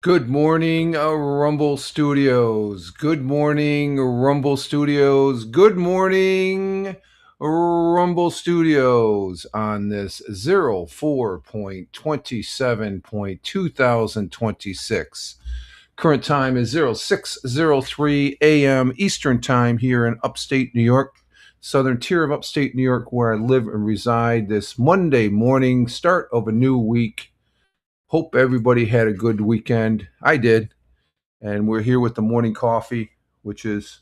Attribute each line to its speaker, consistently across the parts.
Speaker 1: Good morning, Rumble Studios. Good morning, Rumble Studios. Good morning, Rumble Studios on this 04.27.2026. Current time is 0603 a.m. Eastern Time here in upstate New York, southern tier of upstate New York, where I live and reside this Monday morning, start of a new week. Hope everybody had a good weekend. I did. And we're here with the morning coffee, which is,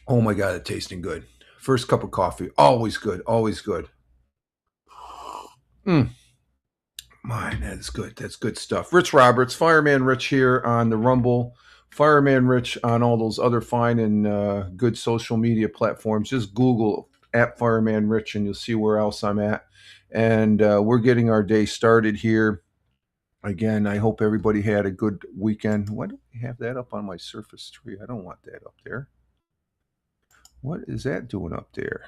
Speaker 1: oh my God, it's tasting good. First cup of coffee, always good, always good. Mm, man, that's good. That's good stuff. Rich Roberts, Fireman Rich here on the Rumble, Fireman Rich on all those other fine and good social media platforms. Just Google at Fireman Rich and you'll see where else I'm at. And we're getting our day started here. Again, I hope everybody had a good weekend. Why don't we have that up on my Surface tree? I don't want that up there. What is that doing up there?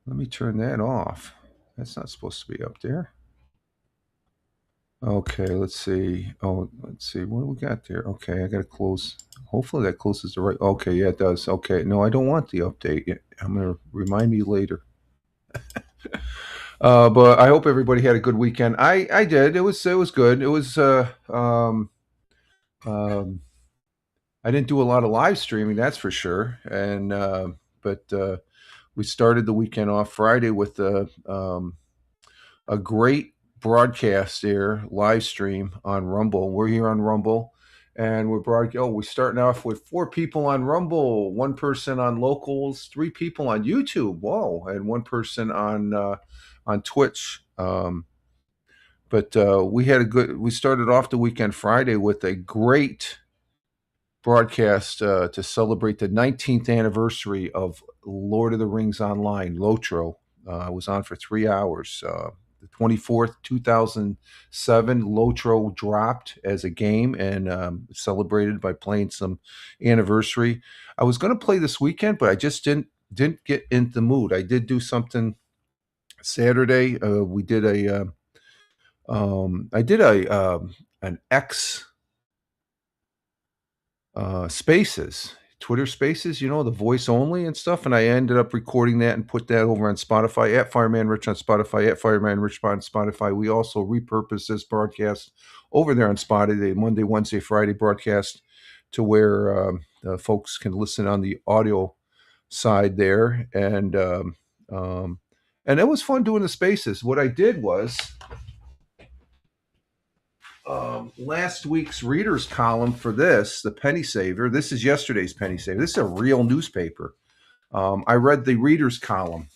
Speaker 1: Let me turn that off. That's not supposed to be up there. Okay, let's see. Oh, let's see. What do we got there? Okay, I got to close. Hopefully that closes the right. Okay, yeah, it does. Okay, no, I don't want the update. I'm going to remind me later. But I hope everybody had a good weekend. I did. It was good. It was um, I didn't do a lot of live streaming, that's for sure. And but we started the weekend off Friday with a great broadcast there, live stream on Rumble. We're here on Rumble, and we're starting off with four people on Rumble, one person on Locals, three people on YouTube. Whoa, and one person on Twitch. But we had a good. We started off the weekend Friday with a great broadcast to celebrate the 19th anniversary of Lord of the Rings Online, Lotro. I was on for 3 hours. The 24th, 2007, Lotro dropped as a game and celebrated by playing some anniversary. I was going to play this weekend, but I just didn't get into the mood. I did do something Saturday. We did a I did a an X Spaces, Twitter Spaces, the voice only and stuff. And I ended up recording that and put that over on Spotify at Fireman Rich on Spotify at Fireman Rich on Spotify. We also repurposed this broadcast over there on Spotify, the Monday, Wednesday, Friday broadcast to where folks can listen on the audio side there. Um, and it was fun doing the spaces. What I did was last week's readers column for the Penny Saver. This is yesterday's Penny Saver. This is a real newspaper. I read the readers column.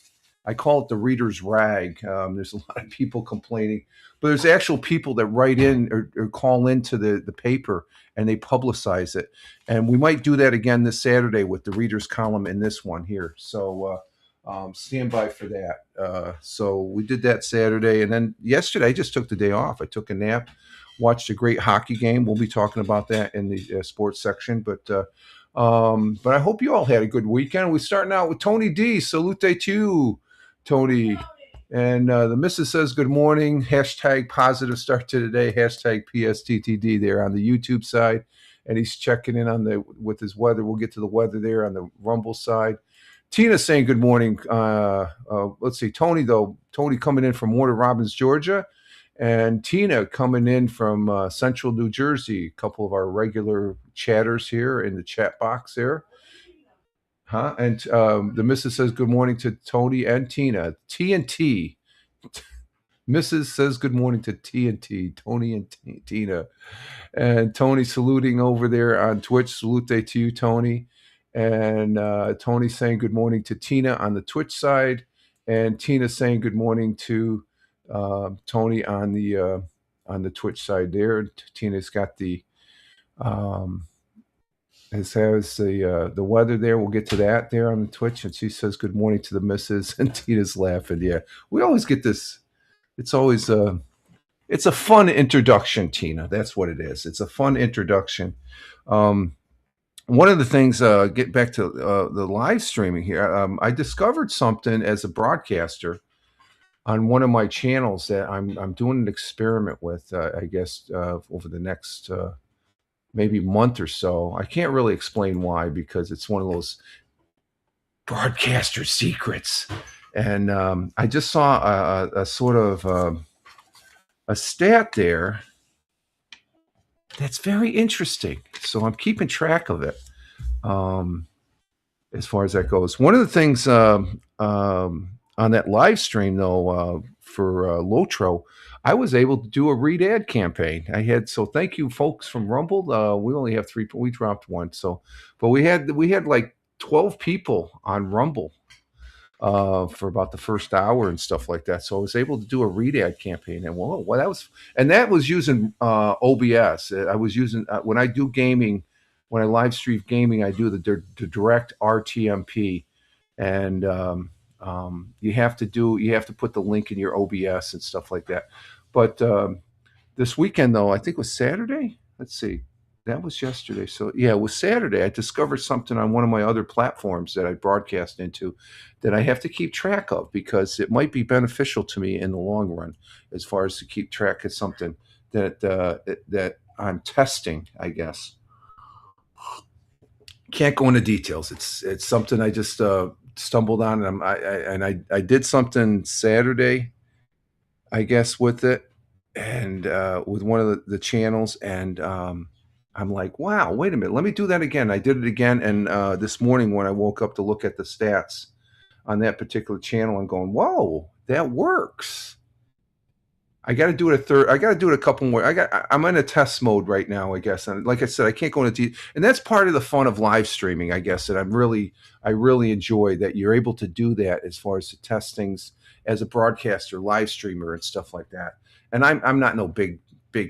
Speaker 1: I call it the readers rag. There's a lot of people complaining, but there's actual people that write in or call into the paper and they publicize it. And we might do that again this Saturday with the readers column in this one here. So stand by for that. So we did that Saturday. And then yesterday, I just took the day off. I took a nap, watched a great hockey game. We'll be talking about that in the sports section. But I hope you all had a good weekend. We're starting out with Tony D. Salute to you, Tony. And the missus says good morning. Hashtag positive start to the day. Hashtag PSTTD there on the YouTube side. And he's checking in with his weather. We'll get to the weather there on the Rumble side. Tina saying good morning. Let's see, Tony though. Tony coming in from Warner Robins, Georgia, and Tina coming in from Central New Jersey. A couple of our regular chatters here in the chat box there. Huh? And the missus says good morning to Tony and Tina. T and T. Mrs. says good morning to T and T. Tony and Tina. And Tony saluting over there on Twitch. Salute to you, Tony. And Tony saying good morning to Tina on the Twitch side, and Tina saying good morning to Tony on the Twitch side. There, Tina's got the has the weather there. We'll get to that there on the Twitch, and she says good morning to the missus, and Tina's laughing. Yeah, we always get this. It's always it's a fun introduction, Tina. That's what it is. It's a fun introduction. Um, One of the things, get back to the live streaming here, I discovered something as a broadcaster. on one of my channels that I'm doing an experiment with. I guess over the next maybe month or so. I can't really explain why because it's one of those broadcaster secrets. And I just saw a sort of a stat there that's very interesting. So I'm keeping track of it um, as far as that goes. One of the things on that live stream, though, for Lotro, I was able to do a read ad campaign. I had so thank you, folks from Rumble. We only have three. We dropped one, so but we had like 12 people on Rumble for about the first hour and stuff like that. So I was able to do a read ad campaign, and whoa, well, that was using OBS. I was using when I do gaming, when I live stream gaming, I do the direct RTMP, and you have to put the link in your OBS and stuff like that. But this weekend, though, I think it was Saturday. Let's see. That was yesterday. So yeah, it was Saturday. I discovered something on one of my other platforms that I broadcast into that I have to keep track of because it might be beneficial to me in the long run, as far as to keep track of something that I'm testing, I guess. Can't go into details. It's something I just stumbled on, and I did something Saturday, I guess, with it, and with one of the channels, and I'm like, wow, wait a minute, let me do that again. I did it again, and this morning when I woke up to look at the stats on that particular channel, I'm going, whoa, that works. I got to do it a third. I got to do it a couple more. I'm in a test mode right now, I guess. And like I said, I can't go into detail. And that's part of the fun of live streaming, I guess. That I really enjoy that you're able to do that as far as to test things as a broadcaster, live streamer, and stuff like that. And I'm not no big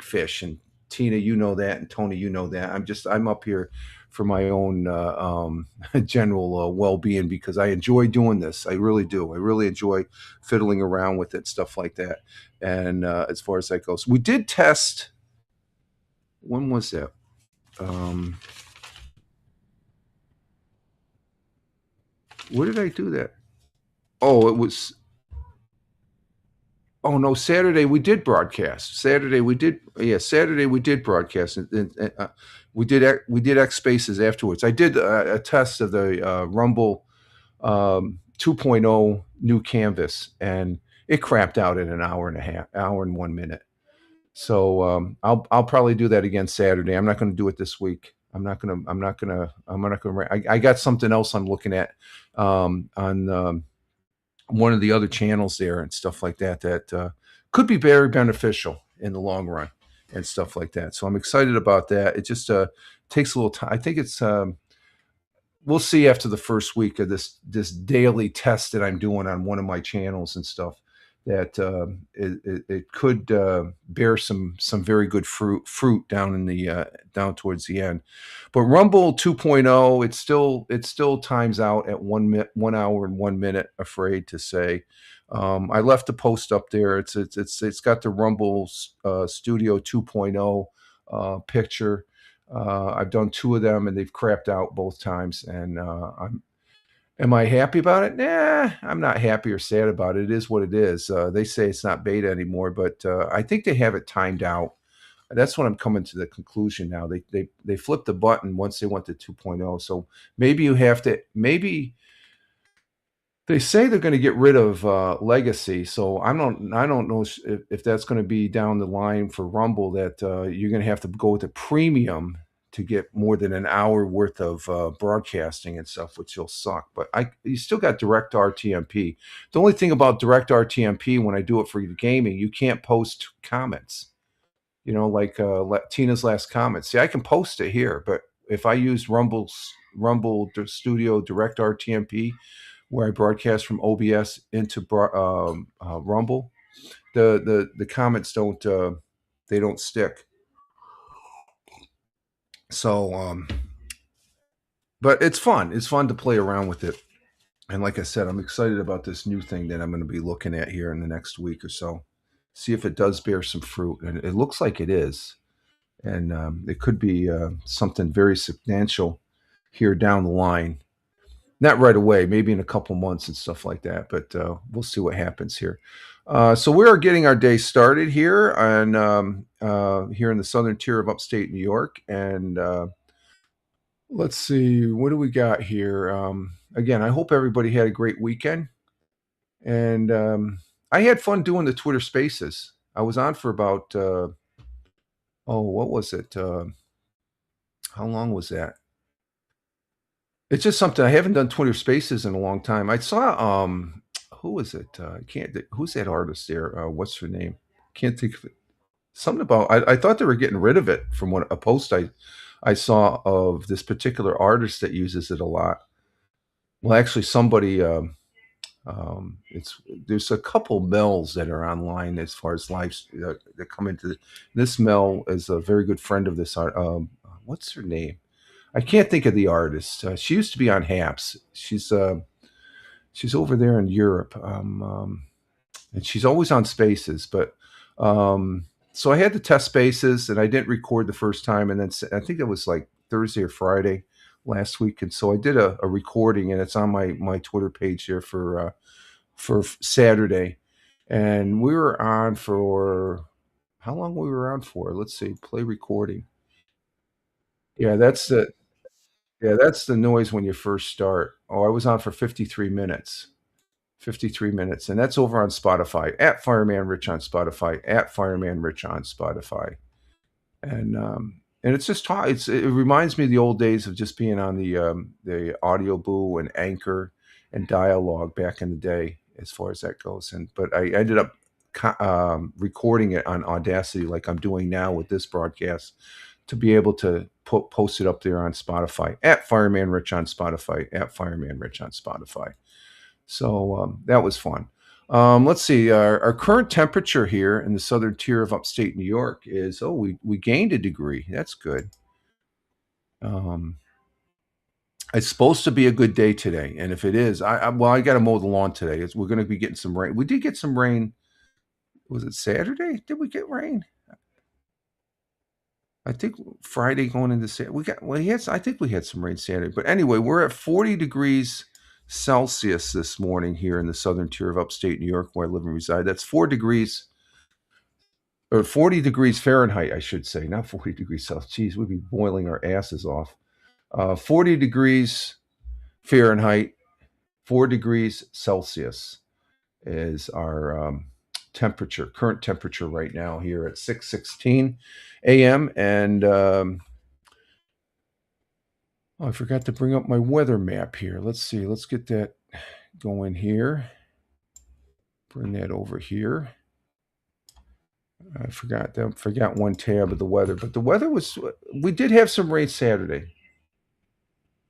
Speaker 1: fish. And Tina, you know that, and Tony, you know that. I'm up here for my own general well-being because I enjoy doing this. I really do. I really enjoy fiddling around with it, stuff like that. And as far as that goes, we did test. When was that? Where did I do that? Oh, it was. Oh no, Saturday we did broadcast. Saturday we did. Yeah, Saturday we did broadcast, and we did X Spaces afterwards. I did a test of the Rumble 2.0 new canvas, and it crapped out in an hour and a half, hour and 1 minute. So I'll probably do that again Saturday. I'm not going to do it this week. I got something else I'm looking at on one of the other channels there and stuff like that that could be very beneficial in the long run and stuff like that. So I'm excited about that. It just takes a little time. I think it's we'll see after the first week of this daily test that I'm doing on one of my channels and stuff that it could bear some very good fruit down in the down towards the end. But Rumble 2.0, it still times out at 1 hour and 1 minute. Afraid to say. I left a post up there. It's got the Rumble Studio 2.0 picture. I've done two of them and they've crapped out both times. And am I happy about it? Nah, I'm not happy or sad about it. It is what it is. They say it's not beta anymore, but I think they have it timed out. That's what I'm coming to the conclusion now. They flipped the button once they went to 2.0. So maybe you have to maybe they say they're going to get rid of legacy. So I don't know if that's going to be down the line for Rumble that you're going to have to go with a premium to get more than an hour worth of broadcasting and stuff, which will suck. But you still got direct RTMP. The only thing about direct RTMP when I do it for gaming, you can't post comments. You know, like Tina's last comment. See, I can post it here, but if I use Rumble Studio Direct RTMP, where I broadcast from OBS into Rumble, the comments don't stick. So, but it's fun. It's fun to play around with it. And like I said, I'm excited about this new thing that I'm going to be looking at here in the next week or so. See if it does bear some fruit, and it looks like it is. And it could be something very substantial here down the line. Not right away, maybe in a couple months and stuff like that. But we'll see what happens here. So we are getting our day started here on here in the southern tier of upstate New York, and let's see what do we got here. Again, I hope everybody had a great weekend, and I had fun doing the Twitter Spaces. I was on for about what was it? How long was that? It's just something I haven't done Twitter Spaces in a long time. I saw who was it? I can't. Who's that artist there? What's her name? Can't think of it. Something about. I thought they were getting rid of it from what a post I saw of this particular artist that uses it a lot. Well, actually, somebody. It's there's a couple Mel's that are online as far as lives that come into this. Mel is a very good friend of this art. What's her name? I can't think of the artist. She used to be on Haps. She's over there in Europe, and she's always on Spaces. But so I had to test Spaces, and I didn't record the first time, and then I think it was like Thursday or Friday last week, and so I did a recording, and it's on my Twitter page here for Saturday, and we were on for how long we were on for? Let's see, play recording. Yeah, that's the noise when you first start. Oh, I was on for 53 minutes. 53 minutes. And that's over on Spotify, at Fireman Rich on Spotify, at Fireman Rich on Spotify. And it's just it reminds me of the old days of just being on the Audio Boo and Anchor and Dialogue back in the day, as far as that goes. But I ended up recording it on Audacity, like I'm doing now with this broadcast, to be able to post it up there on Spotify, at Fireman Rich on Spotify, at Fireman Rich on Spotify. So that was fun. Let's see. Our current temperature here in the southern tier of upstate New York is we gained a degree. That's good. It's supposed to be a good day today, and if it is, I got to mow the lawn today. We're going to be getting some rain. We did get some rain. Was it Saturday? Did we get rain? I think Friday going into Saturday. I think we had some rain Saturday. But anyway, we're at 40 degrees Celsius this morning here in the southern tier of upstate New York, where I live and reside. That's 40 degrees Fahrenheit, I should say, not 40 degrees Celsius. Geez, we'd be boiling our asses off. 40 degrees Fahrenheit, 4 degrees Celsius is our current temperature right now here at 6:16 a.m. And I forgot to bring up my weather map here. Let's see. Let's get that going here. Bring that over here. I forgot one tab of the weather, but the weather we did have some rain Saturday.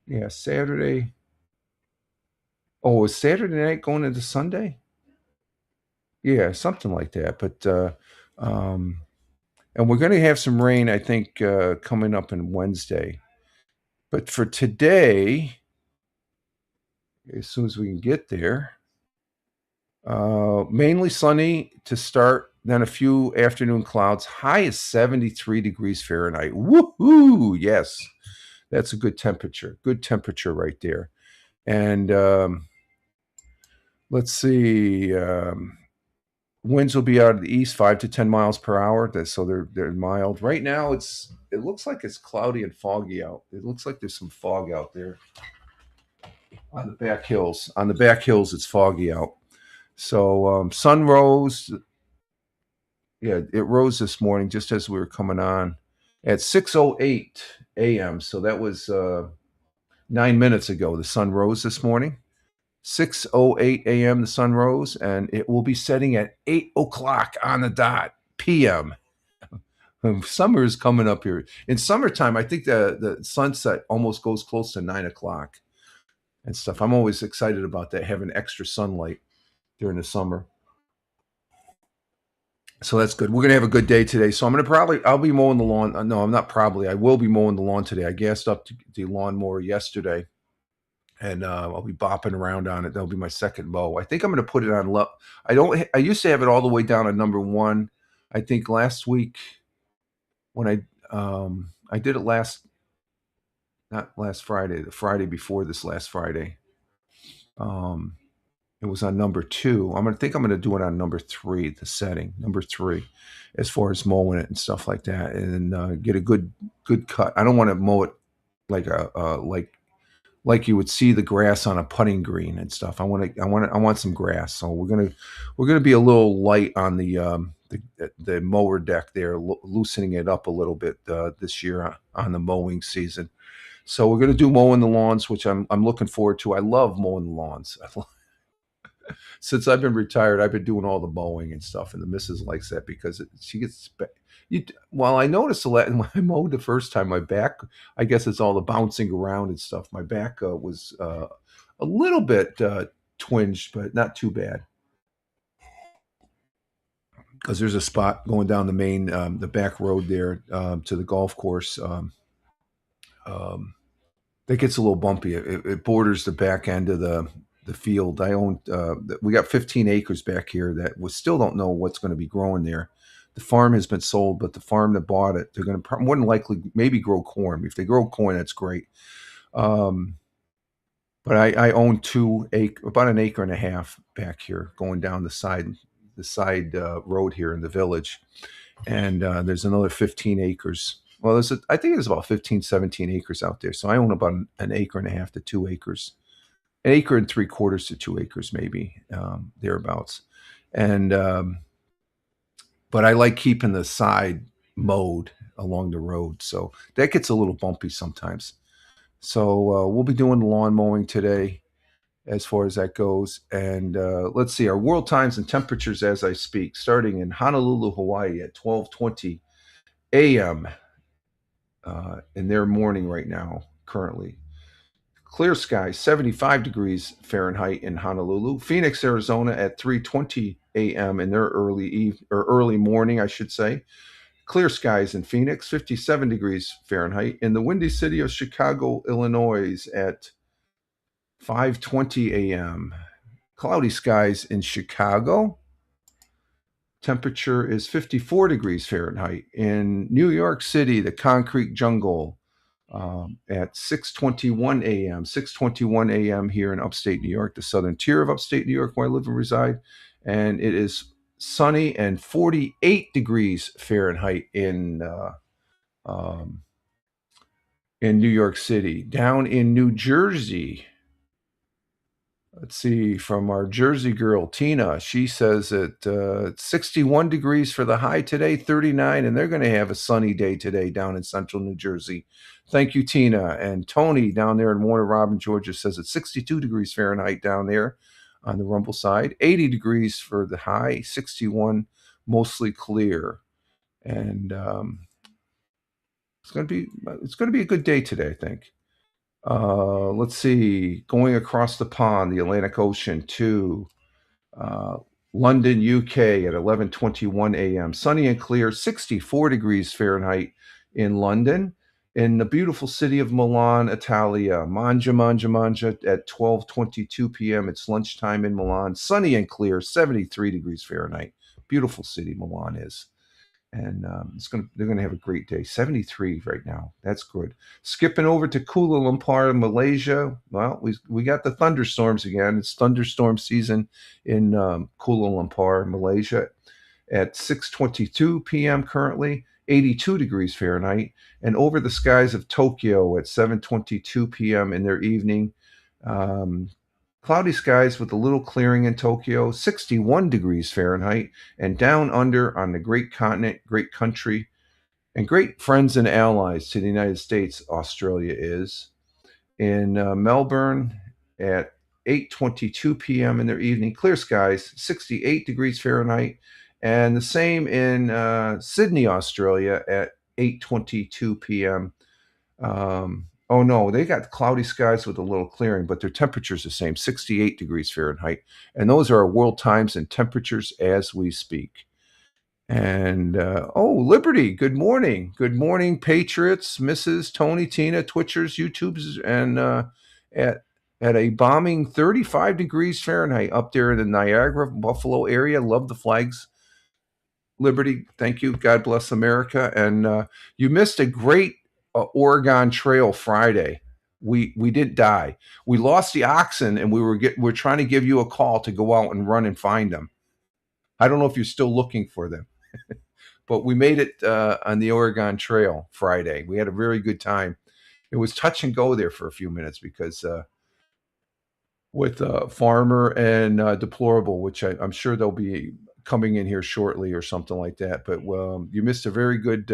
Speaker 1: Yeah, Saturday. Oh, was Saturday night going into Sunday? Yeah, something like that. But and we're going to have some rain, I think, coming up on Wednesday. But for today, as soon as we can get there, mainly sunny to start, then a few afternoon clouds. High is 73 degrees Fahrenheit. Woohoo! Yes, that's a good temperature. Good temperature right there. And let's see. Winds will be out of the east, 5 to 10 miles per hour. So they're mild. Right now, it looks like it's cloudy and foggy out. It looks like there's some fog out there on the back hills. On the back hills, it's foggy out. So sun rose. Yeah, it rose this morning just as we were coming on at 6:08 a.m. So that was 9 minutes ago. The sun rose this morning. 6:08 a.m. the sun rose, and it will be setting at 8 o'clock on the dot p.m. Summer is coming up here. In summertime, I think the sunset almost goes close to 9 o'clock and stuff. I'm always excited about that, having extra sunlight during the summer. So that's good. We're gonna have a good day today. So I'll be mowing the lawn. No, I'm not probably. I will be mowing the lawn today. I gassed up the lawnmower yesterday, and I'll be bopping around on it. That'll be my second mow. I think I'm going to put it on. I used to have it all the way down on number 1. I think last week when I did it not last Friday, the Friday before this last Friday. It was on number 2. I'm gonna do it on number 3. The setting number 3, as far as mowing it and stuff like that, and get a good cut. I don't want to mow it like like you would see the grass on a putting green and stuff. I want some grass. So we're gonna be a little light on the mower deck there, loosening it up a little bit this year on the mowing season. So we're gonna do mowing the lawns, which I'm looking forward to. I love mowing the lawns. Since I've been retired, I've been doing all the mowing and stuff, and the missus likes that because she gets. Well, I noticed a lot when I mowed the first time. My back, I guess it's all the bouncing around and stuff. My back was a little bit twinged, but not too bad. Because there's a spot going down the back road there to the golf course. Um, that gets a little bumpy. It borders the back end of the field. I own. We got 15 acres back here that we still don't know what's going to be growing there. The farm has been sold, but the farm that bought it, they're going to more than likely maybe grow corn. If they grow corn, that's great. Um, but I own about an acre and a half back here, going down the side road here in the village, and there's another 15 acres. Well, I think there's about 15, 17 acres out there. So I own about an acre and a half to 2 acres, an acre and 3/4 to 2 acres, maybe thereabouts. And but I like keeping the side mowed along the road, so that gets a little bumpy sometimes. So we'll be doing the lawn mowing today, as far as that goes. And let's see our world times and temperatures as I speak, starting in Honolulu, Hawaii, at 12:20 a.m. In their morning right now, currently. Clear skies, 75 degrees Fahrenheit in Honolulu. Phoenix, Arizona at 3:20 a.m. in their early morning, I should say. Clear skies in Phoenix, 57 degrees Fahrenheit. In the windy city of Chicago, Illinois at 5:20 a.m. Cloudy skies in Chicago. Temperature is 54 degrees Fahrenheit. In New York City, the concrete jungle, at 6:21 a.m. 6:21 a.m. here in upstate New York, the southern tier of upstate New York, where I live and reside, and it is sunny and 48 degrees Fahrenheit um, in New York City. Down in New Jersey, let's see, from our Jersey girl Tina, she says that 61 degrees for the high today, 39, and they're going to have a sunny day today down in central New Jersey. Thank you, Tina. And Tony down there in Warner Robin, Georgia, says it's 62 degrees Fahrenheit down there on the Rumble side, 80 degrees for the high, 61 mostly clear, and it's going to be a good day today, I think. Let's see, going across the pond, the Atlantic Ocean to uh, London, UK at 11:21 a.m. Sunny and clear, 64 degrees Fahrenheit in London. In the beautiful city of Milan, Italia, Mangia at 12:22 p.m. It's lunchtime in Milan. Sunny and clear, 73 degrees Fahrenheit. Beautiful city Milan is. And they're gonna have a great day. 73 right now. That's good. Skipping over to Kuala Lumpur, Malaysia. Well, we got the thunderstorms again. It's thunderstorm season in Kuala Lumpur, Malaysia, at 6:22 p.m. currently. 82 degrees Fahrenheit, and over the skies of Tokyo at 7:22 p.m. in their evening. Um, Cloudy skies with a little clearing in Tokyo, 61 degrees Fahrenheit, and down under on the great continent, great country, and great friends and allies to the United States, Australia is. In Melbourne at 8:22 p.m. in their evening, clear skies, 68 degrees Fahrenheit, and the same in Sydney, Australia at 8:22 p.m. Oh no, they got cloudy skies with a little clearing, but their temperature's the same, 68 degrees Fahrenheit. And those are our world times and temperatures as we speak. And Liberty, good morning. Good morning, Patriots, Mrs. Tony, Tina, Twitchers, YouTubes, and at a bombing 35 degrees Fahrenheit up there in the Niagara, Buffalo area. Love the flags. Liberty, thank you. God bless America. And you missed a great Oregon Trail Friday. We didn't die. We lost the oxen, and we're trying to give you a call to go out and run and find them. I don't know if you're still looking for them, but we made it on the Oregon Trail Friday. We had a very good time. It was touch and go there for a few minutes because with Farmer and Deplorable, which I'm sure they'll be coming in here shortly or something like that. But you missed a very good.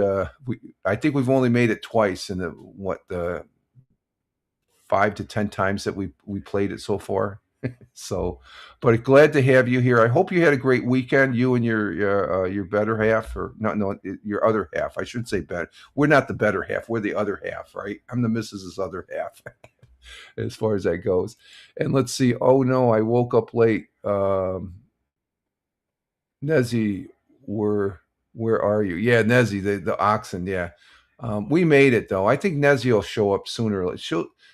Speaker 1: I think we've only made it twice in the 5 to 10 times that we played it so far. So, but glad to have you here. I hope you had a great weekend. You and your better half, or no, your other half. I should say better. We're not the better half. We're the other half, right? I'm the missus's other half, as far as that goes. And let's see. Oh no, I woke up late. Nezzy, where are you? Yeah, Nezzy, the oxen. Yeah, we made it though. I think Nezzy will show up sooner.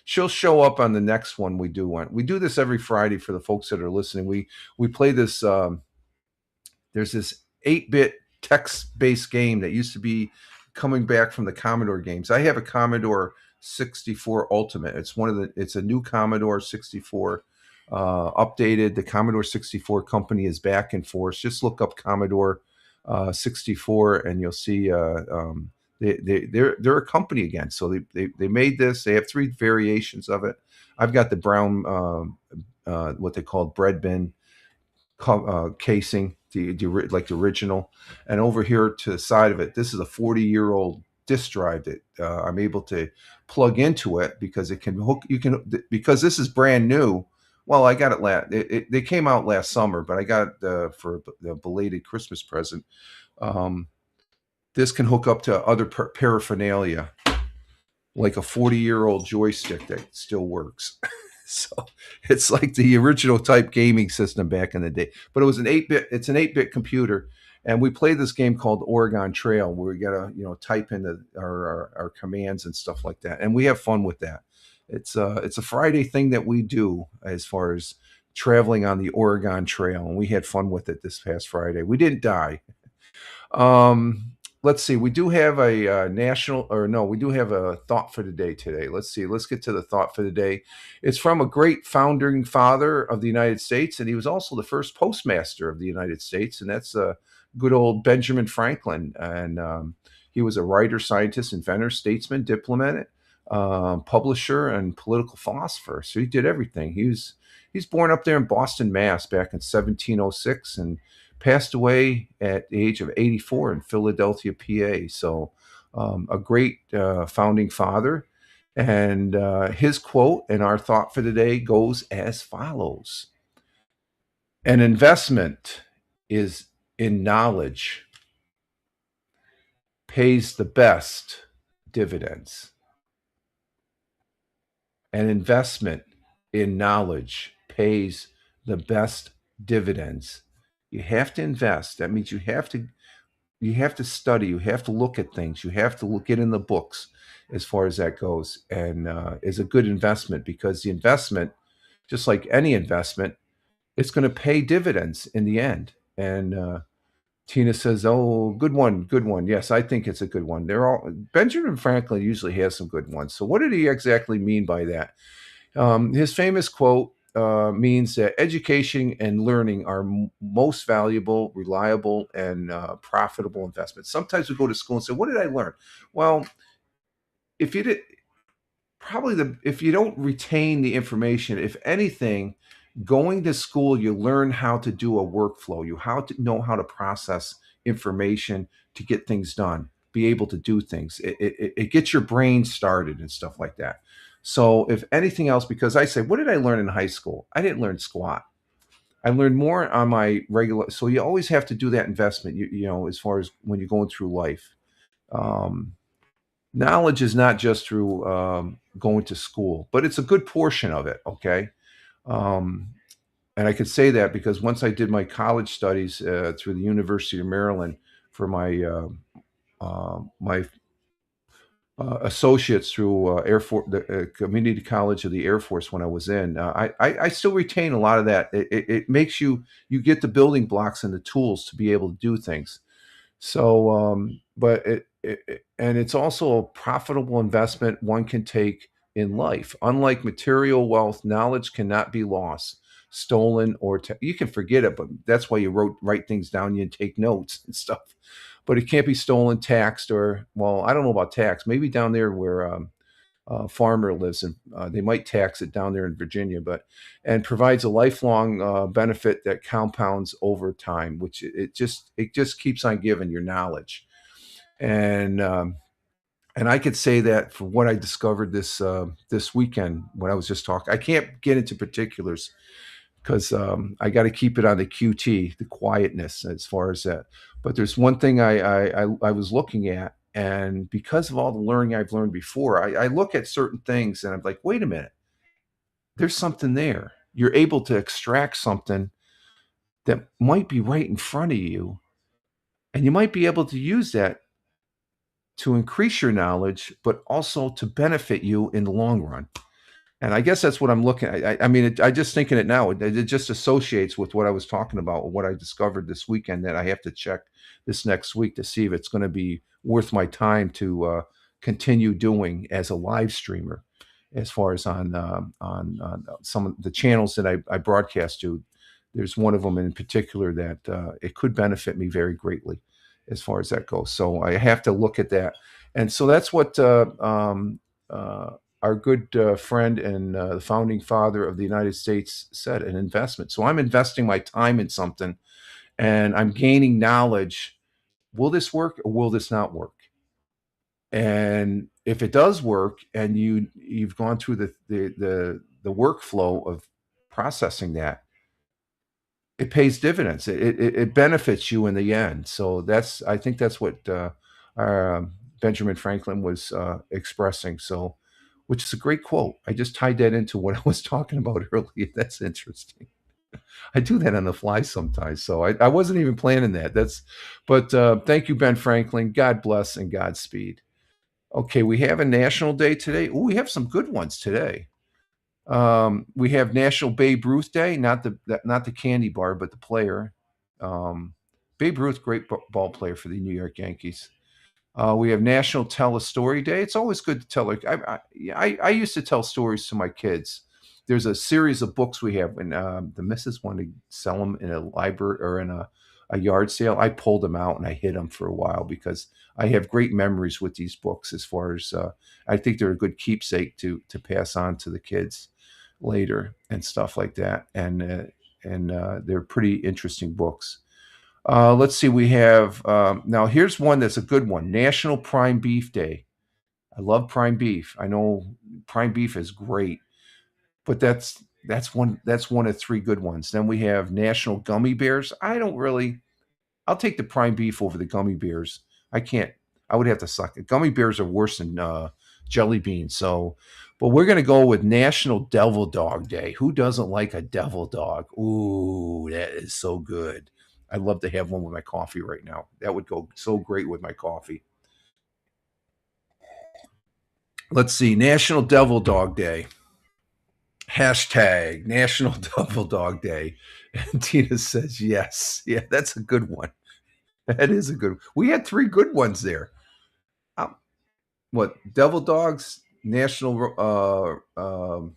Speaker 1: She'll show up on the next one we do one. We do this every Friday for the folks that are listening. We play this. There's this 8-bit text-based game that used to be coming back from the Commodore games. I have a Commodore 64 Ultimate. It's a new Commodore 64 updated. The Commodore 64 company is back in force. Just look up Commodore 64 and you'll see they're a company again. So they made this. They have 3 variations of it. I've got the brown what they call bread bin casing, like the original, and over here to the side of it, this is a 40-year-old disk drive that I'm able to plug into it because it can hook. Because this is brand new. Well, I got it they came out last summer, but I got it for the belated Christmas present. This can hook up to other paraphernalia, like a 40-year-old joystick that still works. So it's like the original type gaming system back in the day. But it was it's an 8-bit computer. And we played this game called Oregon Trail, where we gotta, type in our commands and stuff like that. And we have fun with that. It's a Friday thing that we do as far as traveling on the Oregon Trail, and we had fun with it this past Friday. We didn't die. Let's see. We do have a we do have a thought for the day today. Let's see. Let's get to the thought for the day. It's from a great founding father of the United States, and he was also the first postmaster of the United States, and that's good old Benjamin Franklin. And he was a writer, scientist, inventor, statesman, diplomat, publisher, and political philosopher. So he did everything. He's born up there in Boston, Mass, back in 1706, and passed away at the age of 84 in Philadelphia, PA. So a great founding father. And his quote and our thought for the day goes as follows. An investment is in knowledge pays the best dividends. An investment in knowledge pays the best dividends. You have to invest. That means you have to study. You have to look at things. You have to get in the books as far as that goes, and is a good investment because the investment, just like any investment, it's going to pay dividends in the end. And Tina says, "Oh, good one, good one." Yes, I think it's a good one. Benjamin Franklin usually has some good ones. So, what did he exactly mean by that? His famous quote means that education and learning are most valuable, reliable, and profitable investments. Sometimes we go to school and say, "What did I learn?" Well, if you did, if you don't retain the information, if anything, going to school, you learn how to do a workflow. You know how to process information to get things done, be able to do things. It gets your brain started and stuff like that. So if anything else, because I say, what did I learn in high school? I didn't learn squat. I learned more on my regular. So you always have to do that investment, as far as when you're going through life. Knowledge is not just through going to school, but it's a good portion of it. Okay. And I could say that because once I did my college studies through the University of Maryland for my associates through Air Force, the Community College of the Air Force when I was in, I still retain a lot of that. It makes you get the building blocks and the tools to be able to do things. So, but and it's also a profitable investment. One can take in life. Unlike material wealth, knowledge cannot be lost, stolen, or you can forget it, but that's why you write things down, you take notes and stuff. But it can't be stolen, taxed, or, well, I don't know about tax. Maybe down there where farmer lives, and they might tax it down there in Virginia, but and provides a lifelong benefit that compounds over time, which it just keeps on giving your knowledge. And I could say that for what I discovered this weekend when I was just talking. I can't get into particulars because I got to keep it on the QT, the quietness, as far as that. But there's one thing I was looking at, and because of all the learning I've learned before, I look at certain things and I'm like, wait a minute, there's something there. You're able to extract something that might be right in front of you, and you might be able to use that to increase your knowledge, but also to benefit you in the long run. And I guess that's what I'm looking at. I mean, I just thinking it now. It just associates with what I was talking about, what I discovered this weekend. That I have to check this next week to see if it's going to be worth my time to continue doing as a live streamer, as far as on some of the channels that I broadcast to. There's one of them in particular that it could benefit me very greatly, as far as that goes. So I have to look at that, and so that's what. Our good friend and the founding father of the United States said, an investment. So I'm investing my time in something and I'm gaining knowledge. Will this work or will this not work? And if it does work and you've gone through the workflow of processing that, it pays dividends. It benefits you in the end. So I think that's what our, Benjamin Franklin was expressing. So, which is a great quote. I just tied that into what I was talking about earlier. That's interesting. I do that on the fly sometimes, so I wasn't even planning that. But thank you, Ben Franklin. God bless and Godspeed. Okay, we have a national day today. Oh, we have some good ones today. We have National Babe Ruth Day, not the candy bar, but the player. Babe Ruth, great ball player for the New York Yankees. We have National Tell a Story Day. It's always good to tell. I used to tell stories to my kids. There's a series of books we have, and the missus wanted to sell them in a library or in a yard sale. I pulled them out and I hid them for a while because I have great memories with these books. As far as I think they're a good keepsake to pass on to the kids later and stuff like that. And they're pretty interesting books. Let's see. We have now. Here's one that's a good one. National Prime Beef Day. I love prime beef. I know prime beef is great, but that's one of three good ones. Then we have National Gummy Bears. I don't really. I'll take the prime beef over the gummy bears. I can't. I would have to suck it. Gummy bears are worse than jelly beans. So, but we're gonna go with National Devil Dog Day. Who doesn't like a devil dog? Ooh, that is so good. I'd love to have one with my coffee right now. That would go so great with my coffee. Let's see. National Devil Dog Day. Hashtag National Devil Dog Day. And Tina says yes. Yeah, that's a good one. That is a good. We had three good ones there. Um, what Devil Dogs? National. Um,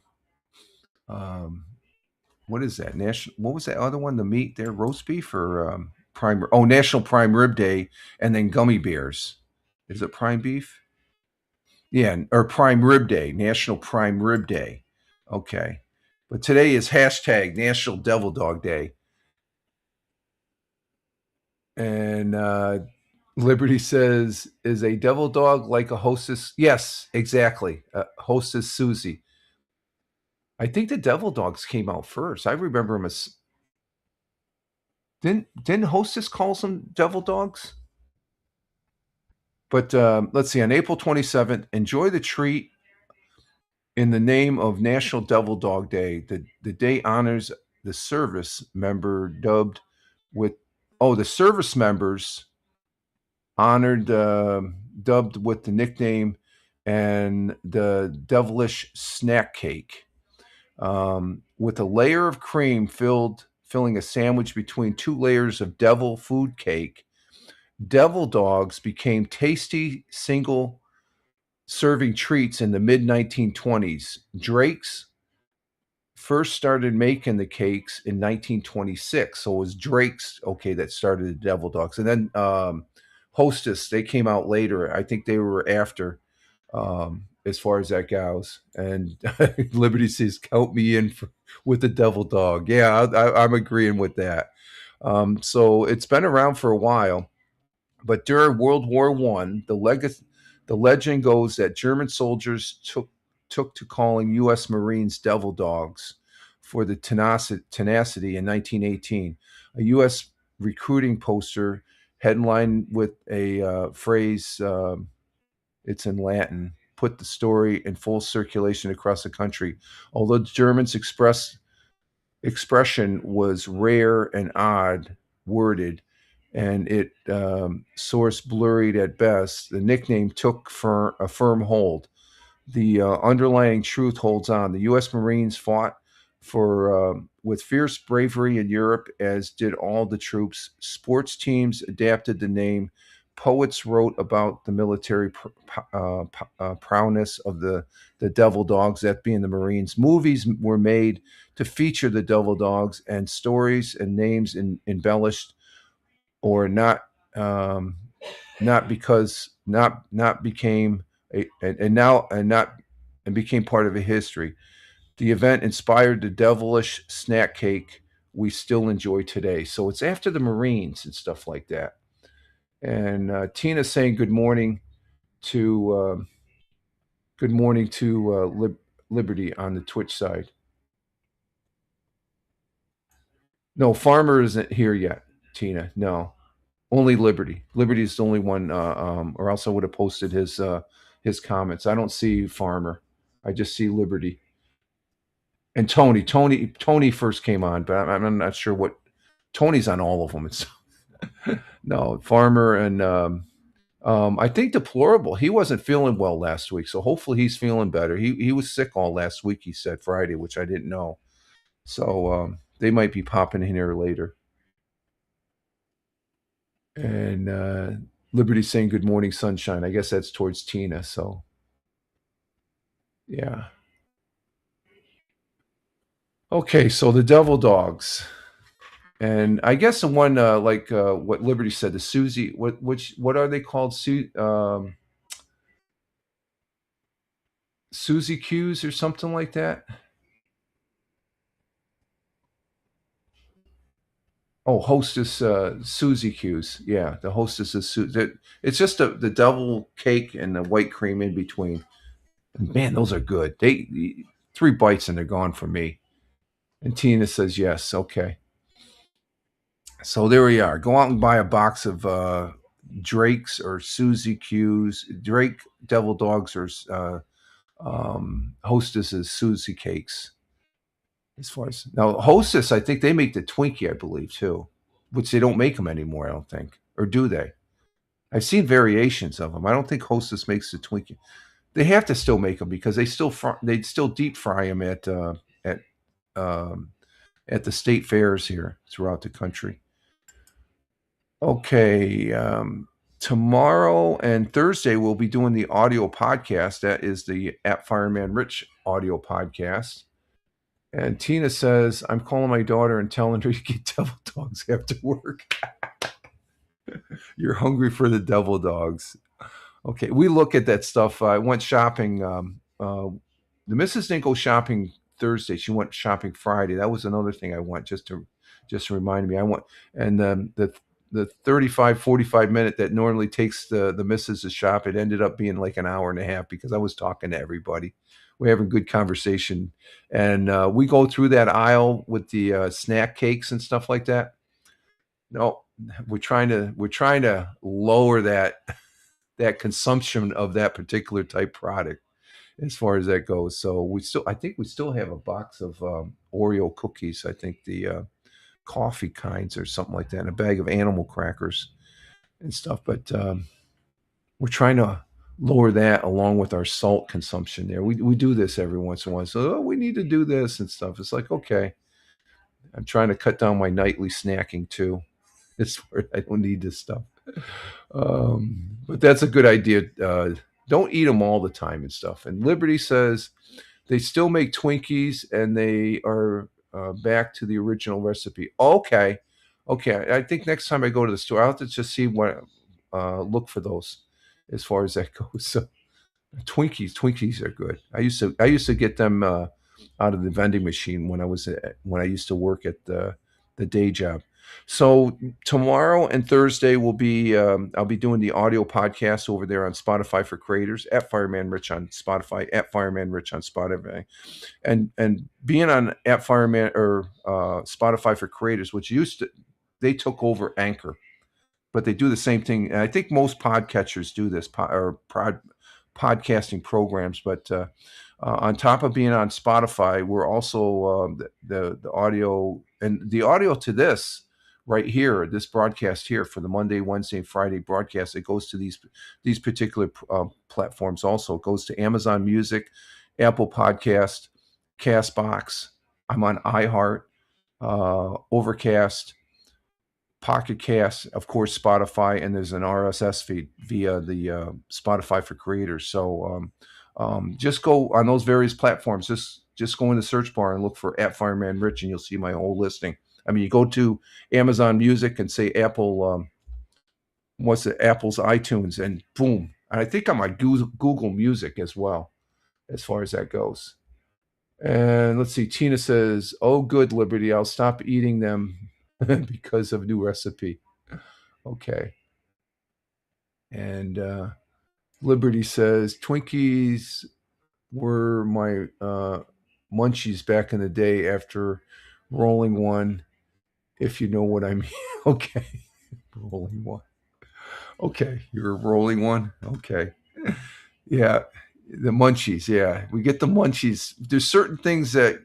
Speaker 1: what is that? National. What was that other one? The meat there, roast beef or prime? Oh, National Prime Rib Day, and then gummy bears. Is it prime beef? Yeah, or Prime Rib Day, National Prime Rib Day. Okay, but today is hashtag National Devil Dog Day, and Liberty says, "Is a devil dog like a hostess?" Yes, exactly. Hostess Susie. I think the devil dogs came out first. I remember them as didn't Hostess call them devil dogs? But let's see. On April 27th, enjoy the treat in the name of National Devil Dog Day. The day honors the service member dubbed with the service members honored dubbed with the nickname and the devilish snack cake, with a layer of cream filling a sandwich between two layers of devil food cake. Devil dogs became tasty single serving treats in the mid 1920s. Drake's first started making the cakes in 1926. So it was Drake's, okay, that started the Devil Dogs. And then Hostess, they came out later. I think they were after, as far as that goes. And Liberty says, count me in with the Devil Dog. Yeah, I'm agreeing with that. So it's been around for a while. But during World War One, the legend goes that German soldiers took to calling U.S. Marines "devil dogs" for the tenacity in 1918. A U.S. recruiting poster headlined with a phrase. It's in Latin. Put the story in full circulation across the country. Although the Germans expression was rare and odd worded, and it source blurred at best, the nickname took a firm hold. The underlying truth holds on. The U.S. Marines fought for with fierce bravery in Europe, as did all the troops. Sports teams adapted the name. Poets wrote about the military prowess of the Devil Dogs, that being the Marines. Movies were made to feature the Devil Dogs, and stories and names embellished or not, not because not became a, and now and not and became part of a history. The event inspired the devilish snack cake we still enjoy today. So it's after the Marines and stuff like that. And Tina saying to good morning to Liberty on the Twitch side. No, Farmer isn't here yet, Tina. No, only Liberty. Liberty is the only one, or else I would have posted his comments. I don't see Farmer. I just see Liberty and Tony. Tony first came on, but I'm not sure what Tony's on all of them. It's no Farmer and I think Deplorable. He wasn't feeling well last week, so hopefully he's feeling better. He was sick all last week. He said Friday, which I didn't know. So they might be popping in here later. And Liberty saying good morning, sunshine. I guess that's towards Tina. So yeah. Okay, so the Devil Dogs. And I guess the one like what Liberty said, the Susie, what are they called? Susie Q's or something like that. Oh, Hostess Susie Q's. Yeah, the Hostess is it's just the devil cake and the white cream in between. And man, those are good. They 3 bites and they're gone for me. And Tina says yes. Okay. So there we are. Go out and buy a box of Drake's or Susie Q's. Drake Devil Dogs or Hostess's Susie Cakes. As far as now, Hostess, I think they make the Twinkie, I believe too, which they don't make them anymore. I don't think, or do they? I've seen variations of them. I don't think Hostess makes the Twinkie. They have to still make them because they still deep fry them um, at the state fairs here throughout the country. Okay, tomorrow and Thursday we'll be doing the audio podcast. That is the at Fireman Rich audio podcast. And Tina says, I'm calling my daughter and telling her to get Devil Dogs after work. You're hungry for the Devil Dogs. Okay, we look at that stuff. I went shopping. The missus didn't go shopping Thursday. She went shopping Friday. That was another thing I went just to remind me. I went, and the 35, 45 minute that normally takes the missus to shop, it ended up being like an hour and a half because I was talking to everybody. We're having good conversation, and we go through that aisle with the snack cakes and stuff like that. No, we're trying to lower that consumption of that particular type product as far as that goes. So I think we still have a box of Oreo cookies. I think the coffee kinds or something like that, and a bag of animal crackers and stuff. But we're trying to lower that along with our salt consumption there. We do this every once in a while. So we need to do this and stuff. It's like, okay, I'm trying to cut down my nightly snacking too. It's where I don't need this stuff. But that's a good idea, don't eat them all the time and stuff. And Liberty says they still make Twinkies and they are back to the original recipe. Okay, okay. I think next time I go to the store, I'll have to just see what look for those as far as that goes. So Twinkies are good. I used to get them out of the vending machine when I used to work at the day job. So tomorrow and Thursday will be I'll be doing the audio podcast over there on Spotify for Creators at Fireman Rich on Spotify at Fireman Rich on Spotify, and being on at Fireman or Spotify for Creators, which used to they took over Anchor, but they do the same thing. And I think most podcatchers do this podcasting programs. But on top of being on Spotify, we're also the audio and the audio to this right here, this broadcast here for the Monday, Wednesday, and Friday broadcast. It goes to these particular platforms. Also, it goes to Amazon Music, Apple Podcast, Castbox. I'm on iHeart, Overcast, Pocket Cast, of course, Spotify, and there's an RSS feed via the Spotify for Creators. So just go on those various platforms. Just go in the search bar and look for at Fireman Rich, and you'll see my whole listing. I mean, you go to Amazon Music and say Apple, what's it, Apple's iTunes, and boom. And I think I'm on Google Music as well, as far as that goes. And let's see, Tina says, "Oh, good, Liberty. I'll stop eating them because of new recipe." Okay. And Liberty says, "Twinkies were my munchies back in the day after rolling one, if you know what I mean." Okay. Rolling one. Okay. You're rolling one. Okay. Yeah. The munchies. Yeah. We get the munchies. There's certain things that,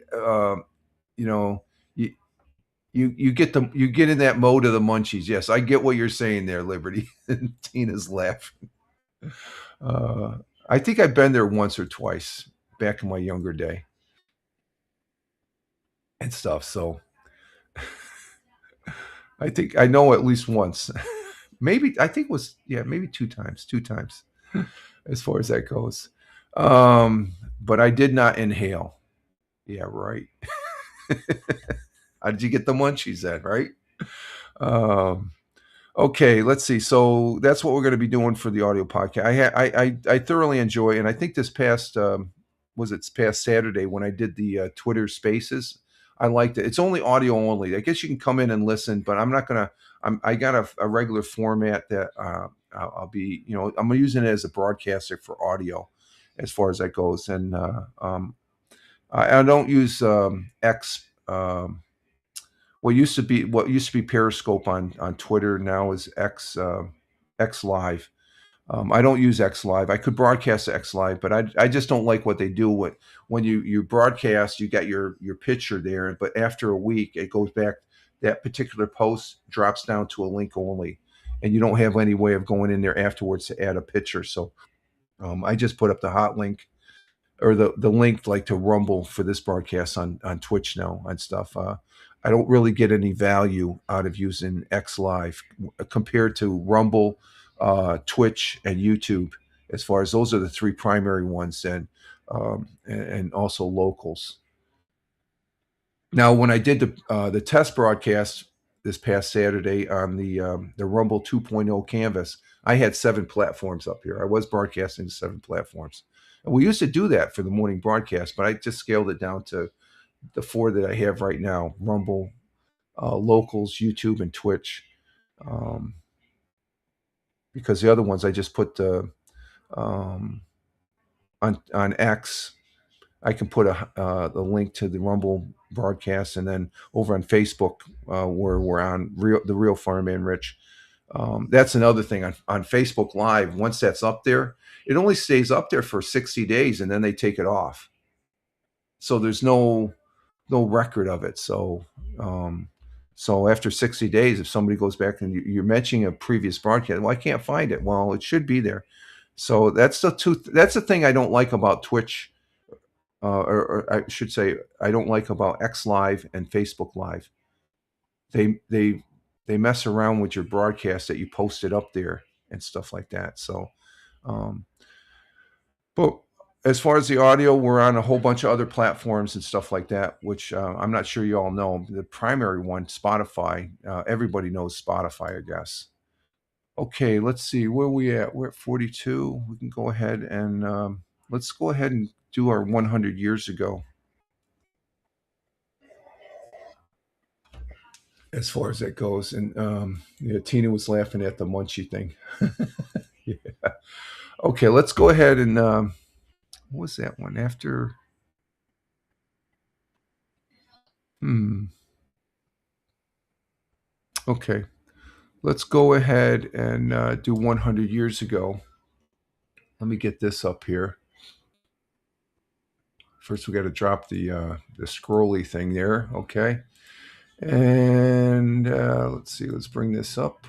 Speaker 1: you know, you, you get in that mode of the munchies. Yes, I get what you're saying there, Liberty. And Tina's laughing. Uh, I think I've been there once or twice back in my younger day and stuff. So I think I know at least once. Maybe I think it was maybe two times as far as that goes. But I did not inhale. Yeah, right. How did you get the munchies then, right? Um, Okay, let's see. So that's what we're going to be doing for the audio podcast. I thoroughly enjoy, and I think this past was it past Saturday when I did the Twitter Spaces. I liked it. It's only audio only. I guess you can come in and listen, but I'm not gonna. I got a regular format that I'll be. I'm using it as a broadcaster for audio, as far as that goes. And I don't use X. What used to be Periscope on Twitter now is X Live. I don't use X Live. I could broadcast to X Live, but I just don't like what they do. When you broadcast, you got your picture there, but after a week, it goes back. That particular post drops down to a link only, and you don't have any way of going in there afterwards to add a picture. So I just put up the hot link or the link like to Rumble for this broadcast on Twitch now and stuff. I don't really get any value out of using X Live compared to Rumble, Twitch, and YouTube. As far as those are the three primary ones, and also locals. Now, when I did the test broadcast this past Saturday on the Rumble 2.0 canvas, I had 7 platforms up here. I was broadcasting to 7 platforms. And we used to do that for the morning broadcast, but I just scaled it down to the 4 that I have right now: Rumble, locals, YouTube, and Twitch. Because the other ones I just put on X. I can put the link to the Rumble broadcast, and then over on Facebook, where we're on the Real Fireman Rich. That's another thing on Facebook Live. Once that's up there, it only stays up there for 60 days, and then they take it off. So there's no record of it. So after 60 days, if somebody goes back and you're mentioning a previous broadcast, well, I can't find it. Well, it should be there. So that's the thing I don't like about Twitch. Or I should say, I don't like about X Live and Facebook Live. They mess around with your broadcast that you posted up there and stuff like that. So, But as far as the audio, we're on a whole bunch of other platforms and stuff like that, which I'm not sure you all know. The primary one, Spotify. Everybody knows Spotify, I guess. Okay, let's see where we at. We're at 42. We can go ahead and let's go ahead and do our 100 years ago. As far as that goes, and yeah, Tina was laughing at the munchie thing. Yeah. Okay, let's go ahead and what was that one after? Hmm. Okay, let's go ahead and do 100 years ago. Let me get this up here. First, we got to drop the scrolly thing there. Okay, and let's see. Let's bring this up.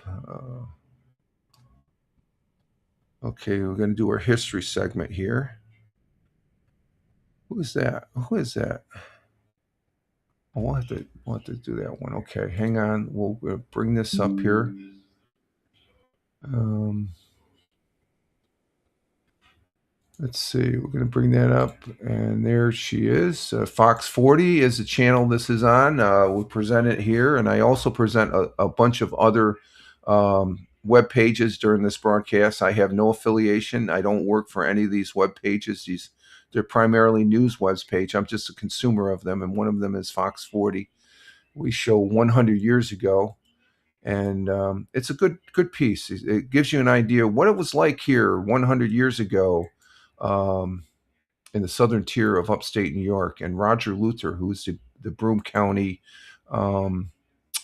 Speaker 1: Okay, we're going to do our history segment here. Who is that? Who is that? Oh, we'll have to do that one. Okay, hang on. We'll bring this up here. Let's see. We're going to bring that up, and there she is. Fox 40 is the channel this is on. We present it here, and I also present a bunch of other web pages during this broadcast. I have no affiliation. I don't work for any of these web pages. They're primarily news web page. I'm just a consumer of them, and one of them is Fox 40. We show 100 years ago, and it's a good piece. It gives you an idea what it was like here 100 years ago in the southern tier of upstate New York. And Roger Luther, who's the Broome County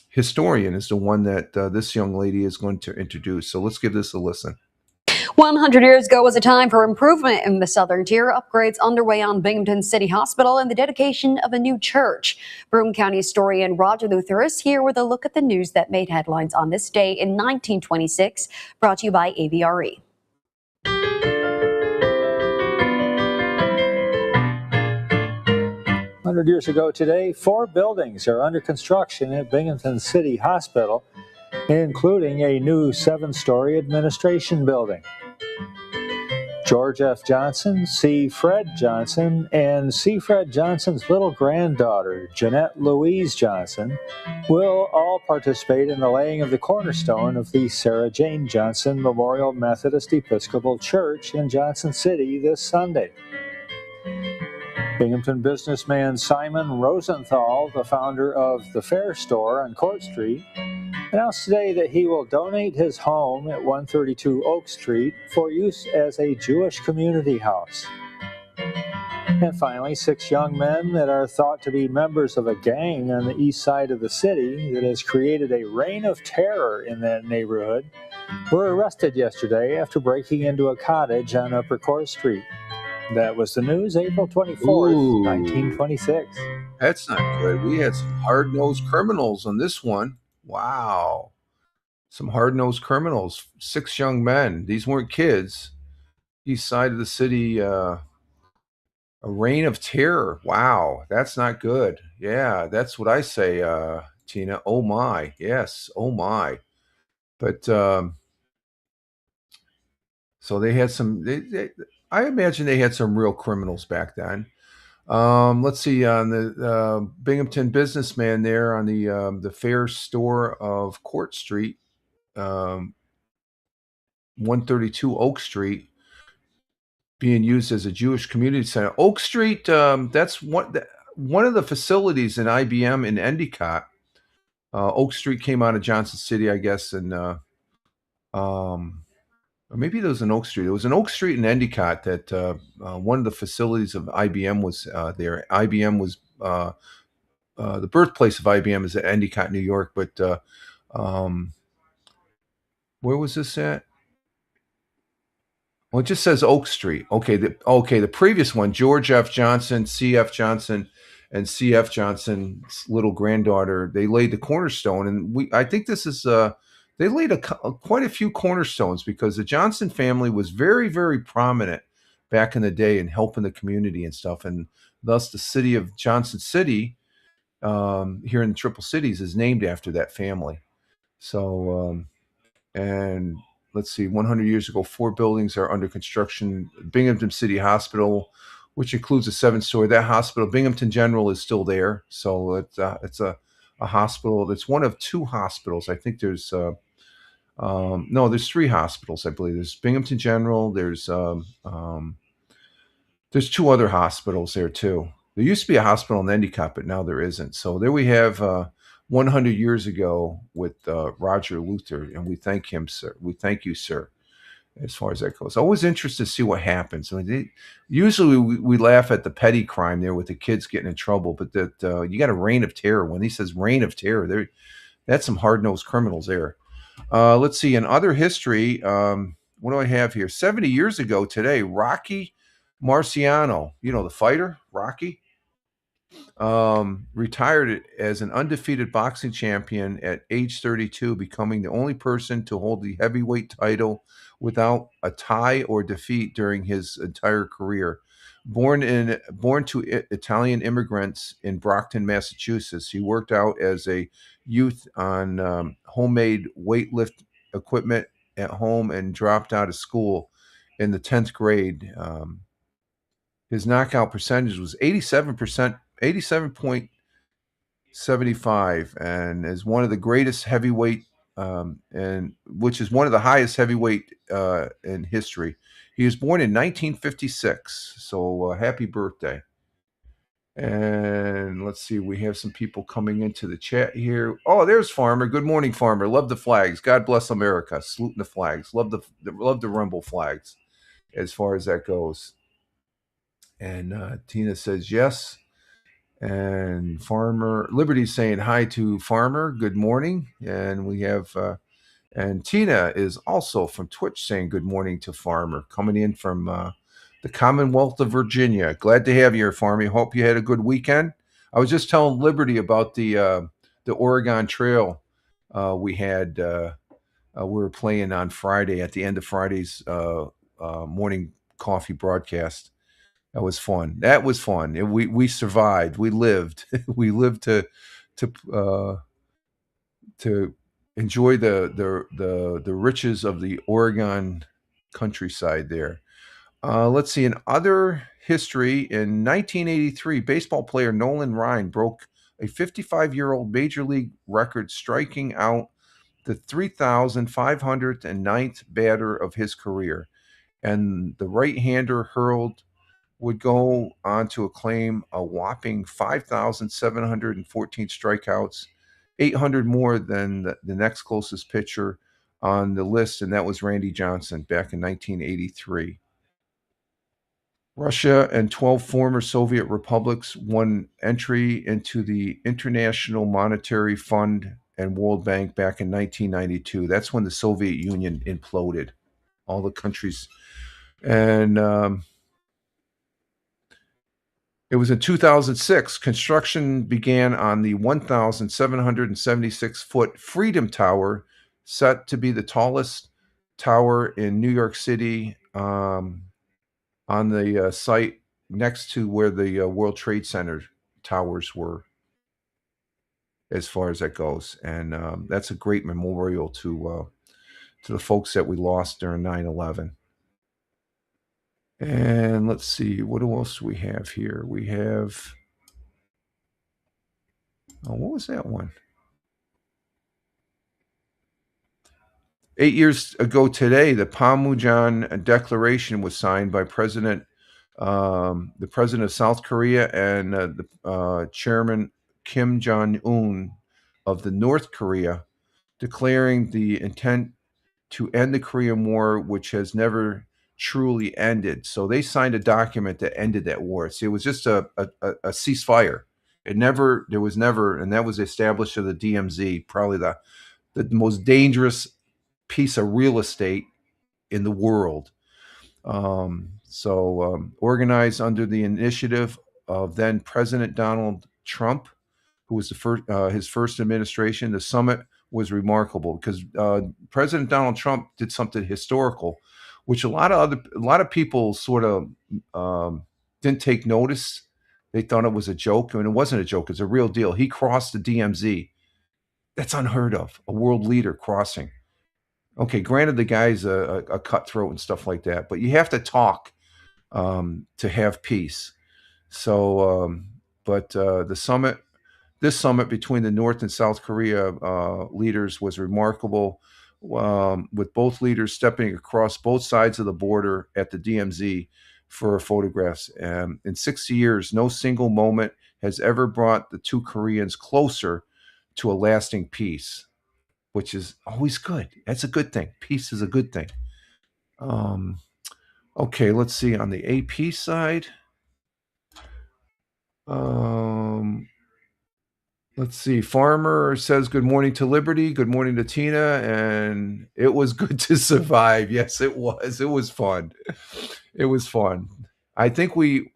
Speaker 1: historian, is the one that this young lady is going to introduce. So let's give this a listen.
Speaker 2: 100 years ago was a time for improvement in the southern tier. Upgrades underway on Binghamton City Hospital and the dedication of a new church. Broome County historian Roger Luther is here with a look at the news that made headlines on this day in 1926. Brought to you by AVRE.
Speaker 3: 100 years ago today, 4 buildings are under construction at Binghamton City Hospital, including a new 7-story administration building. George F. Johnson, C. Fred Johnson, and C. Fred Johnson's little granddaughter, Jeanette Louise Johnson, will all participate in the laying of the cornerstone of the Sarah Jane Johnson Memorial Methodist Episcopal Church in Johnson City this Sunday. Binghamton businessman Simon Rosenthal, the founder of the Fair Store on Court Street, announced today that he will donate his home at 132 Oak Street for use as a Jewish community house. And finally, 6 young men that are thought to be members of a gang on the east side of the city that has created a reign of terror in that neighborhood were arrested yesterday after breaking into a cottage on Upper Court Street. That was the news, April 24th, 1926.
Speaker 1: That's not good. We had some hard-nosed criminals on this one. Wow. Some hard-nosed criminals. 6 young men. These weren't kids. East side of the city, a reign of terror. Wow. That's not good. Yeah, that's what I say, Tina. Oh, my. Yes. Oh, my. But so they had some... I imagine they had some real criminals back then. Let's see, on the Binghamton businessman there on the Fair Store of Court Street, 132 Oak Street, being used as a Jewish community center. Oak Street, that's one of the facilities in IBM in Endicott. Oak Street came out of Johnson City, I guess, and or maybe there was an Oak Street. It was an Oak Street in Endicott that one of the facilities of IBM was there. IBM was the birthplace of IBM is at Endicott, New York. But where was this at? Well, it just says Oak Street. Okay, the previous one, George F. Johnson, C.F. Johnson, and C.F. Johnson's little granddaughter. They laid the cornerstone, and I think this is. They laid quite a few cornerstones because the Johnson family was very, very prominent back in the day in helping the community and stuff. And thus the city of Johnson City here in the Triple Cities is named after that family. So, and let's see, 100 years ago, 4 buildings are under construction. Binghamton City Hospital, which includes a 7-story. That hospital, Binghamton General, is still there. So it's a hospital. That's one of 2 hospitals. I think there's no, there's 3 hospitals. I believe there's Binghamton General. There's 2 other hospitals there too. There used to be a hospital in Endicott, but now there isn't. So there we have 100 years ago with Roger Luther, and we thank him, sir. We thank you, sir, as far as that goes. Always interested to see what happens. I mean, usually we laugh at the petty crime there with the kids getting in trouble, but that you got a reign of terror. When he says reign of terror, that's some hard-nosed criminals there. Let's see. In other history, what do I have here? 70 years ago today, Rocky Marciano, the fighter, Rocky, retired as an undefeated boxing champion at age 32, becoming the only person to hold the heavyweight title without a tie or defeat during his entire career. Born to Italian immigrants in Brockton, Massachusetts, he worked out as a youth on homemade weightlift equipment at home and dropped out of school in the 10th grade. His knockout percentage was 87.75, and is one of the greatest heavyweight, and which is one of the highest heavyweight in history. He was born in 1956, so happy birthday. And let's see, we have some people coming into the chat here. Oh, there's Farmer. Good morning, Farmer. Love the flags. God bless America. Saluting the flags. Love the Rumble flags, as far as that goes. And Tina says yes. And Farmer Liberty's saying hi to Farmer. Good morning. And we have and Tina is also from Twitch saying good morning to Farmer, coming in from the Commonwealth of Virginia. Glad to have you here, Farmer. Hope you had a good weekend. I was just telling Liberty about the Oregon Trail we had. We were playing on Friday at the end of Friday's morning coffee broadcast. That was fun. We survived. We lived. We lived to enjoy the riches of the Oregon countryside there. Let's see. In other history, in 1983, baseball player Nolan Ryan broke a 55-year-old major league record, striking out the 3,509th batter of his career, and the right-hander hurled would go on to acclaim a whopping 5,714 strikeouts, 800 more than the next closest pitcher on the list, and that was Randy Johnson back in 1983. Russia and 12 former Soviet republics won entry into the International Monetary Fund and World Bank back in 1992. That's when the Soviet Union imploded. All the countries. And it was in 2006. Construction began on the 1,776-foot Freedom Tower, set to be the tallest tower in New York City, on the site next to where the World Trade Center towers were, as far as that goes. And that's a great memorial to the folks that we lost during 9/11. And let's see, what else do we have here? We have, what was that one? 8 years ago today, the Panmunjom Declaration was signed by the president of South Korea and the chairman Kim Jong-un of the North Korea, declaring the intent to end the Korean War, which has never truly ended. So they signed a document that ended that war. See, it was just a ceasefire. There was never, and that was established to the DMZ, probably the most dangerous piece of real estate in the world. Organized under the initiative of then President Donald Trump, who was his first administration. The summit was remarkable because President Donald Trump did something historical, which a lot of people sort of didn't take notice. They thought it was a joke. I mean, it wasn't a joke. It's a real deal. He crossed the DMZ. That's unheard of. A world leader crossing. Okay, granted, the guy's a cutthroat and stuff like that, but you have to talk to have peace. So, but this summit between the North and South Korea leaders was remarkable, with both leaders stepping across both sides of the border at the DMZ for photographs. In 60 years, no single moment has ever brought the two Koreans closer to a lasting peace, which is always good. That's a good thing. Peace is a good thing. Okay, let's see on the AP side. Let's see. Farmer says good morning to Liberty. Good morning to Tina. And it was good to survive. Yes, it was. It was fun. It was fun. I think we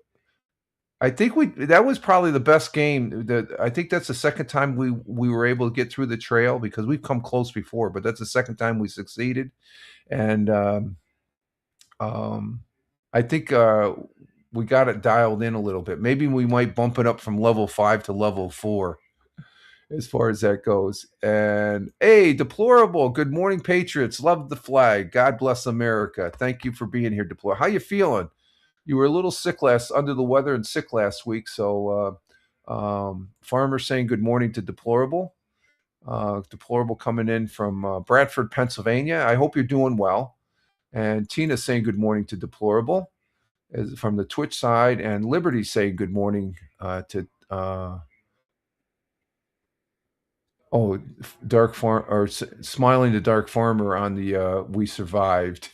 Speaker 1: that was probably the best game. I think that's the second time we were able to get through the trail, because we've come close before, but that's the second time we succeeded. And I think we got it dialed in a little bit. Maybe we might bump it up from level 5 to level 4 as far as that goes. And hey, Deplorable, good morning, Patriots. Love the flag. God bless America. Thank you for being here, Deplorable. How you feeling? You were a little sick under the weather and sick last week. So Farmer saying good morning to Deplorable. Deplorable coming in from Bradford, Pennsylvania. I hope you're doing well. And Tina saying good morning to Deplorable from the Twitch side, and Liberty saying good morning to Dark Farm, or smiling to Dark Farmer on the we survived.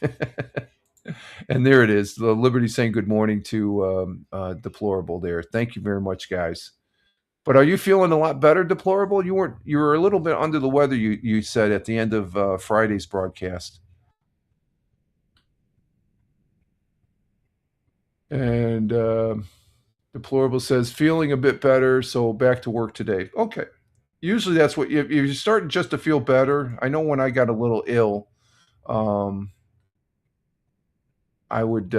Speaker 1: And there it is. The Liberty saying good morning to Deplorable there. Thank you very much, guys. But are you feeling a lot better, Deplorable? You were a little bit under the weather, you said at the end of Friday's broadcast. And Deplorable says feeling a bit better, so back to work today. Okay. Usually that's what, if you're starting just to feel better. I know when I got a little ill, I would,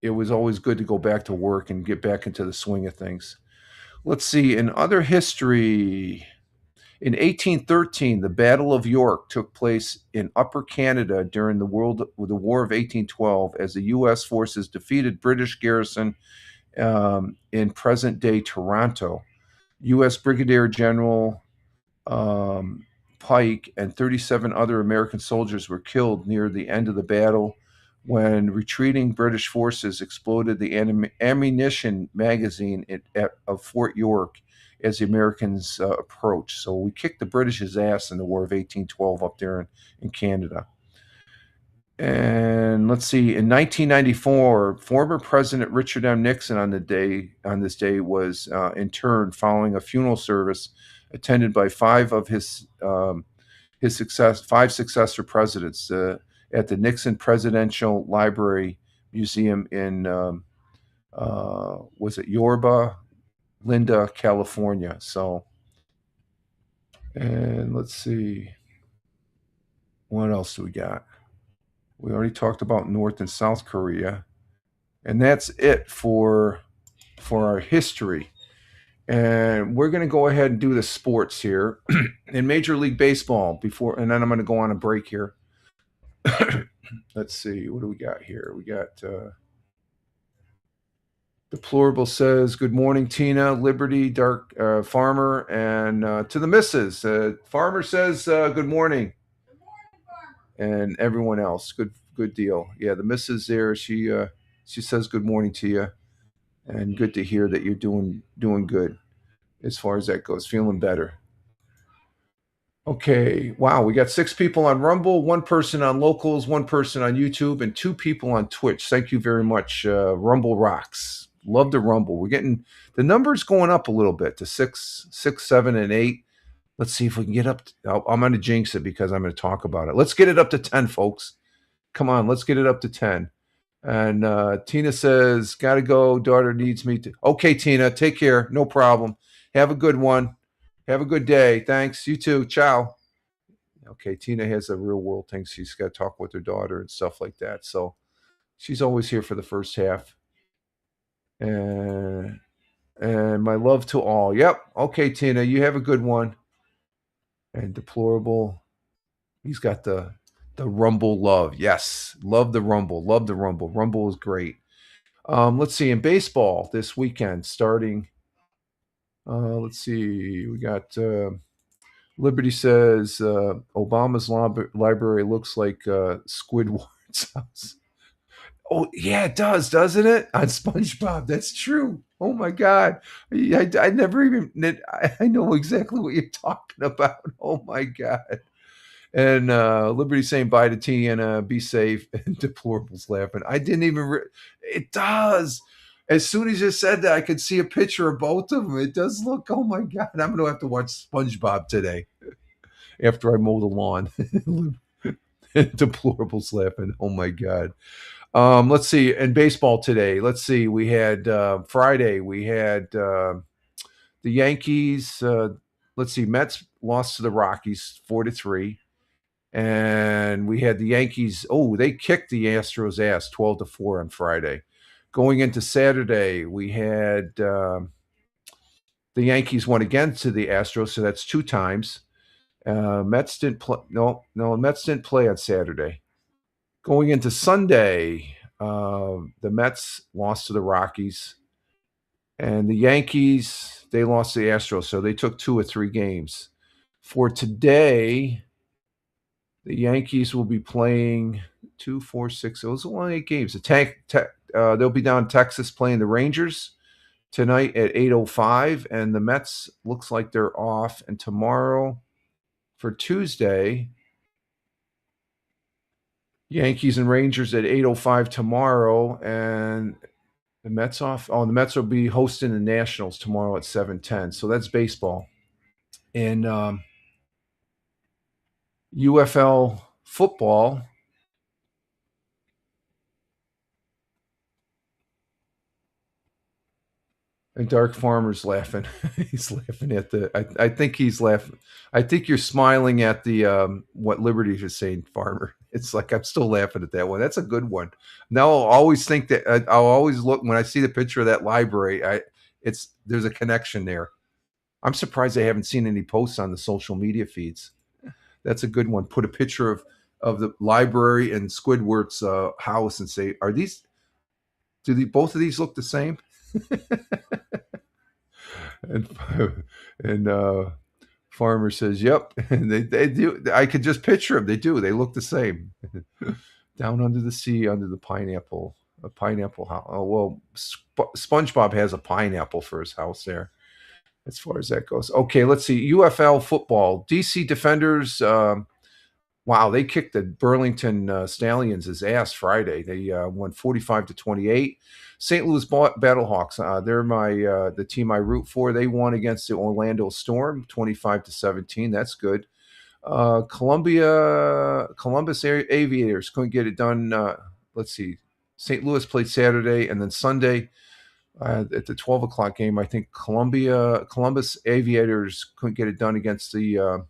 Speaker 1: it was always good to go back to work and get back into the swing of things. Let's see, in other history, in 1813, the Battle of York took place in Upper Canada during the War of 1812, as the U.S. forces defeated British garrison in present-day Toronto. U.S. Brigadier General Pike and 37 other American soldiers were killed near the end of the battle when retreating British forces exploded the ammunition magazine of Fort York as the Americans approached. So we kicked the British's ass in the War of 1812 up there in Canada. And let's see, in 1994, former President Richard M. Nixon on this day was interned following a funeral service attended by five successor presidents at the Nixon Presidential Library Museum in was it Yorba Linda, California. So, and let's see, what else do we got? We already talked about North and South Korea, and that's it for our history. And we're going to go ahead and do the sports here in Major League Baseball and then I'm going to go on a break here. Let's see, what do we got here? We got Deplorable says, good morning, Tina, Liberty, Dark Farmer, and to the missus. Farmer says, good morning. And everyone else, good deal. Yeah, the missus there, she says good morning to you, and good to hear that you're doing good as far as that goes, feeling better. Okay, wow, we got 6 people on Rumble, 1 person on Locals, 1 person on YouTube, and 2 people on Twitch. Thank you very much. Rumble rocks. Love the Rumble. We're getting the numbers going up a little bit to 6, 7, and 8. Let's see if we can get up. I'm going to jinx it because I'm going to talk about it. Let's get it up to 10, folks. Come on, let's get it up to 10. And Tina says, got to go. Daughter needs me to. Okay, Tina, take care. No problem. Have a good one. Have a good day. Thanks. You too. Ciao. Okay, Tina has a real world thing. She's got to talk with her daughter and stuff like that. So she's always here for the first half. And my love to all. Yep. Okay, Tina, you have a good one. And Deplorable, he's got the The Rumble love. Yes. Love the Rumble. Love the Rumble. Rumble is great. Let's see. In baseball this weekend, starting, let's see. We got Liberty says Obama's library looks like Squidward's house. Oh, yeah, it does, doesn't it? On SpongeBob. That's true. Oh, my God. I never even, I know exactly what you're talking about. Oh, my God. And Liberty saying bye to T and be safe. And Deplorables laughing. I didn't even, it does. As soon as you said that, I could see a picture of both of them. It does look, oh, my God. I'm going to have to watch SpongeBob today after I mow the lawn. Deplorables laughing. Oh, my God. Let's see. In baseball today, let's see. We had Friday. We had the Yankees. Let's see. Mets lost to the Rockies 4-3, and we had the Yankees. Oh, they kicked the Astros' ass 12-4 on Friday. Going into Saturday, we had the Yankees won again to the Astros, so that's 2 times. Mets didn't play. No, Mets didn't play on Saturday. Going into Sunday, the Mets lost to the Rockies, and the Yankees, they lost to the Astros, so they took 2 or 3 games. For today, the Yankees will be playing 2, 4, 6. Those are only 8 games. They'll be down in Texas playing the Rangers tonight at 8:05, and the Mets looks like they're off. And tomorrow, for Tuesday, Yankees and Rangers at 8:05 tomorrow, and the Mets off. Oh, the Mets will be hosting the Nationals tomorrow at 7:10. So that's baseball. And UFL football. And Dark Farmer's laughing. He's laughing at the. I think he's laughing. I think you're smiling at the what Liberty is saying, Farmer. It's like I'm still laughing at that one. That's a good one. Now I'll always think that I'll always look when I see the picture of that library. There's a connection there. I'm surprised I haven't seen any posts on the social media feeds. That's a good one. Put a picture of the library and Squidward's house and say, both of these look the same? and Farmer says, "Yep." And they do. I could just picture them. They do. They look the same. Down under the sea, under the pineapple. A pineapple house. Oh well, SpongeBob has a pineapple for his house there. As far as that goes. Okay, let's see. UFL football. DC Defenders. Wow, they kicked the Burlington Stallions' ass Friday. They won 45-28. St. Louis Battlehawks. They're the team I root for. They won against the Orlando Storm, 25-17. That's good. Columbus Aviators couldn't get it done. Let's see. St. Louis played Saturday, and then Sunday at the 12 o'clock game, I think Columbus Aviators couldn't get it done against the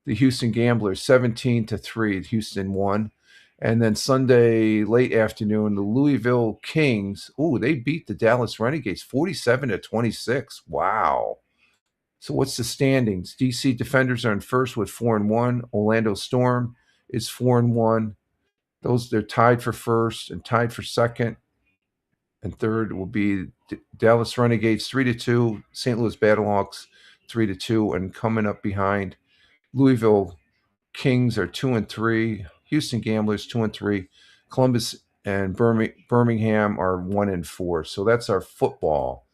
Speaker 1: Houston Gamblers, 17-3. Houston won. And then Sunday late afternoon, the Louisville Kings, they beat the Dallas Renegades 47-26. Wow. So what's the standings? DC Defenders are in first with 4-1. Orlando Storm is 4-1. They're tied for first and tied for second. And third will be Dallas Renegades 3-2, St. Louis Battlehawks 3-2, and coming up behind Louisville Kings are 2-3. Houston Gamblers 2-3. Columbus and Birmingham are 1-4. So that's our football.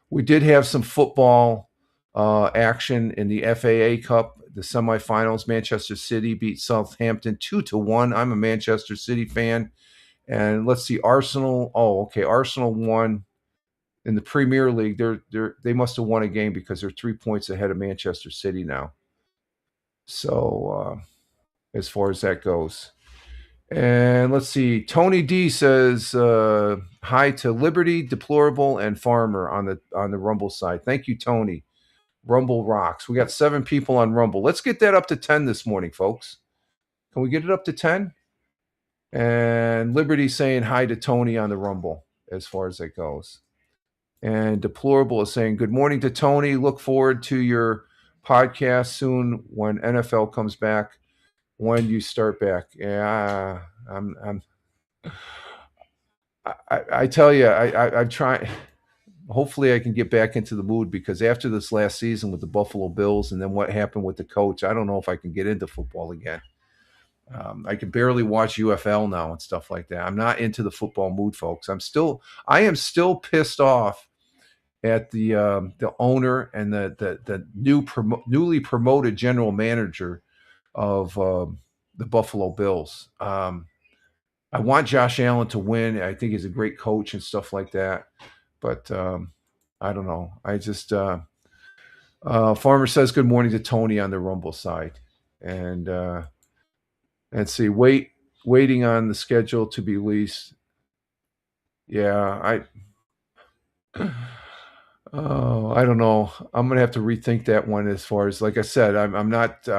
Speaker 1: We did have some football action in the FAA Cup, the semifinals. Manchester City beat Southampton 2-1. I'm a Manchester City fan. And let's see, Arsenal. Arsenal won in the Premier League. They must have won a game because they're 3 points ahead of Manchester City now. So as far as that goes. And let's see. Tony D says hi to Liberty, Deplorable, and Farmer on the Rumble side. Thank you, Tony. Rumble rocks. We got 7 people on Rumble. Let's get that up to 10 this morning, folks. Can we get it up to 10? And Liberty saying hi to Tony on the Rumble as far as that goes. And Deplorable is saying good morning to Tony. Look forward to your podcast soon when NFL comes back. when you start back. Yeah, I tell you, I'm trying. Hopefully, I can get back into the mood because after this last season with the Buffalo Bills and then what happened with the coach, I don't know if I can get into football again. I can barely watch UFL now and stuff like that. I'm not into the football mood, folks. I am still pissed off at the owner and the newly promoted general manager of the Buffalo Bills. I want Josh Allen to win. I think he's a great coach and stuff like that. But I don't know. I just Farmer says good morning to Tony on the Rumble side, and let's see, waiting on the schedule to be released. Yeah, I don't know. I'm gonna have to rethink that one as far as like I said. I'm not.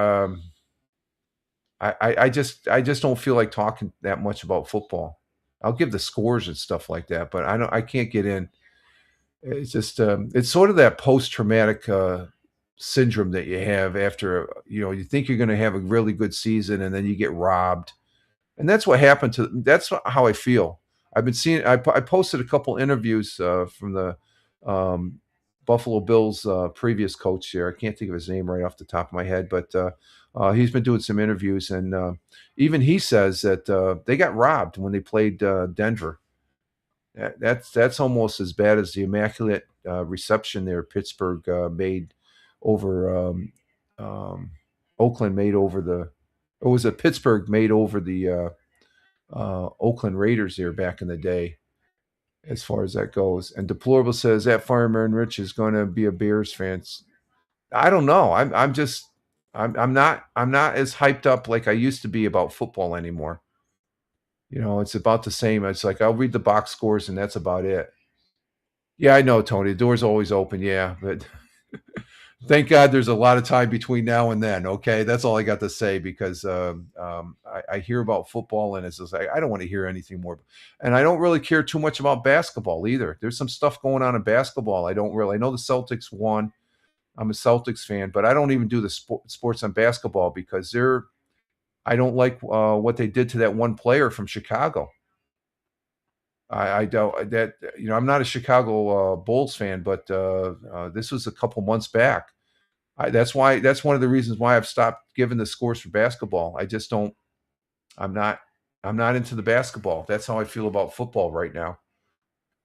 Speaker 1: I just don't feel like talking that much about football. I'll give the scores and stuff like that, but I can't get in. It's just it's sort of that post traumatic syndrome that you have after you think you're going to have a really good season and then you get robbed, and that's what happened to. That's how I feel. I've been seeing. I posted a couple interviews from the Buffalo Bills previous coach here. I can't think of his name right off the top of my head, but he's been doing some interviews, and even he says that they got robbed when they played Denver. That's almost as bad as the immaculate reception there Pittsburgh made over Oakland made over the or was it Pittsburgh made over the Oakland Raiders there back in the day as far as that goes. And Deplorable says that Fireman Rich is going to be a Bears fan. I don't know. I'm not as hyped up like I used to be about football anymore. It's about the same. It's like I'll read the box scores and that's about it. Yeah, I know, Tony. The door's always open. Yeah, but thank God there's a lot of time between now and then. Okay, that's all I got to say because I hear about football and it's just like I don't want to hear anything more. And I don't really care too much about basketball either. There's some stuff going on in basketball. I know the Celtics won. I'm a Celtics fan, but I don't even do the sports on basketball because I don't like what they did to that one player from Chicago. I don't that I'm not a Chicago Bulls fan, but this was a couple months back. That's one of the reasons why I've stopped giving the scores for basketball. I just don't. I'm not. I'm not into the basketball. That's how I feel about football right now.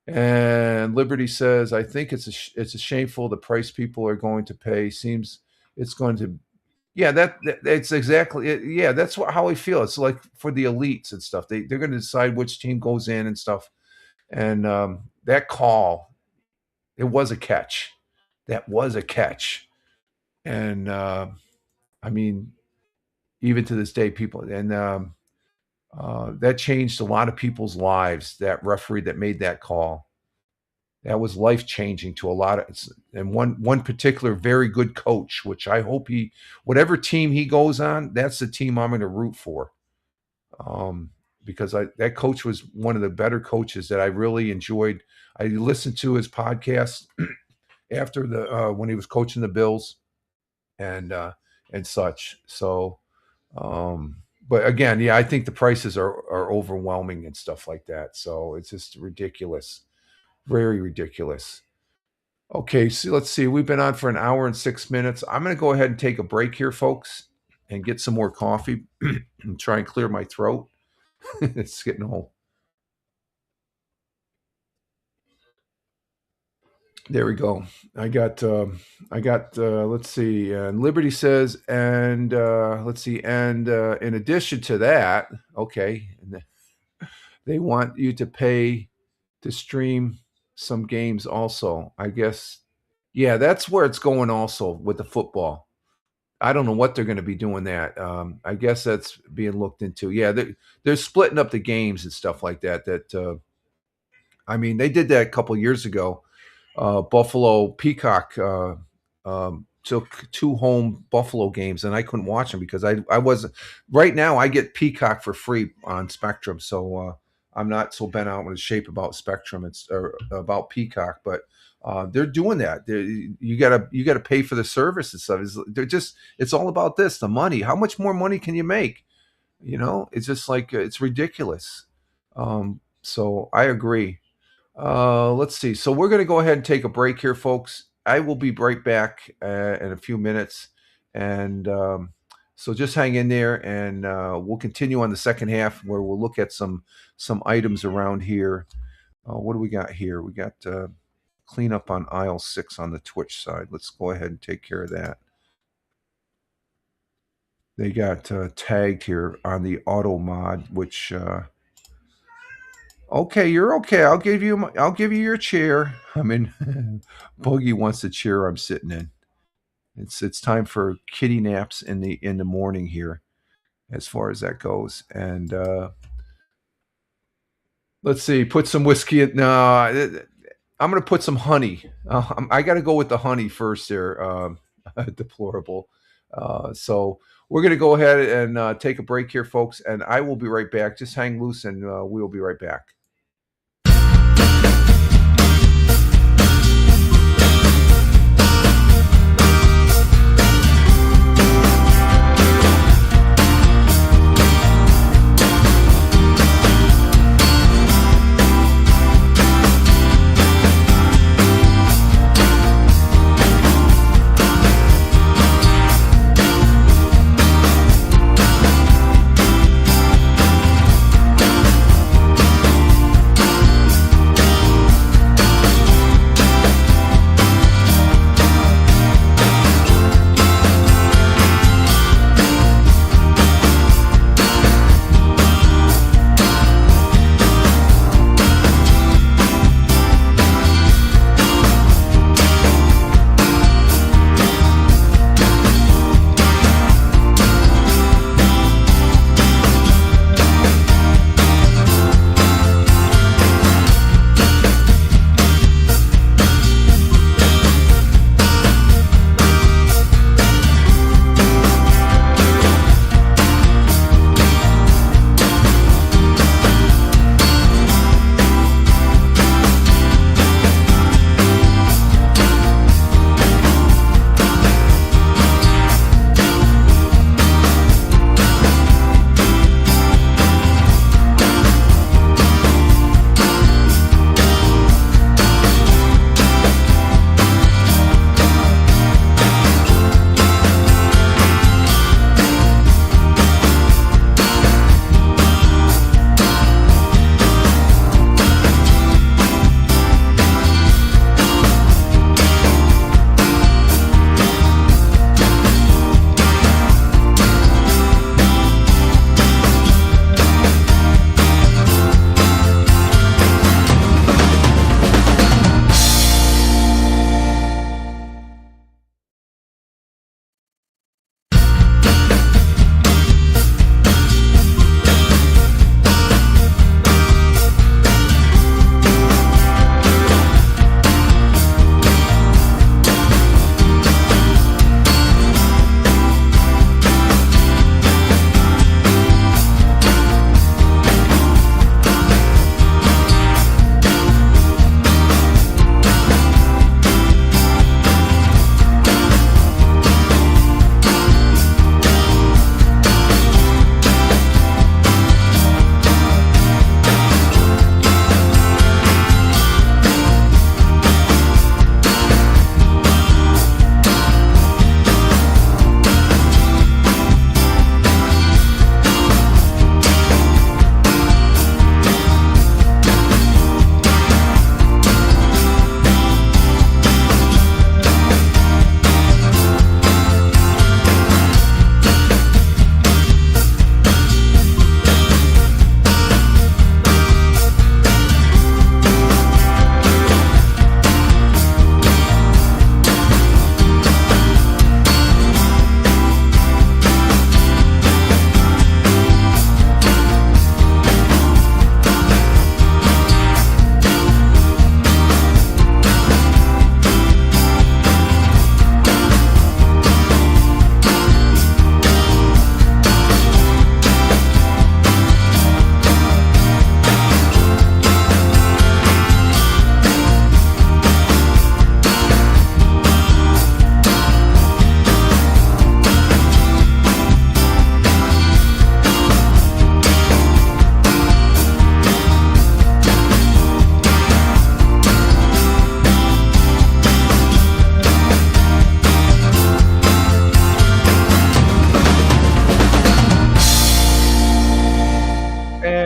Speaker 1: And Liberty says, I think it's a shameful the price people are going to pay. Seems it's going to. Yeah, that's exactly it. Yeah, that's how I feel. It's like for the elites and stuff. They're going to decide which team goes in and stuff. And that call, it was a catch. That was a catch. And I mean, even to this day, people and that changed a lot of people's lives. That referee that made that call, that was life changing to a lot of. And one particular very good coach, which I hope whatever team he goes on, that's the team I'm going to root for. Because that coach was one of the better coaches that I really enjoyed. I listened to his podcast after when he was coaching the Bills and such. So, but again, yeah, I think the prices are overwhelming and stuff like that. So it's just ridiculous, very ridiculous. Okay, so let's see. We've been on for an hour and 6 minutes. I'm going to go ahead and take a break here, folks, and get some more coffee and try and clear my throat. It's getting old. There we go. I got let's see. And Liberty says, and let's see. And in addition to that, okay, they want you to pay to stream some games also. I guess, yeah, that's where it's going also with the football. I don't know what they're going to be doing that. I guess that's being looked into. Yeah, they're splitting up the games and stuff like that. I mean, they did that a couple years ago. Buffalo Peacock took 2 home Buffalo games, and I couldn't watch them because I wasn't. Right now, I get Peacock for free on Spectrum, so I'm not so bent out in shape about Spectrum. It's about Peacock, but They're doing that. You gotta pay for the service and stuff. It's all about this, the money. How much more money can you make? It's just like it's ridiculous. So I agree. Let's see. So we're going to go ahead and take a break here, folks. I will be right back in a few minutes. And so just hang in there, and we'll continue on the second half where we'll look at some items around here. What do we got here? We got clean up on aisle 6 on the Twitch side. Let's go ahead and take care of that. They got tagged here on the auto mod, which okay, you're okay. I'll give you your chair. I mean, Boogie wants the chair I'm sitting in. It's time for kitty naps in the morning here, as far as that goes. And let's see, put some whiskey in. No, I'm gonna put some honey. I got to go with the honey first there. Deplorable. So we're gonna go ahead and take a break here, folks, and I will be right back. Just hang loose, and we will be right back.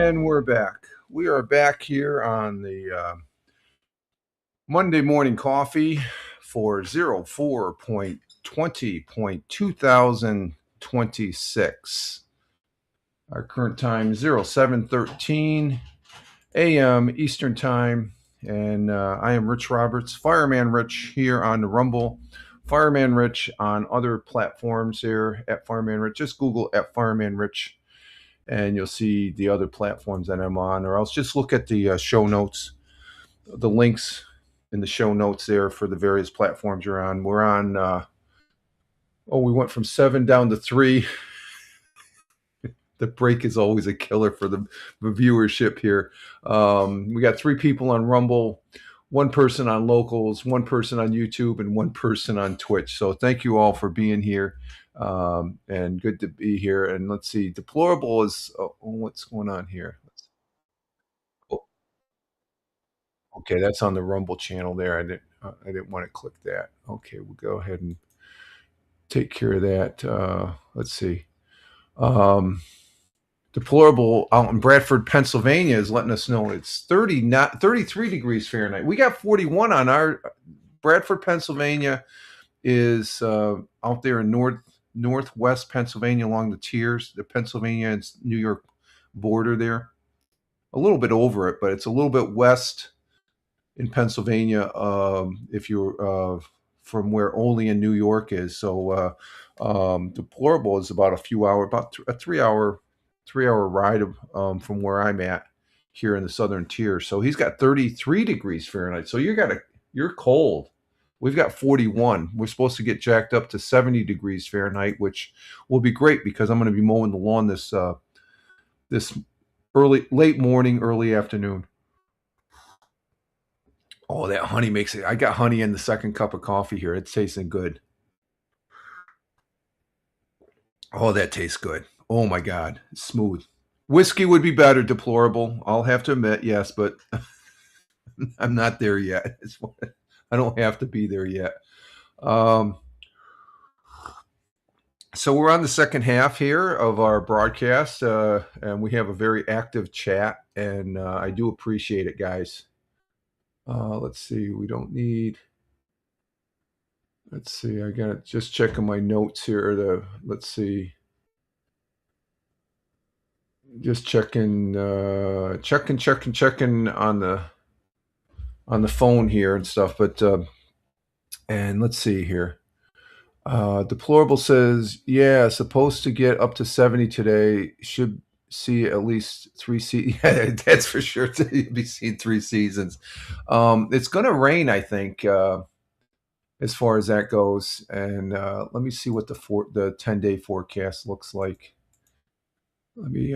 Speaker 1: And we're back. We are back here on the Monday Morning Coffee for 04.20.2026. Our current time is 07:13 a.m. Eastern Time. And I am Rich Roberts, Fireman Rich here on the Rumble. Fireman Rich on other platforms here at Fireman Rich. Just Google at Fireman Rich and you'll see the other platforms that I'm on, or else just look at the show notes, the links in the show notes there for the various platforms you're on. We're on, we went from 7 down to 3. The break is always a killer for the viewership here. We got 3 people on Rumble, 1 person on Locals, 1 person on YouTube, and 1 person on Twitch. So thank you all for being here. And good to be here. And let's see, Deplorable is what's going on here? Okay, that's on the Rumble channel there. I didn't want to click that. Okay, we'll go ahead and take care of that. Let's see. Deplorable out in Bradford, Pennsylvania is letting us know it's 33 degrees Fahrenheit. We got 41 on our Bradford, Pennsylvania is out there in northwest Pennsylvania along the tiers, the Pennsylvania and New York border there. A little bit over it, but it's a little bit west in Pennsylvania if you're from where Olean, New York is. So Deplorable is about a 3-hour ride from where I'm at here in the southern tier. So he's got 33 degrees Fahrenheit. So you're cold. We've got 41. We're supposed to get jacked up to 70 degrees Fahrenheit, which will be great because I'm going to be mowing the lawn this late morning, early afternoon. Oh, that honey makes it. I got honey in the second cup of coffee here. It's tasting good. Oh, that tastes good. Oh my God, it's smooth. Whiskey would be better, Deplorable. I'll have to admit, yes, but I'm not there yet. I don't have to be there yet. So we're on the second half here of our broadcast, and we have a very active chat, and I do appreciate it, guys. Let's see. We don't need. Let's see. I got just checking my notes here. Let's see. Just checking on the phone here and stuff, but and let's see here. Deplorable says, yeah, supposed to get up to 70 today. Should see at least 3 seasons. Yeah, that's for sure. You'll be seeing 3 seasons. It's going to rain, I think, as far as that goes. And let me see what the 10-day forecast looks like. Let me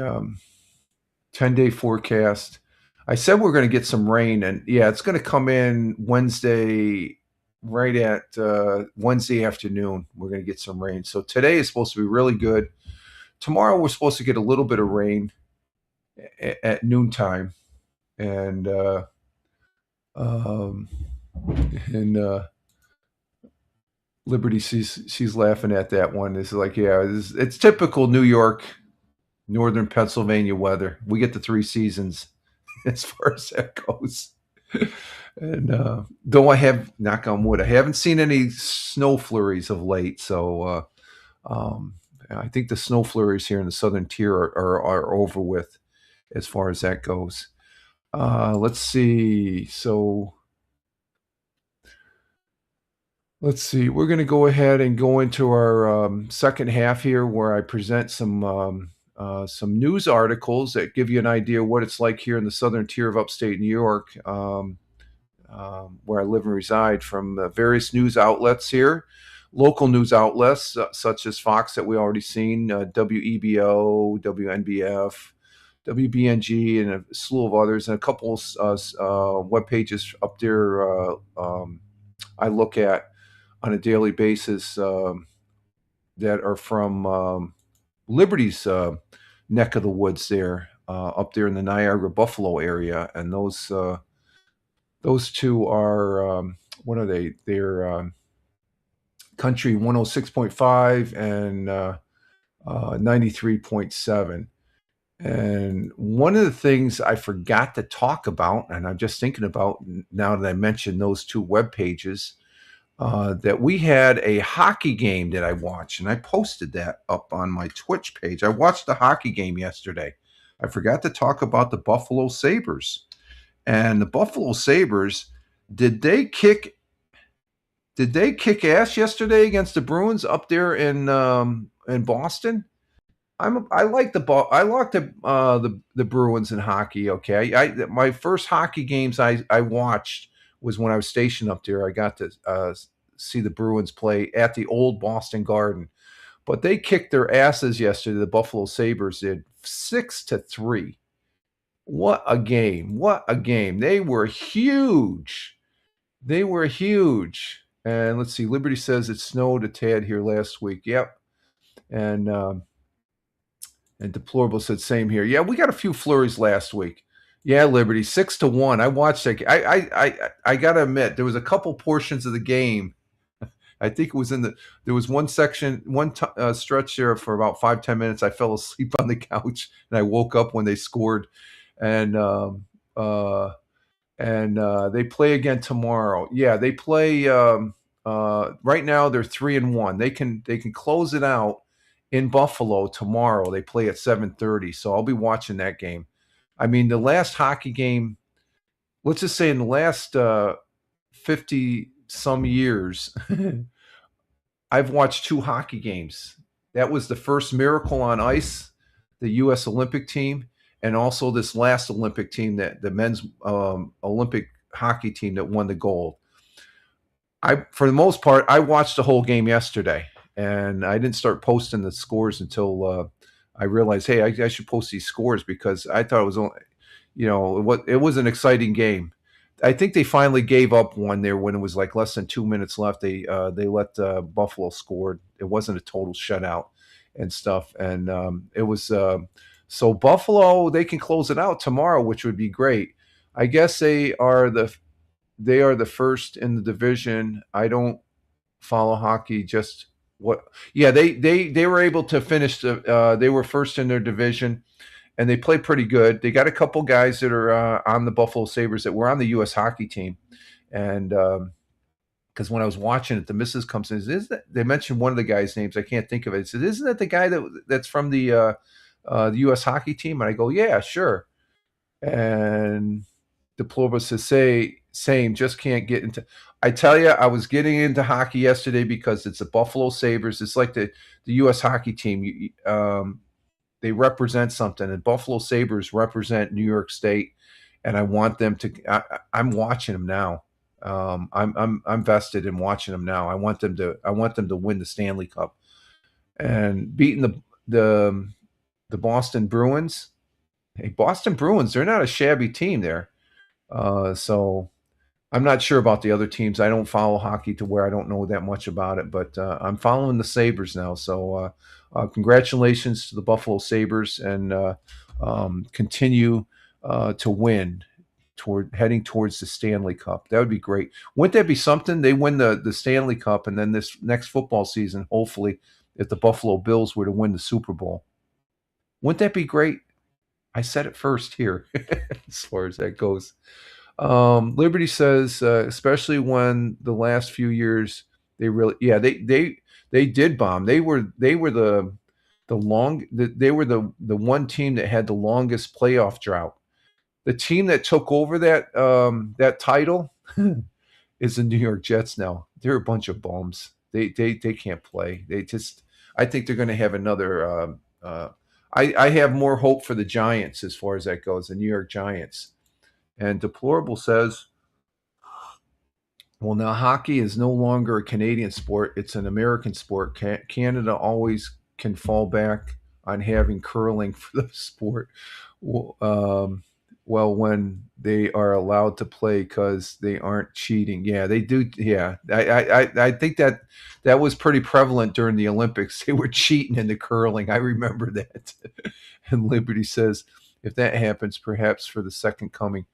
Speaker 1: 10-day forecast. I said we're going to get some rain, and yeah, it's going to come in Wednesday, right at Wednesday afternoon. We're going to get some rain. So today is supposed to be really good. Tomorrow we're supposed to get a little bit of rain at noontime, and Liberty, she's laughing at that one. It's like, yeah, it's typical New York, northern Pennsylvania weather. We get the 3 seasons as far as that goes. And though I have, knock on wood, I haven't seen any snow flurries of late. So I think the snow flurries here in the southern tier are over with as far as that goes. Let's see. So let's see. We're going to go ahead and go into our second half here where I present some news articles that give you an idea of what it's like here in the southern tier of upstate New York, where I live and reside, from various news outlets here, local news outlets such as Fox that we already seen, WEBO, WNBF, WBNG, and a slew of others, and a couple web pages up there I look at on a daily basis that are from Liberty's neck of the woods there, up there in the Niagara Buffalo area, and those two are what are they? They're Country 106.5 and 93.7, And one of the things I forgot to talk about, and I'm just thinking about now that I mentioned those two web pages, that we had a hockey game that I watched, and I posted that up on my Twitch page. I watched the hockey game yesterday. I forgot to talk about the Buffalo Sabres. And the Buffalo Sabres, did they kick ass yesterday against the Bruins up there in Boston? I like the Bruins in hockey. Okay, my first hockey games I watched was when I was stationed up there. I got to see the Bruins play at the old Boston Garden, but they kicked their asses yesterday. The Buffalo Sabres did 6-3. What a game! What a game! They were huge. They were huge. And let's see. Liberty says it snowed a tad here last week. Yep. And Deplorable said, same here. Yeah, we got a few flurries last week. Yeah, Liberty, 6-1. I watched that. I gotta admit, there was a couple portions of the game. I think it was there was one section, stretch there for about 5-10 minutes. I fell asleep on the couch and I woke up when they scored. And they play again tomorrow. Yeah, they play right now they're 3-1. They can close it out in Buffalo tomorrow. They play at 7:30, so I'll be watching that game. I mean, the last hockey game, let's just say in the last 50 some years, I've watched 2 hockey games. That was the first Miracle on Ice, the U.S. Olympic team, and also this last Olympic team, that the men's Olympic hockey team that won the gold. For the most part, I watched the whole game yesterday, and I didn't start posting the scores until I realized, hey, I should post these scores, because I thought it was only, it was an exciting game. I think they finally gave up one there when it was like less than 2 minutes left. They let Buffalo score. It wasn't a total shutout and stuff, and it was so Buffalo, they can close it out tomorrow, which would be great. I guess they are the first in the division. I don't follow hockey. Just what? Yeah, they were able to finish they were first in their division, and they play pretty good. They got a couple guys that are on the Buffalo Sabres that were on the U.S. hockey team, and because when I was watching it, the missus comes in. Is that, they mentioned one of the guys' names? I can't think of it. Said, "Isn't that the guy that's from the U.S. hockey team?" And I go, "Yeah, sure." And Deplorable says, same, just can't get into. I tell you, I was getting into hockey yesterday because it's the Buffalo Sabres. It's like the U.S. hockey team. They represent something, and Buffalo Sabres represent New York State, and I want them to. I'm watching them now. I'm vested in watching them now. I want them to win the Stanley Cup, and beating the Boston Bruins. Hey, Boston Bruins, they're not a shabby team there. So I'm not sure about the other teams. I don't follow hockey to where I don't know that much about it, but I'm following the Sabres now. So congratulations to the Buffalo Sabres, and continue to win heading towards the Stanley Cup. That would be great. Wouldn't that be something? They win the Stanley Cup, and then this next football season, hopefully, if the Buffalo Bills were to win the Super Bowl. Wouldn't that be great? I said it first here as far as that goes. Liberty says, especially when the last few years they really, yeah, they did bomb. They were the one team that had the longest playoff drought. The team that took over that title is the New York Jets now. They're a bunch of bums. They can't play. I think they're going to have another. I have more hope for the Giants as far as that goes, the New York Giants. And Deplorable says, well, now hockey is no longer a Canadian sport. It's an American sport. Canada always can fall back on having curling for the sport. Well, when they are allowed to play because they aren't cheating. Yeah, they do. Yeah, I think that was pretty prevalent during the Olympics. They were cheating in the curling. I remember that. And Liberty says, if that happens, perhaps for the second coming.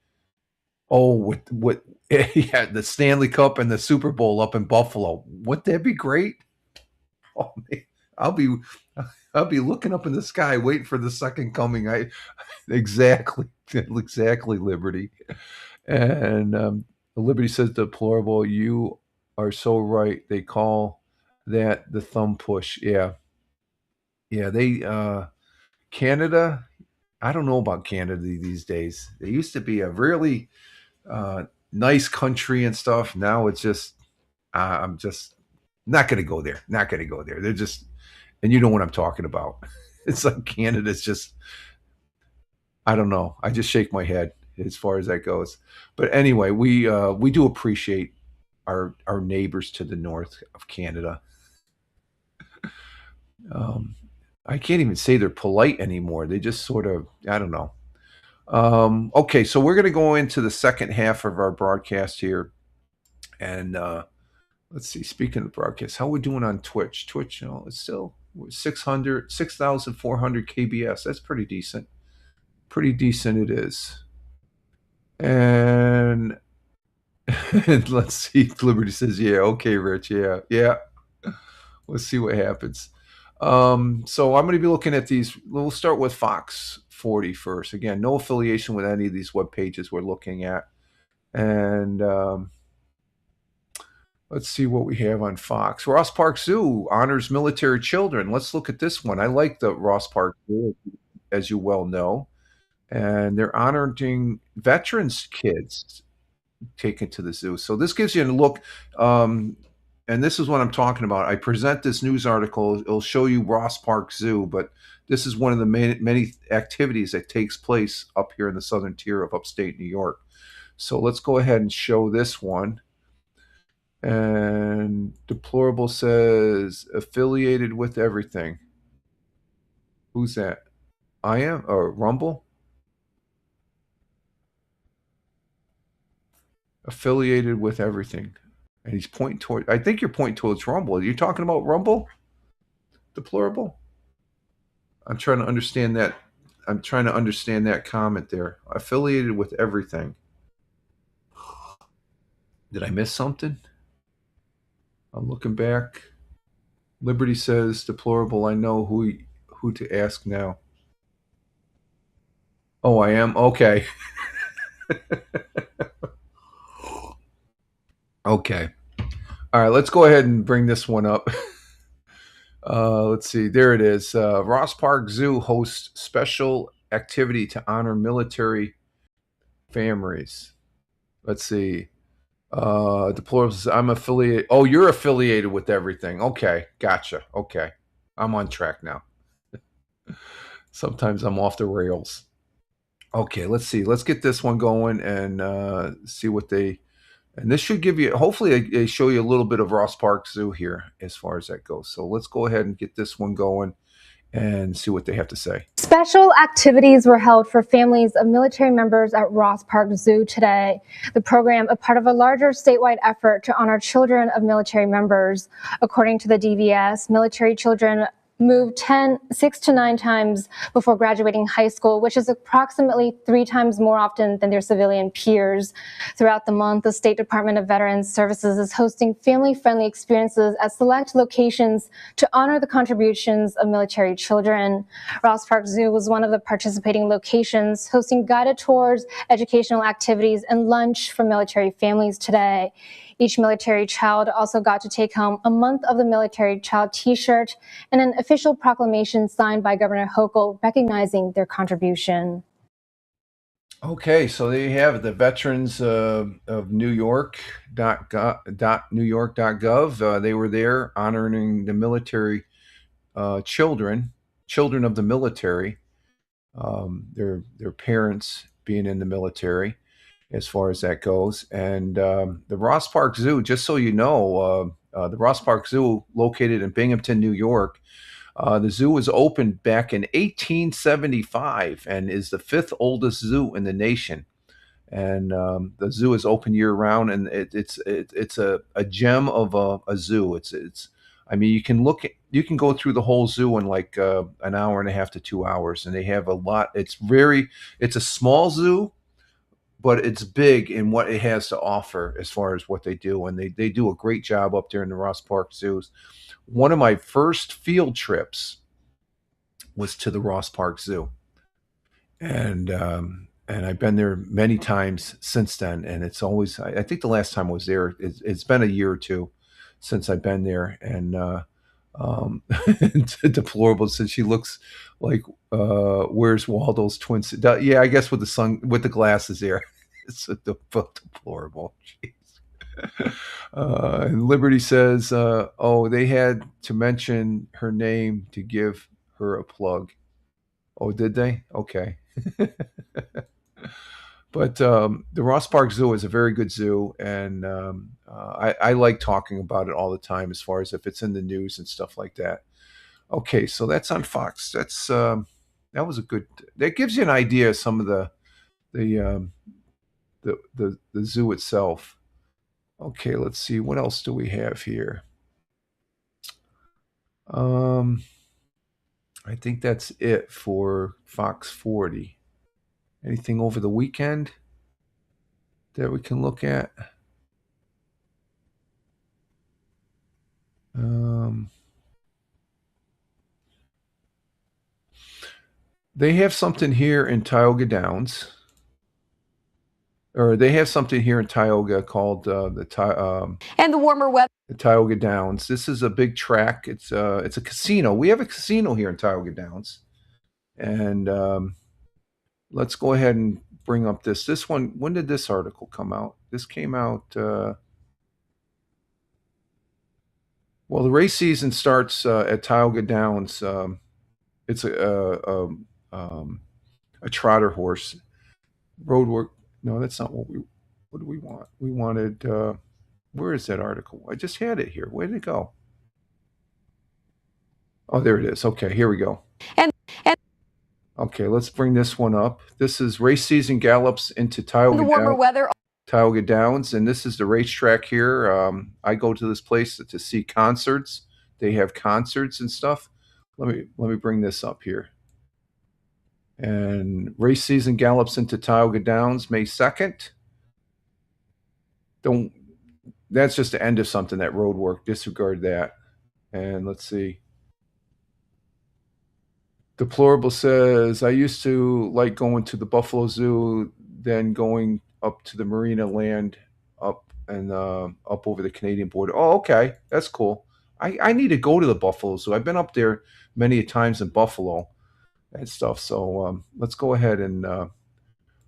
Speaker 1: Oh, what? Yeah, the Stanley Cup and the Super Bowl up in Buffalo. Wouldn't that be great? Oh, man. I'll be I'll be looking up in the sky, waiting for the second coming. I exactly, exactly, Liberty. And Liberty says, deplorable. You are so right. They call that the thumb push. Yeah, yeah. They Canada. I don't know about Canada these days. They used to be a really uh, nice country and stuff. Now it's just I'm just not going to go there. Not going to go there. They're just, and you know what I'm talking about. It's like Canada's just, I don't know. I just shake my head as far as that goes. But anyway, we do appreciate our neighbors to the north of Canada. Um, I can't even say they're polite anymore. They just sort of, I don't know. Okay, so we're going to go into the second half of our broadcast here, and let's see. Speaking of broadcast, how we doing on Twitch? Twitch, you know, it's still 6,400 KBS. That's pretty decent. Pretty decent it is. And let's see. Liberty says, "Yeah, okay, Rich. Yeah, yeah. Let's see what happens." So I'm going to be looking at these. We'll start with Fox 40 first. Again, no affiliation with any of these web pages we're looking at. And let's see what we have on Fox. Ross Park Zoo honors military children. Let's look at this one. I like the Ross Park Zoo, as you well know. And they're honoring veterans kids taken to the zoo. So this gives you a look. And this is what I'm talking about. I present this news article. It'll show you Ross Park Zoo, but this is one of the many activities that takes place up here in the southern tier of upstate New York. So let's go ahead and show this one. And Deplorable says, affiliated with everything. Who's that? I am? Or Rumble? Affiliated with everything. And he's pointing toward, I think you're pointing towards Rumble. Are you talking about Rumble? Deplorable? I'm trying to understand that. I'm trying to understand that comment there. Affiliated with everything. Did I miss something? I'm looking back. Liberty says, deplorable. I know who to ask now. Oh, I am? Okay. Okay. All right, let's go ahead and bring this one up. Let's see. There it is. Ross Park Zoo hosts special activity to honor military families. Let's see. Deplorable says, I'm affiliated. Oh, you're affiliated with everything. Okay. Gotcha. Okay. I'm on track now. Sometimes I'm off the rails. Okay, let's see. Let's get this one going and see what they. And this should give you, hopefully, they show you a little bit of Ross Park Zoo here as far as that goes. So let's go ahead and get this one going and see what they have to say.
Speaker 4: Special activities were held for families of military members at Ross Park Zoo today. The program, a part of a larger statewide effort to honor children of military members. According to the DVS, military children moved 6 to 9 times before graduating high school, which is approximately 3 times more often than their civilian peers. Throughout the month, the State Department of Veterans Services is hosting family-friendly experiences at select locations to honor the contributions of military children. Ross Park Zoo was one of the participating locations, hosting guided tours, educational activities, and lunch for military families today. Each military child also got to take home a Month of the Military Child t-shirt and an official proclamation signed by Governor Hochul recognizing their contribution.
Speaker 1: Okay, so there you have it, the veterans of New York.gov. They were there honoring the military children of the military, their parents being in the military, as far as that goes. And the Ross Park Zoo, just so you know, the Ross Park Zoo, located in Binghamton, New York, the zoo was opened back in 1875 and is the 5th oldest zoo in the nation. And the zoo is open year round, and it's a gem of a zoo. It's I mean, you can go through the whole zoo in like an hour and a half to 2 hours, and they have a lot. It's a small zoo, but it's big in what it has to offer as far as what they do, and they do a great job up there in the Ross Park Zoos. One of my first field trips was to the Ross Park Zoo, and I've been there many times since then. And it's always, I think the last time I was there, it's been a year or two since I've been there. And Deplorable said she looks like Where's Waldo's twin sister. Yeah, I guess with the glasses there. It's Deplorable. Jeez. And Liberty says, oh, they had to mention her name to give her a plug. Oh, did they? Okay. But the Ross Park Zoo is a very good zoo, and I like talking about it all the time as far as if it's in the news and stuff like that. Okay, so that's on Fox. That was a good. That gives you an idea of some of the zoo itself. Okay, let's see, what else do we have here. I think that's it for Fox 40. Anything over the weekend that we can look at? They have something here in Tioga Downs, or they have something here in Tioga called
Speaker 2: And the warmer weather.
Speaker 1: the Tioga Downs. This is a big track. It's a casino. We have a casino here in Tioga Downs, and let's go ahead and bring up this one. When did this article come out? This came out. Well, the race season starts at Tioga Downs. It's a trotter horse. Road work. No, that's not what we. What do we want? We wanted. Where is that article? I just had it here. Where did it go? Oh, there it is. Okay, here we go.
Speaker 2: And
Speaker 1: Okay, let's bring this one up. This is race season gallops into Tioga
Speaker 2: the warmer
Speaker 1: Downs.
Speaker 2: weather.
Speaker 1: Tioga Downs, and this is the racetrack here. I go to this place to see concerts. They have concerts and stuff. Let me bring this up here. And race season gallops into Tioga Downs May 2nd. That's just the end of something, that road work. Disregard that. And let's see. Deplorable says, I used to like going to the Buffalo Zoo, then going up to the Marina Land up over the Canadian border. Oh, okay. That's cool. I need to go to the Buffalo Zoo. I've been up there many times in Buffalo and stuff. So let's go ahead and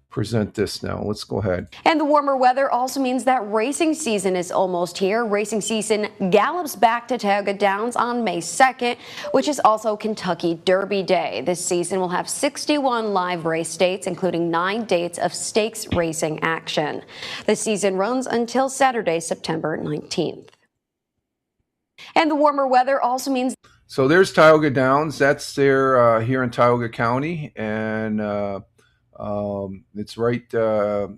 Speaker 1: present this now. Let's go ahead.
Speaker 2: And the warmer weather also means that racing season is almost here. Racing season gallops back to Tioga Downs on May 2nd, which is also Kentucky Derby Day. This season will have 61 live race dates, including 9 dates of stakes racing action. The season runs until Saturday, September 19th. And the warmer weather also means.
Speaker 1: So there's Tioga Downs. That's there here in Tioga County, and it's right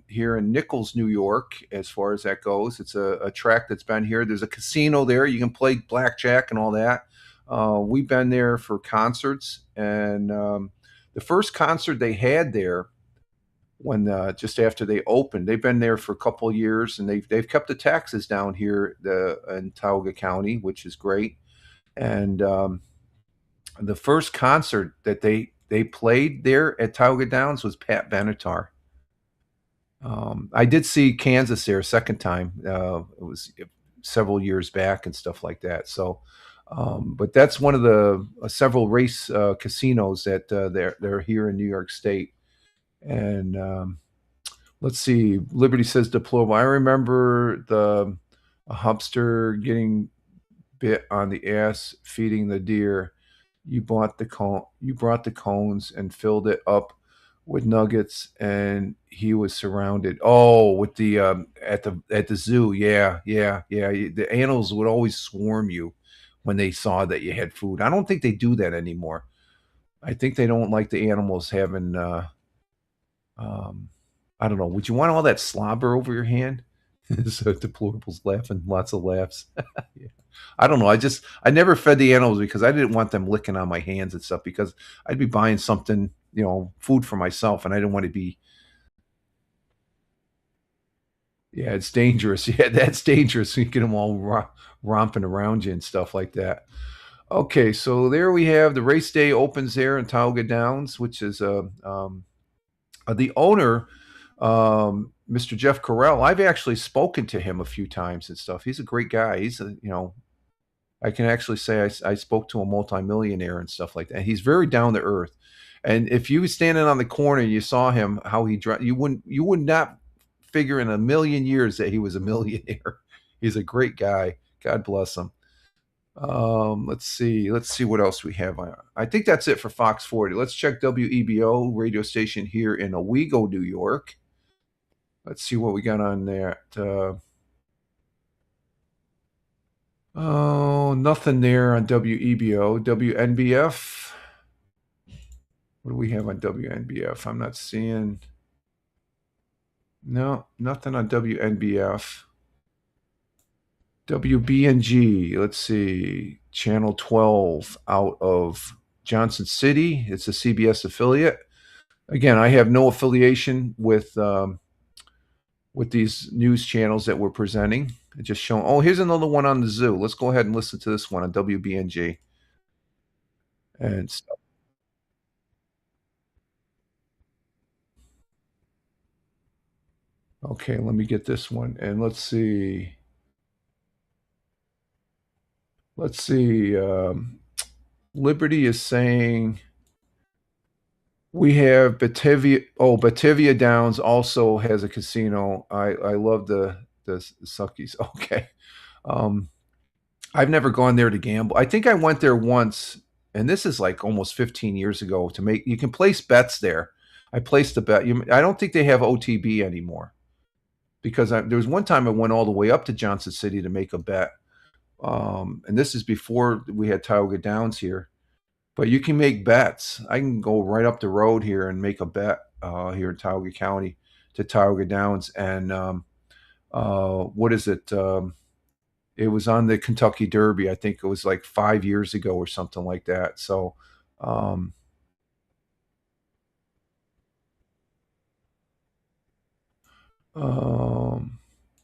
Speaker 1: here in Nichols, New York, as far as that goes. It's a track that's been here. There's a casino there. You can play blackjack and all that. We've been there for concerts, and the first concert they had there, when just after they opened, they've been there for a couple of years, and they've kept the taxes down here in Tioga County, which is great. And the first concert that they played there at Tioga Downs was Pat Benatar. I did see Kansas there a second time. It was several years back and stuff like that. So, but that's one of the several race casinos that they're here in New York State. And let's see. Liberty says Deplorable. I remember a hamster getting bit on the ass feeding the deer. You brought the cones and filled it up with nuggets, and he was surrounded. Oh, with the at the zoo. Yeah. The animals would always swarm you when they saw that you had food. I don't think they do that anymore. I think they don't like the animals having. I don't know. Would you want all that slobber over your hand? So Deplorable's laughing, lots of laughs. Yeah. I don't know. I never fed the animals because I didn't want them licking on my hands and stuff, because I'd be buying something, food for myself, and I didn't want to be Yeah, it's dangerous. Yeah, that's dangerous. You get them all romping around you and stuff like that. Okay, so there we have the race day opens there in Tioga Downs, which is the owner, Mr. Jeff Carell. I've actually spoken to him a few times and stuff. He's a great guy. He's a, I can actually say I spoke to a multimillionaire and stuff like that. He's very down to earth. And if you was standing on the corner and you saw him, how he dressed, you would not figure in a million years that he was a millionaire. He's a great guy. God bless him. Let's see what else we have. I think that's it for Fox 40. Let's check WEBO radio station here in Owego, New York. Let's see what we got on that. Oh, nothing there on WEBO. WNBF. What do we have on WNBF? I'm not seeing. No, nothing on WNBF. WBNG, let's see, Channel 12 out of Johnson City. It's a CBS affiliate. Again, I have no affiliation with these news channels that we're presenting. It just showing. Oh, here's another one on the zoo. Let's go ahead and listen to this one on WBNG. And stuff. Okay, let me get this one. And let's see. Liberty is saying we have Batavia. Oh, Batavia Downs also has a casino. I love the Suckies. Okay. I've never gone there to gamble. I think I went there once, and this is like almost 15 years ago. You can place bets there. I placed a bet. I don't think they have OTB anymore, because there was one time I went all the way up to Johnson City to make a bet. And this is before we had Tioga Downs here, but you can make bets. I can go right up the road here and make a bet here in Tioga County to Tioga Downs. And what is it? It was on the Kentucky Derby. I think it was like 5 years ago or something like that. So,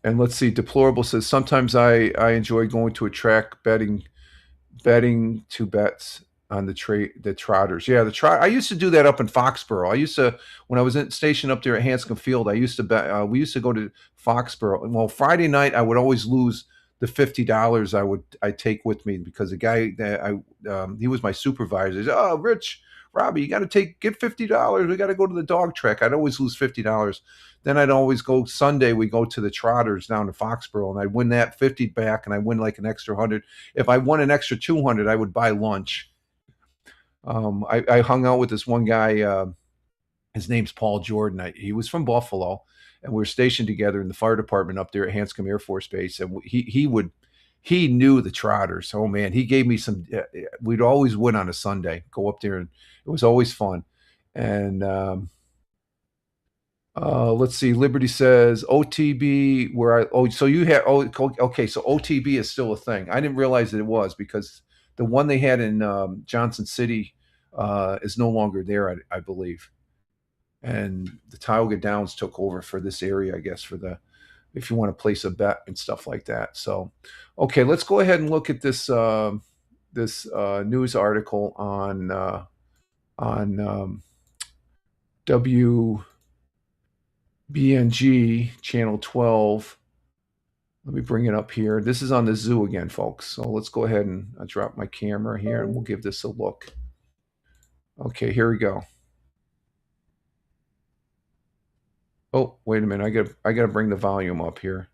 Speaker 1: and let's see, Deplorable says, sometimes I enjoy going to a track betting two bets on the trotters. Yeah, I used to do that up in Foxborough. When I was stationed up there at Hanscom Field, I used to bet. We used to go to Foxborough. Well, Friday night I would always lose the $50 I'd take with me, because the guy that he was my supervisor. He said, "Oh, Rich, Robbie, you got to get $50. We got to go to the dog track." I'd always lose $50. Then I'd always go Sunday. We go to the Trotters down to Foxborough, and I'd win that 50 back, and I win like an extra 100. If I won an extra 200, I would buy lunch. I hung out with this one guy. His name's Paul Jordan. He was from Buffalo, and we were stationed together in the fire department up there at Hanscom Air Force Base. And he knew the Trotters. Oh man, he gave me some. We'd always win on a Sunday. Go up there, and it was always fun. And let's see. Liberty says OTB. So you have. Oh, okay. So OTB is still a thing. I didn't realize that it was, because the one they had in Johnson City is no longer there, I believe. And the Tioga Downs took over for this area, I guess, if you want to place a bet and stuff like that. So, okay, let's go ahead and look at this news article on WBNG Channel 12. Let me bring it up here. This is on the zoo again, folks. So let's go ahead and drop my camera here, and we'll give this a look. Okay, here we go. Oh, wait a minute. I got to bring the volume up here.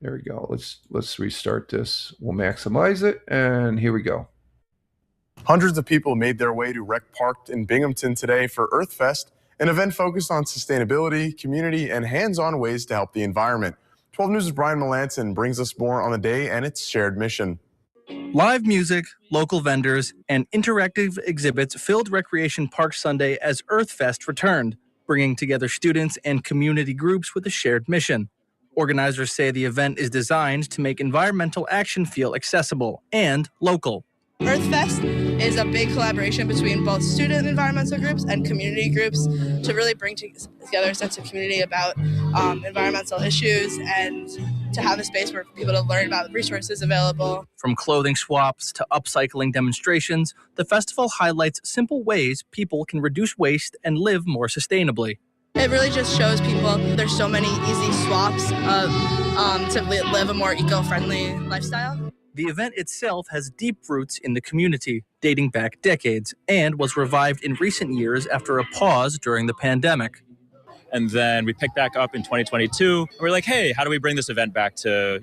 Speaker 1: There we go. Let's restart this. We'll maximize it, and here we go.
Speaker 5: Hundreds of people made their way to Rec Park in Binghamton today for EarthFest, an event focused on sustainability, community, and hands-on ways to help the environment. 12 News' Brian Melanson brings us more on the day and its shared mission.
Speaker 6: Live music, local vendors, and interactive exhibits filled Recreation Park Sunday as EarthFest returned, bringing together students and community groups with a shared mission. Organizers say the event is designed to make environmental action feel accessible and local.
Speaker 7: EarthFest is a big collaboration between both student environmental groups and community groups to really bring together a sense of community about environmental issues and to have a space for people to learn about resources available.
Speaker 6: From clothing swaps to upcycling demonstrations, the festival highlights simple ways people can reduce waste and live more sustainably.
Speaker 7: It really just shows people there's so many easy swaps to live a more eco-friendly lifestyle.
Speaker 6: The event itself has deep roots in the community, dating back decades, and was revived in recent years after a pause during the pandemic.
Speaker 8: And then we picked back up in 2022. And we're like, hey, how do we bring this event back to,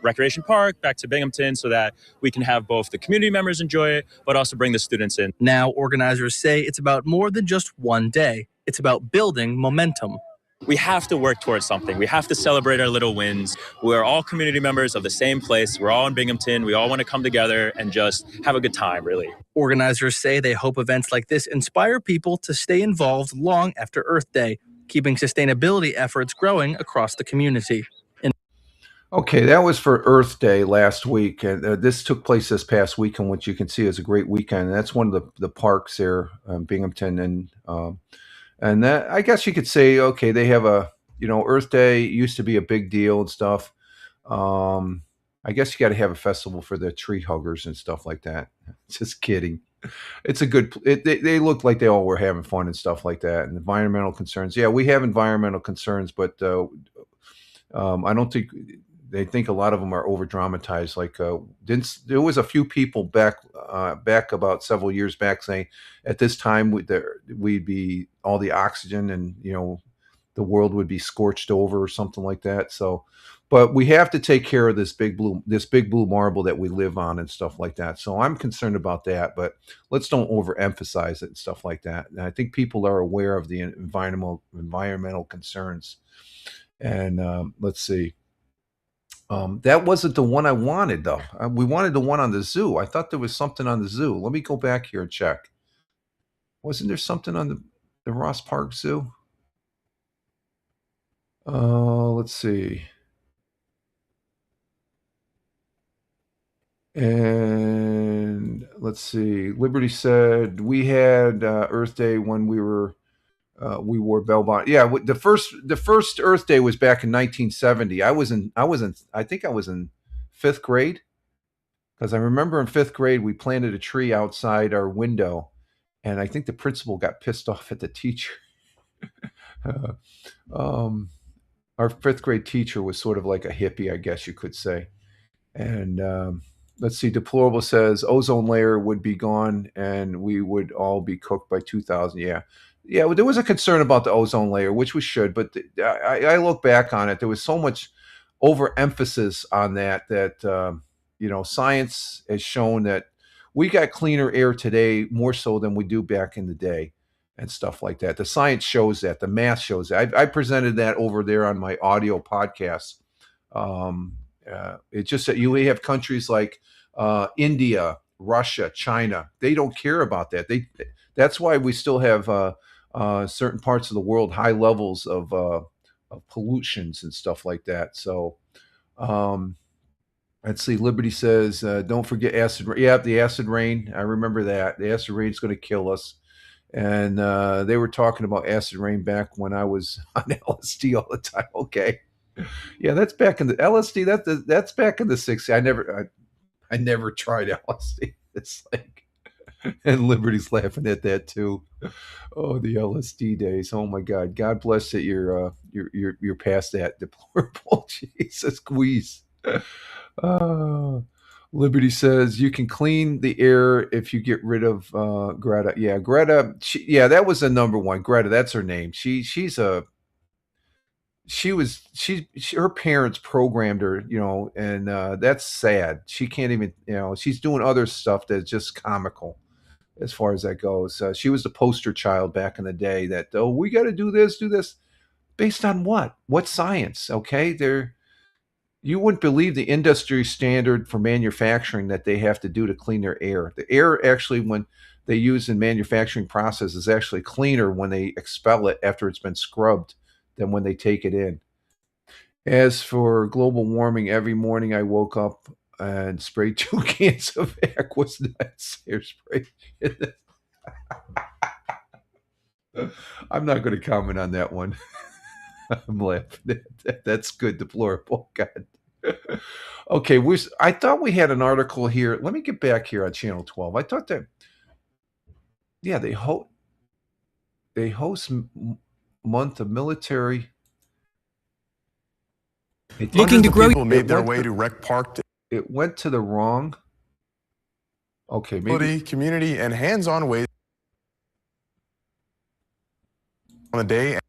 Speaker 8: Recreation Park, back to Binghamton, so that we can have both the community members enjoy it, but also bring the students in.
Speaker 6: Now, organizers say it's about more than just one day. It's about building momentum.
Speaker 8: We have to work towards something. We have to celebrate our little wins. We're all community members of the same place. We're all in Binghamton. We all want to come together and just have a good time, really.
Speaker 6: Organizers say they hope events like this inspire people to stay involved long after Earth Day, keeping sustainability efforts growing across the community.
Speaker 1: Okay, that was for Earth Day last week, and this took place this past weekend, which you can see is a great weekend. And that's one of the parks there, Binghamton, and that I guess you could say, okay, they have Earth Day used to be a big deal and stuff. I guess you got to have a festival for the tree huggers and stuff like that. Just kidding. It's a good. They looked like they all were having fun and stuff like that. And environmental concerns, yeah, we have environmental concerns, but I don't think. They think a lot of them are over dramatized. Like, there was a few people back about several years back saying, at this time we'd be all the oxygen and the world would be scorched over or something like that. So, but we have to take care of this big blue marble that we live on and stuff like that. So I'm concerned about that. But let's don't overemphasize it and stuff like that. And I think people are aware of the environmental concerns. And let's see. That wasn't the one I wanted, though. We wanted the one on the zoo. I thought there was something on the zoo. Let me go back here and check. Wasn't there something on the Ross Park Zoo? Let's see. And let's see. Liberty said we had Earth Day when we wore bell bottom. Yeah, the first Earth Day was back in 1970. I think I was in 5th grade, because I remember in 5th grade we planted a tree outside our window, and I think the principal got pissed off at the teacher. Our 5th grade teacher was sort of like a hippie, I guess you could say. And let's see, Deplorable says ozone layer would be gone and we would all be cooked by 2000. Yeah, well, there was a concern about the ozone layer, which we should, but I look back on it. There was so much overemphasis on that science has shown that we got cleaner air today more so than we do back in the day and stuff like that. The science shows that. The math shows that. I presented that over there on my audio podcast. It's just that you have countries like India, Russia, China. They don't care about that. That's why we still have certain parts of the world high levels of pollutions and stuff like that. So let's see. Liberty says, don't forget acid rain. Yeah, the acid rain. I remember that. The acid rain is going to kill us. And they were talking about acid rain back when I was on LSD all the time. Okay. Yeah, that's back in the LSD. That's back in the 60s. I never tried LSD. It's like, and Liberty's laughing at that too. Oh, the LSD days. Oh my God. God bless that you're past that. Deplorable. Jesus, squeeze. Liberty says you can clean the air if you get rid of Greta. Yeah, Greta. That was the number one. Greta, that's her name. Her parents programmed her, and that's sad. She can't even, she's doing other stuff that's just comical as far as that goes. She was the poster child back in the day that, we got to do this. Based on what? What science? Okay. You wouldn't believe the industry standard for manufacturing that they have to do to clean their air. The air actually, when they use in manufacturing process, is actually cleaner when they expel it after it's been scrubbed than when they take it in. As for global warming, every morning I woke up and sprayed 2 cans of Aquanet hairspray. I'm not going to comment on that one. I'm laughing. That's good. Deplorable. God. Okay, I thought we had an article here. Let me get back here on Channel 12. I thought that, yeah, they host month of military.
Speaker 5: Looking to grow. People made their way to Rec Park.
Speaker 1: It went to the wrong. Okay, maybe
Speaker 5: Community and hands-on ways on the day.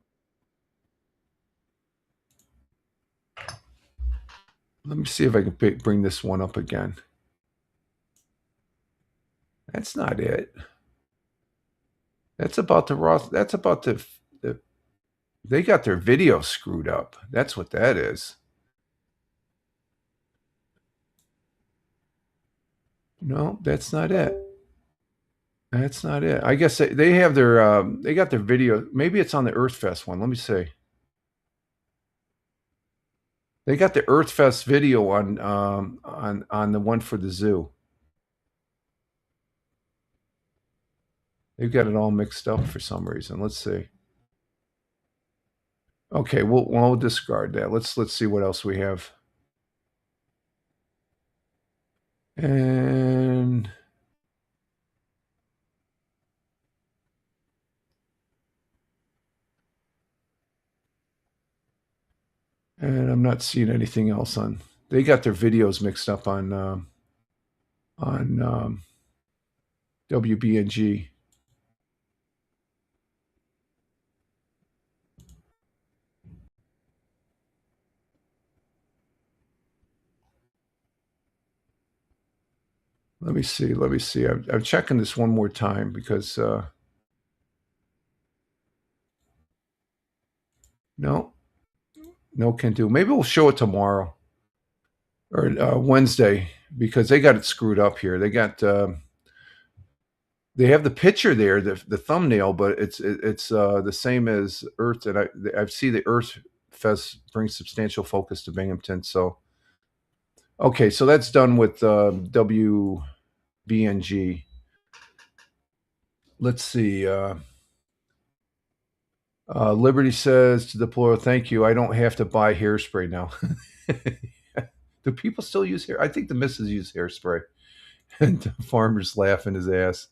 Speaker 1: Let me see if I can bring this one up again. That's not it. That's about the Ross. That's about the they got their video screwed up. That's what that is. No, that's not it. That's not it. I guess they have their they got their video. Maybe it's on the Earthfest one. Let me see. They got the Earthfest video on the one for the zoo. They've got it all mixed up for some reason. Let's see. Okay, we'll discard that. Let's see what else we have. And I'm not seeing anything else on. They got their videos mixed up on WBNG. Let me see. I'm checking this one more time because no can do. Maybe we'll show it tomorrow or Wednesday because they got it screwed up here. They got they have the picture there, the thumbnail, but it's the same as Earth, and I see the Earth Fest brings substantial focus to Binghamton. So okay, so that's done with WBNG. Let's see. Liberty says to Deplore, thank you. I don't have to buy hairspray now. Do people still use hair? I think the missus use hairspray. And the farmer's laughing his ass.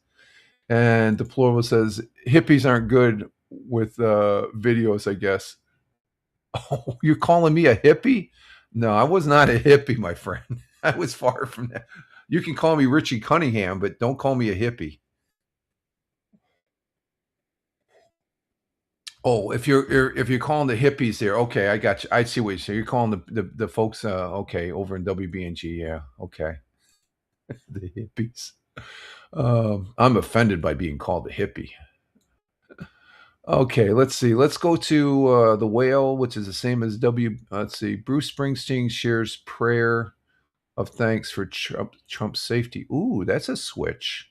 Speaker 1: And Deplorable says, hippies aren't good with videos, I guess. Oh, you're calling me a hippie? No, I was not a hippie, my friend. I was far from that. You can call me Richie Cunningham, but don't call me a hippie. Oh, if you're calling the hippies there, okay, I got you. I see what you're saying. You're calling the folks, okay, over in WBNG, yeah, okay, the hippies. I'm offended by being called a hippie. Okay, let's see. Let's go to the Whale, which is the same as Let's see. Bruce Springsteen shares prayer of thanks for Trump's safety. Ooh, that's a switch.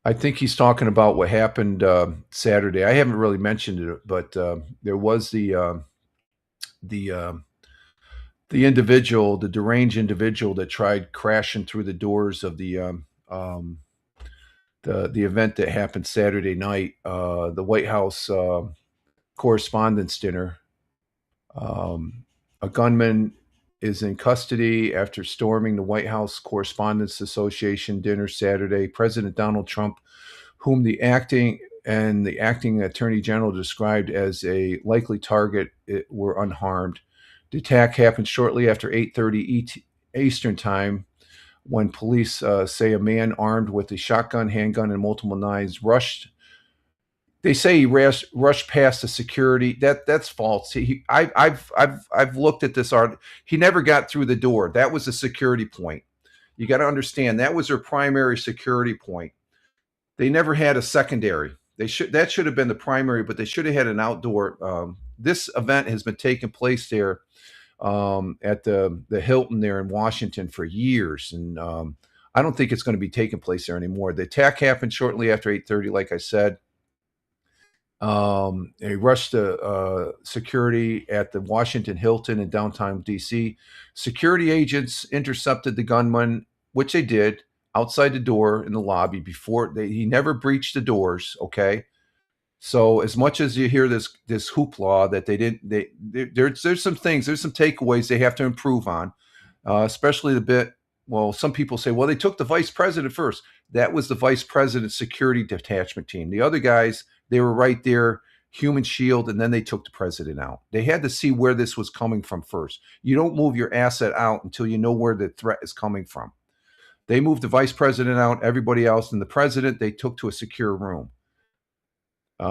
Speaker 1: I think he's talking about what happened Saturday. I haven't really mentioned it, but there was the individual, the deranged individual that tried crashing through the doors of the event that happened Saturday night, the White House Correspondents' Dinner. A gunman is in custody after storming the White House Correspondents Association dinner Saturday. President Donald Trump, whom the acting attorney general described as a likely target, were unharmed. The attack happened shortly after 8:30 Eastern time, when police say a man armed with a shotgun, handgun, and multiple knives rushed. They say he rushed past the security. That's false. I've looked at this art. He never got through the door. That was a security point. You got to understand that was their primary security point. They never had a secondary. That should have been the primary, but they should have had an outdoor. This event has been taking place there at the Hilton there in Washington for years, and I don't think it's going to be taking place there anymore. The attack happened shortly after 8:30, like I said. They rushed the security at the Washington Hilton in downtown D.C. Security agents intercepted the gunman, which they did, outside the door in the lobby he never breached the doors. Okay. So as much as you hear this hoopla that there's some things, there's some takeaways they have to improve on, especially the bit. Well, some people say, well, they took the vice president first. That was the vice president's security detachment team. The other guys, they were right there, human shield, and then they took the president out. They had to see where this was coming from first. You don't move your asset out until you know where the threat is coming from. They moved the vice president out, everybody else, and the president they took to a secure room. They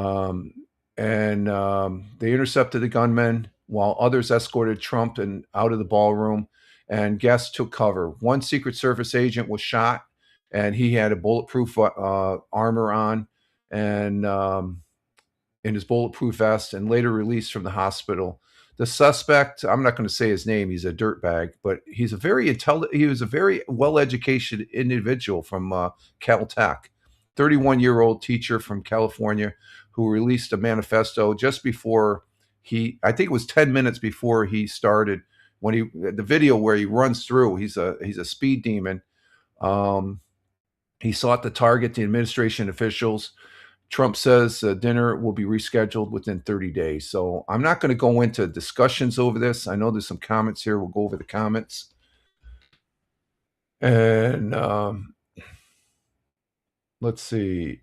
Speaker 1: intercepted the gunmen while others escorted Trump out of the ballroom, and guests took cover. One Secret Service agent was shot, and he had a bulletproof armor on and in his bulletproof vest, and later released from the hospital. The suspect, I'm not going to say his name, he's a dirtbag, but he was a very well-educated individual from Caltech, 31-year-old teacher from California who released a manifesto just before I think it was 10 minutes before he started, the video where he runs through, he's a speed demon. He sought to target the administration officials. Trump says dinner will be rescheduled within 30 days. So I'm not going to go into discussions over this. I know there's some comments here. We'll go over the comments. And let's see.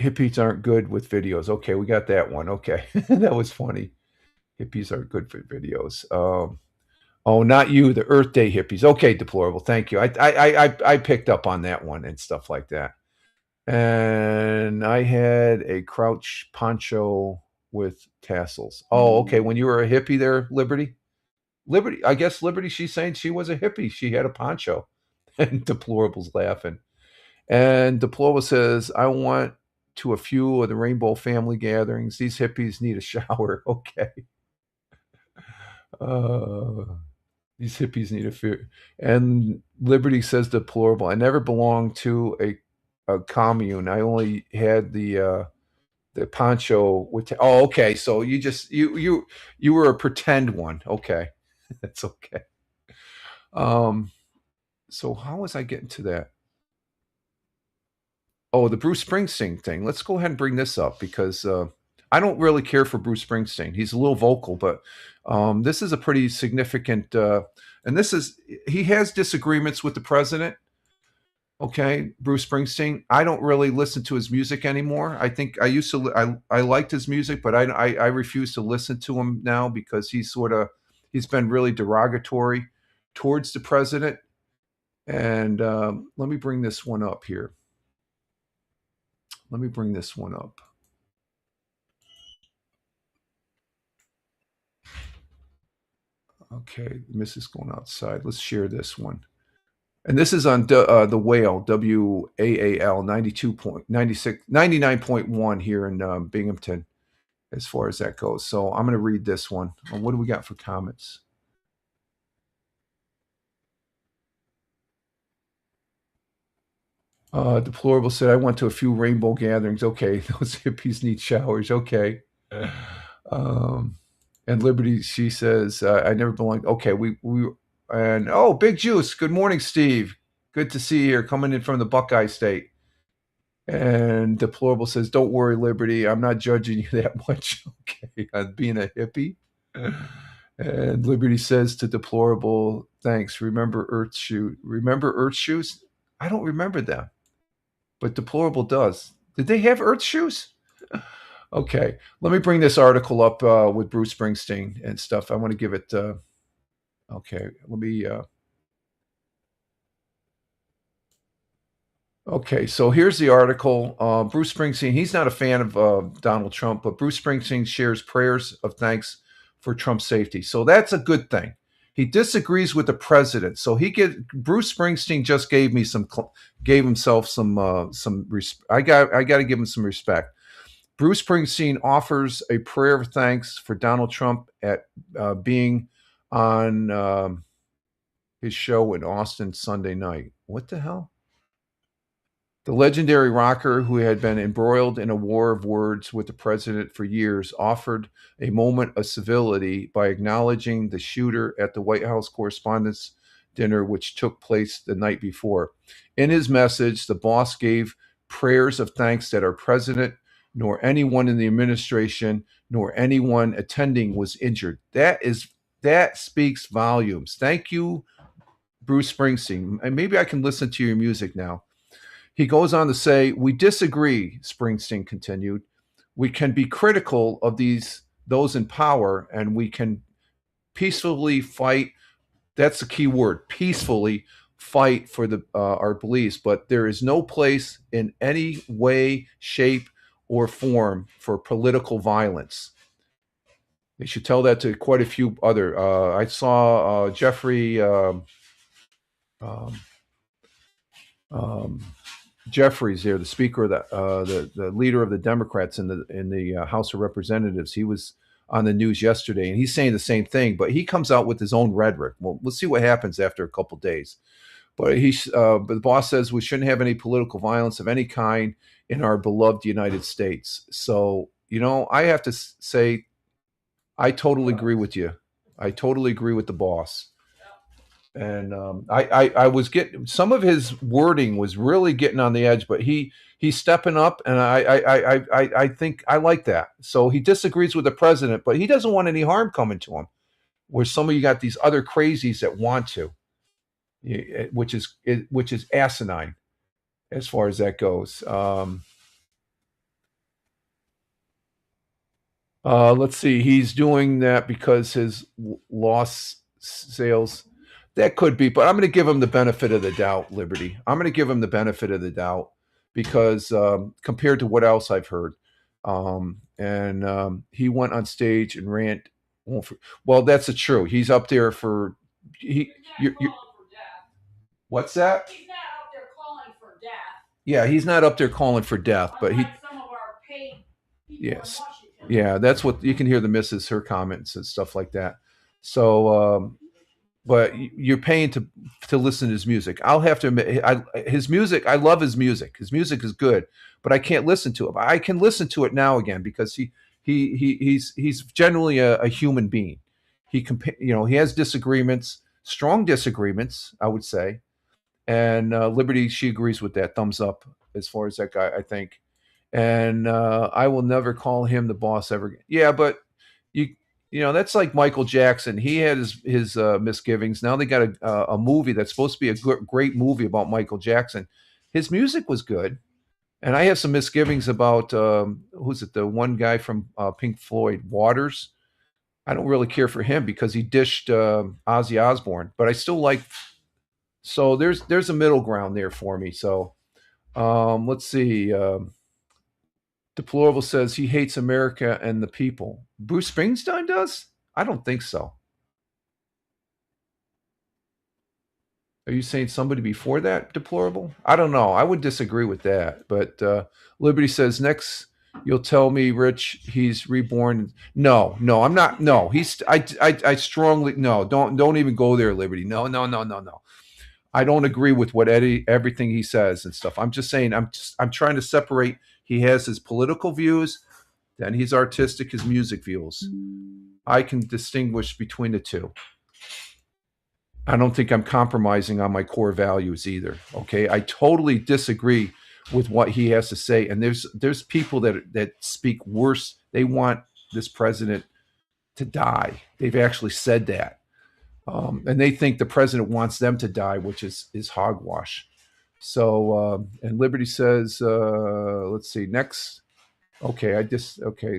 Speaker 1: Hippies aren't good with videos. Okay, we got that one. Okay, that was funny. Hippies aren't good for videos. Oh, not you, the Earth Day hippies. Okay, deplorable. Thank you. I picked up on that one and stuff like that. And I had a Crouch poncho with tassels. Oh, okay. When you were a hippie there, Liberty, I guess Liberty, she's saying she was a hippie. She had a poncho. And Deplorable's laughing. And Deplorable says, I went to a few of the Rainbow Family gatherings. These hippies need a shower. Okay. These hippies need a fear. And Liberty says, Deplorable, I never belonged to a commune. I only had the poncho with. Oh, okay. So you were a pretend one. Okay, that's okay. So how was I getting to that? Oh, the Bruce Springsteen thing. Let's go ahead and bring this up because I don't really care for Bruce Springsteen. He's a little vocal, but this is a pretty significant. And he has disagreements with the president. Okay, Bruce Springsteen. I don't really listen to his music anymore. I think I used to. I liked his music, but I refuse to listen to him now because he's been really derogatory towards the president. And let me bring this one up here. Okay, Miss is going outside. Let's share this one. And this is on the Whale, WAAL 99.1 here in Binghamton, as far as that goes. So I'm going to read this one. What do we got for comments? Deplorable said, I went to a few rainbow gatherings. Okay, those hippies need showers. Okay. And Liberty, she says, I never belonged. Okay, and Big Juice. Good morning, Steve. Good to see you here, coming in from the Buckeye State. And Deplorable says, don't worry, Liberty. I'm not judging you that much. Okay, on being a hippie. And Liberty says to Deplorable, thanks. Remember Earth Shoes? I don't remember them. But Deplorable does. Did they have Earth Shoes? Okay, let me bring this article up with Bruce Springsteen and stuff. I want to give it. Okay, let me. Okay, so here's the article. Bruce Springsteen, he's not a fan of Donald Trump, but Bruce Springsteen shares prayers of thanks for Trump's safety. So that's a good thing. He disagrees with the president. So Bruce Springsteen just gave himself some respect. I got to give him some respect. Bruce Springsteen offers a prayer of thanks for Donald Trump at being on his show in Austin Sunday night. What the hell? The legendary rocker, who had been embroiled in a war of words with the president for years, offered a moment of civility by acknowledging the shooter at the White House Correspondents' Dinner, which took place the night before. In his message, the boss gave prayers of thanks that our president, nor anyone in the administration, nor anyone attending was injured. That speaks volumes. Thank you, Bruce Springsteen. And maybe I can listen to your music now. He goes on to say, "We disagree," Springsteen continued. "We can be critical of those in power, and we can peacefully fight." That's the key word, peacefully fight for our beliefs. But there is no place in any way, shape, or form for political violence. They should tell that to quite a few other. I saw Jeffrey. Jeffries here, the speaker of the leader of the Democrats in the House of Representatives. He was on the news yesterday, and he's saying the same thing, but he comes out with his own rhetoric. Well, we'll see what happens after a couple days. But but the boss says we shouldn't have any political violence of any kind in our beloved United States. So, I have to say, I totally agree with you. I totally agree with the boss. And I was getting, some of his wording was really getting on the edge, but he's stepping up, and I think I like that. So he disagrees with the president, but he doesn't want any harm coming to him. Where some of you got these other crazies that want to, which is asinine as far as that goes. Let's see. He's doing that because his lost sales. That could be, but I'm going to give him the benefit of the doubt, Liberty. I'm going to give him the benefit of the doubt because compared to what else I've heard. He went on stage and rant. Well, that's the truth. He's up there for what's that?
Speaker 9: He's not up there calling for death.
Speaker 1: Yeah, he's not up there calling for death, but
Speaker 9: some of our paid people
Speaker 1: yes.
Speaker 9: in Washington.
Speaker 1: Yeah, that's what you can hear her comments and stuff like that. So but you're paying to listen to his music. I'll have to admit, his music, I love his music. His music is good, but I can't listen to it. I can listen to it now again because he's generally a human being. He has disagreements, strong disagreements, I would say. And Liberty, she agrees with that. Thumbs up as far as that guy, I think. And I will never call him the boss ever again. Yeah, but that's like Michael Jackson. He had his misgivings. Now they got a movie that's supposed to be a great movie about Michael Jackson. His music was good. And I have some misgivings about, who's it, the one guy from Pink Floyd, Waters. I don't really care for him because he dished Ozzy Osbourne. But I still like, so there's a middle ground there for me. So let's see. Deplorable says he hates America and the people. Bruce Springsteen does? I don't think so. Are you saying somebody before that, Deplorable? I don't know. I would disagree with that. But Liberty says, next you'll tell me, Rich, he's reborn. No, I'm not. No, I strongly, no, don't even go there, Liberty. No. I don't agree with everything he says and stuff. I'm just saying, I'm trying to separate. He has his political views, then he's artistic, his music views. I can distinguish between the two. I don't think I'm compromising on my core values either. Okay, I totally disagree with what he has to say, and there's people that speak worse. They want this president to die. They've actually said that, and they think the president wants them to die, which is hogwash. So, and Liberty says, let's see, next. Okay,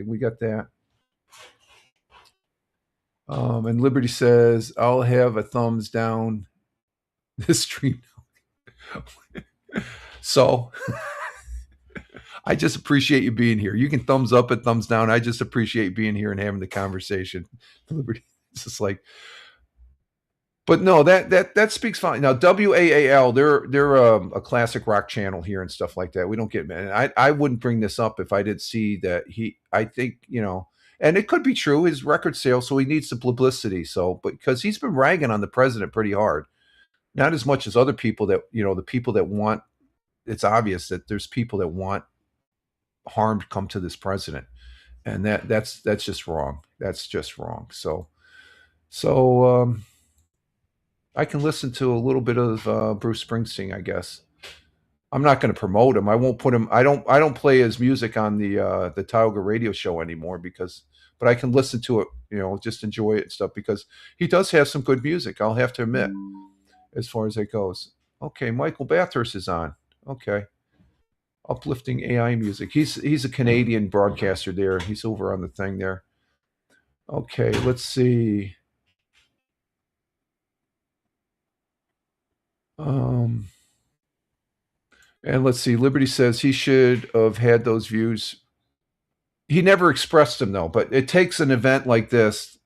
Speaker 1: we got that. And Liberty says, I'll have a thumbs down this stream. So, I just appreciate you being here. You can thumbs up and thumbs down. I just appreciate being here and having the conversation. Liberty, it's just like, but no, that speaks fine. Now, WAAL, they're a classic rock channel here and stuff like that. We don't get, and I wouldn't bring this up if I did see that I think, and it could be true, his record sales, so he needs the publicity. So, because he's been ragging on the president pretty hard, not as much as other people that, the people that want it's obvious that there's people that want harm to come to this president, and that's just wrong. That's just wrong. So I can listen to a little bit of Bruce Springsteen, I guess. I'm not going to promote him. I won't put him. I don't play his music on the Tioga radio show anymore but I can listen to it. Just enjoy it and stuff because he does have some good music. I'll have to admit, as far as it goes. Okay, Michael Bathurst is on. Okay, uplifting AI music. He's a Canadian broadcaster there. He's over on the thing there. Okay, let's see. And let's see. Liberty says he should have had those views. He never expressed them though. But it takes an event like this.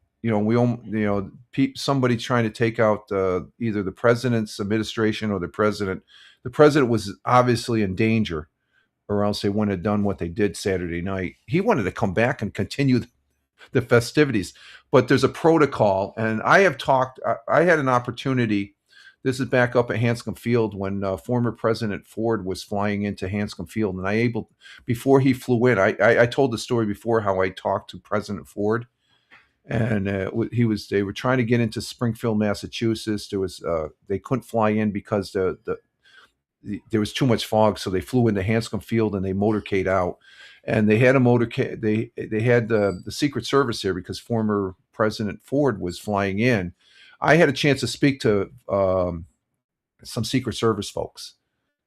Speaker 1: Somebody trying to take out either the president's administration or the president. The president was obviously in danger, or else they wouldn't have done what they did Saturday night. He wanted to come back and continue the festivities, but there's a protocol. And I have talked. I had an opportunity. This is back up at Hanscom Field when former President Ford was flying into Hanscom Field, and before he flew in, I told the story before how I talked to President Ford, and they were trying to get into Springfield, Massachusetts. They couldn't fly in because there was too much fog, so they flew into Hanscom Field and they motorcade out, and they had a motorcade. They had the Secret Service there because former President Ford was flying in. I had a chance to speak to some Secret Service folks.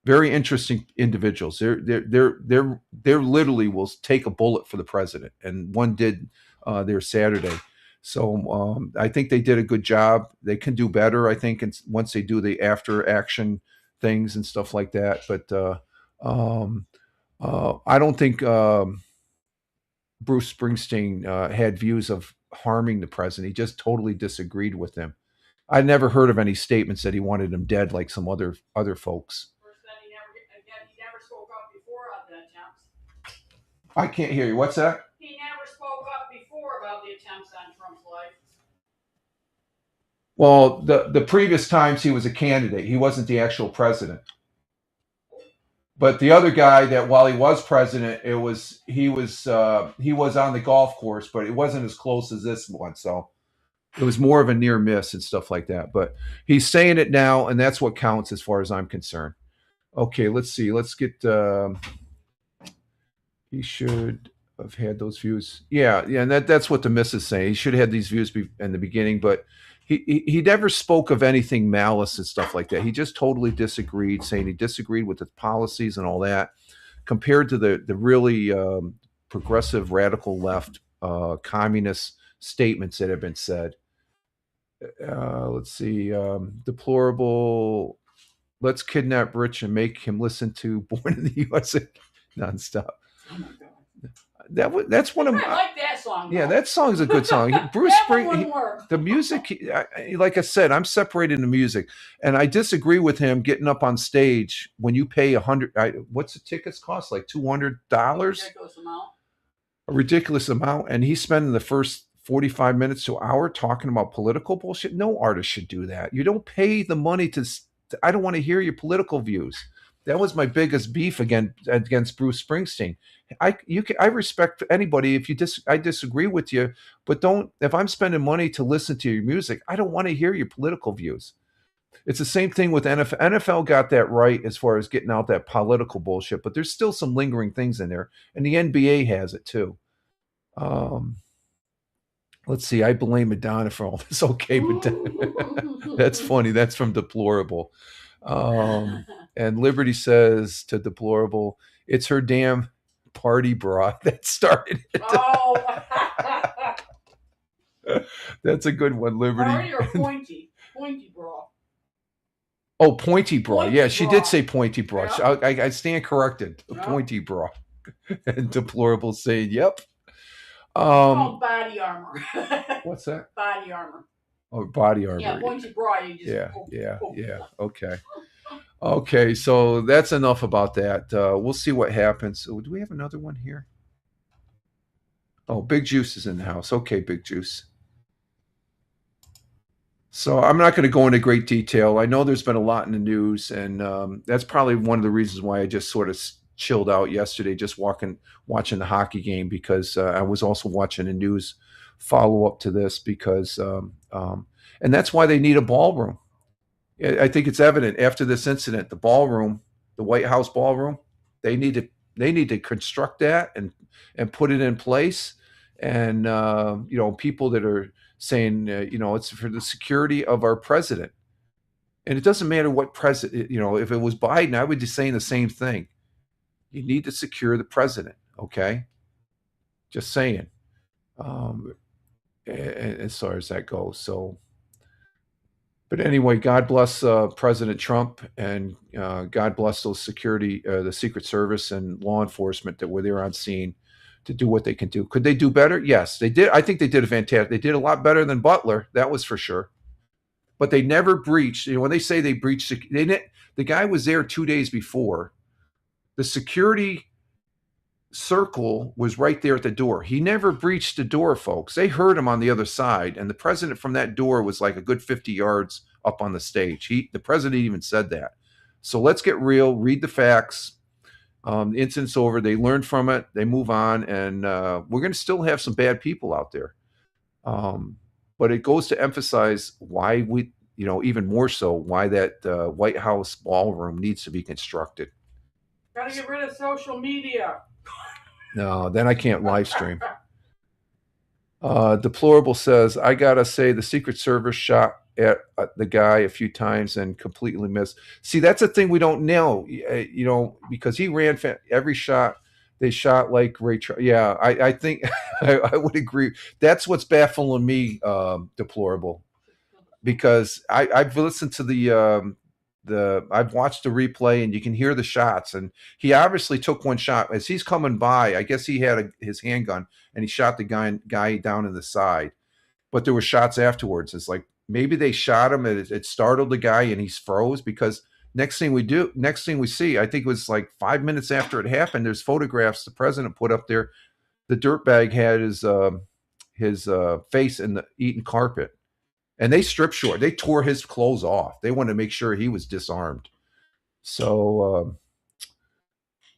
Speaker 1: Very interesting individuals. They're literally will take a bullet for the president, and one did there Saturday. So I think they did a good job. They can do better, I think, once they do the after action things and stuff like that. But I don't think Bruce Springsteen had views of harming the president. He just totally disagreed with him. I never heard of any statements that he wanted him dead like some other folks.
Speaker 9: He never spoke up before on the attempts.
Speaker 1: I can't hear you. What's that?
Speaker 9: He never spoke up before about the attempts on Trump's life.
Speaker 1: Well, the previous times he was a candidate, he wasn't the actual president. But the other guy that while he was president, he was on the golf course, but it wasn't as close as this one. So it was more of a near miss and stuff like that. But he's saying it now, and that's what counts as far as I'm concerned. Okay, let's see. Let's get. He should have had those views. Yeah, and that's what the miss is saying. He should have had these views in the beginning, but he never spoke of anything malice and stuff like that. He just totally disagreed, saying he disagreed with the policies and all that, compared to the really progressive radical left communist statements that have been said. Let's see. Deplorable. Let's kidnap Rich and make him listen to Born in the USA nonstop.
Speaker 9: Oh my God.
Speaker 1: That's one of
Speaker 9: I like that song.
Speaker 1: Yeah, that song's a good song. Bruce Springsteen, the music, like I said, I'm separated in the music, and I disagree with him getting up on stage when you pay $100. What's the tickets cost? Like $200?
Speaker 9: Ridiculous amount.
Speaker 1: A ridiculous amount, and he's spending the first 45 minutes to an hour talking about political bullshit. No artist should do that. You don't pay the money to. I don't want to hear your political views. That was my biggest beef against Bruce Springsteen. I respect anybody if I disagree with you, but don't. If I'm spending money to listen to your music, I don't want to hear your political views. It's the same thing with NFL. NFL got that right as far as getting out that political bullshit, but there's still some lingering things in there, and the NBA has it too. Let's see. I blame Madonna for all this. Okay, Madonna. That's funny. That's from Deplorable. And Liberty says to Deplorable, it's her damn party bra that started it.
Speaker 9: Oh.
Speaker 1: That's a good one, Liberty.
Speaker 9: Party or pointy? Pointy bra.
Speaker 1: Oh, pointy bra.
Speaker 9: Pointy
Speaker 1: Yeah, she
Speaker 9: bra.
Speaker 1: did say pointy bra.
Speaker 9: Yeah.
Speaker 1: I stand corrected.
Speaker 9: Yeah.
Speaker 1: Pointy bra. And Deplorable saying, yep.
Speaker 9: Called body armor.
Speaker 1: What's that?
Speaker 9: Body armor.
Speaker 1: Oh, body armor.
Speaker 9: Yeah, pointy bra. You just.
Speaker 1: Yeah. Okay. Okay, so that's enough about that. We'll see what happens. So, do we have another one here? Oh, Big Juice is in the house. Okay, Big Juice. So I'm not going to go into great detail. I know there's been a lot in the news, and that's probably one of the reasons why I just sort of chilled out yesterday, just watching the hockey game, because I was also watching the news follow up to this, because and that's why they need a ballroom. I think it's evident after this incident, the ballroom, the White House ballroom, they need to construct that and put it in place. And people that are saying, it's for the security of our president. And it doesn't matter what president, if it was Biden, I would be saying the same thing. You need to secure the president, okay? Just saying. As far as that goes. So, but anyway, God bless President Trump, and God bless those security, the Secret Service and law enforcement that were there on scene to do what they can do. Could they do better? Yes, they did. I think they did a fantastic. They did a lot better than Butler, that was for sure. But they never breached. When they say they breached, the guy was there 2 days before. The security circle was right there at the door. He never breached the door, folks. They heard him on the other side, and the president from that door was like a good 50 yards up on the stage. The president even said that. So let's get real, read the facts. The incident's over. They learned from it. They move on, and we're going to still have some bad people out there. But it goes to emphasize why we, even more so, why that White House ballroom needs to be constructed.
Speaker 9: Got to get rid of social media.
Speaker 1: No, then I can't live stream. Deplorable says, I gotta say the Secret Service shot at the guy a few times and completely missed. See, that's a thing we don't know, because he ran every shot. They shot like Ray. Yeah, I think I would agree. That's what's baffling me, Deplorable, because I've listened to I've watched the replay, and you can hear the shots, and he obviously took one shot as he's coming by. I guess he had his handgun, and he shot the guy down in the side, but there were shots afterwards. It's like maybe they shot him, and it startled the guy, and he's froze, because next thing we see, I think it was like 5 minutes after it happened, there's photographs the president put up there. The dirtbag had his face in the eaten carpet. And they stripped short. They tore his clothes off. They wanted to make sure he was disarmed. So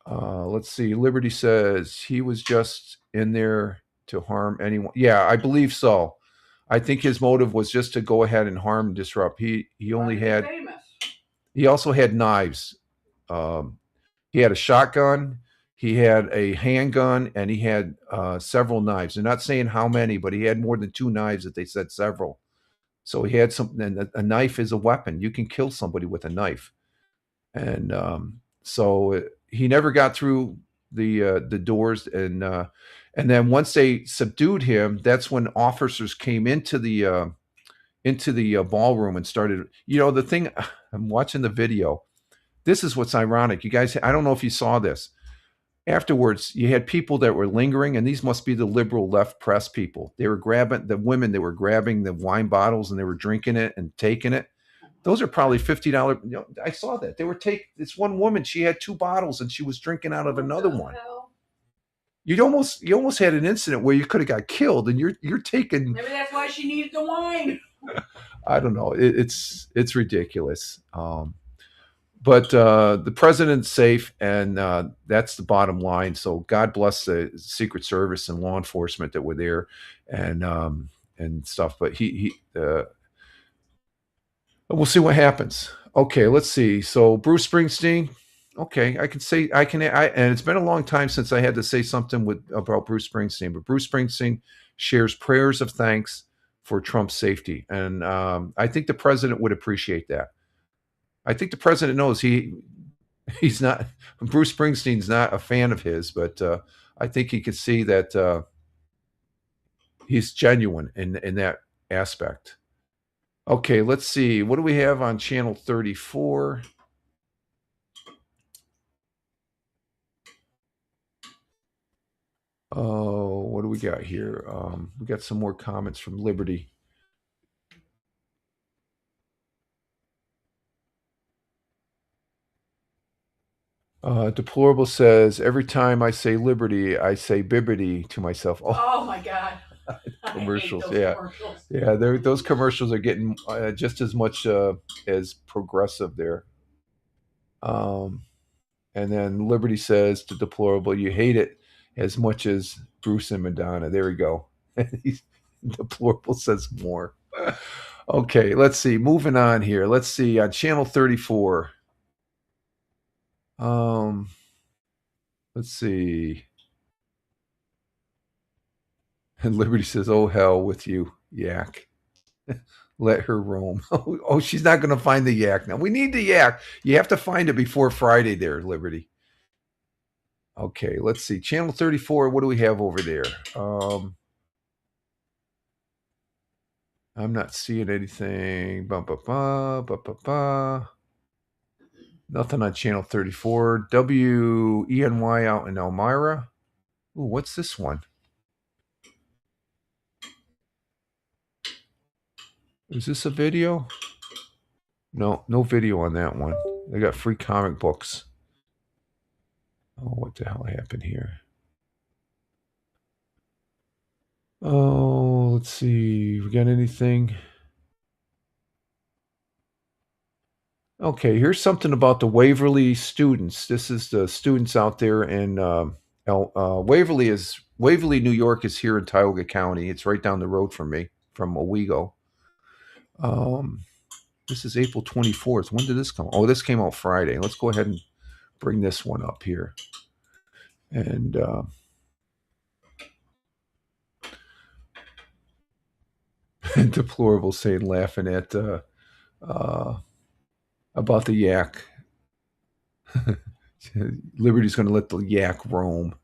Speaker 1: let's see. Liberty says he was just in there to harm anyone. Yeah, I believe so. I think his motive was just to go ahead and harm and disrupt. He also had knives. He had a shotgun. He had a handgun, and he had several knives. They're not saying how many, but he had more than 2 knives that they said several. So he had something, and a knife is a weapon. You can kill somebody with a knife. And so he never got through the doors. And then once they subdued him, that's when officers came into the ballroom and started, the thing, I'm watching the video. This is what's ironic. You guys, I don't know if you saw this. Afterwards, you had people that were lingering, and these must be the liberal left press people. They were grabbing the women. They were grabbing the wine bottles, and they were drinking it and taking it. Those are probably $50. I saw that they were this one woman. She had 2 bottles, and she was drinking out of another one. You almost had an incident where you could have got killed, and you're taking.
Speaker 9: Maybe that's why she needed the wine.
Speaker 1: I don't know. It's ridiculous. But the president's safe, and that's the bottom line. So God bless the Secret Service and law enforcement that were there, and stuff. But we'll see what happens. Okay, let's see. So Bruce Springsteen. Okay, and it's been a long time since I had to say something about Bruce Springsteen. But Bruce Springsteen shares prayers of thanks for Trump's safety, and I think the president would appreciate that. I think the president knows he's not, Bruce Springsteen's not a fan of his, but I think he could see that he's genuine in that aspect. Okay, let's see. What do we have on channel 34? Oh, what do we got here? We got some more comments from Liberty. Deplorable says, every time I say liberty, I say bibbity to myself.
Speaker 9: Oh my God.
Speaker 1: commercials.
Speaker 9: those
Speaker 1: Yeah,
Speaker 9: commercials.
Speaker 1: yeah. Those commercials are getting just as much as Progressive there. And then Liberty says to Deplorable, "You hate it as much as Bruce and Madonna." There we go. Deplorable says more. Okay, let's see. Moving on here. Let's see on channel 34. Let's see. And Liberty says, "Oh hell with you, yak. Let her roam." Oh, she's not going to find the yak now. We need the yak. You have to find it before Friday there, Liberty. Okay, let's see. Channel 34, what do we have over there? I'm not seeing anything. Nothing on channel 34. WENY out in Elmira. Ooh, what's this one? Is this a video? No video on that one. They got free comic books. Oh, what the hell happened here? Oh, let's see. We got anything? Okay, here's something about the Waverly students. This is the students out there in Waverly, New York is here in Tioga County. It's right down the road from me, from Owego. This is April 24th. When did this come? Oh, this came out Friday. Let's go ahead and bring this one up here. And Deplorable saying, laughing at about the yak. Liberty's going to let the yak roam.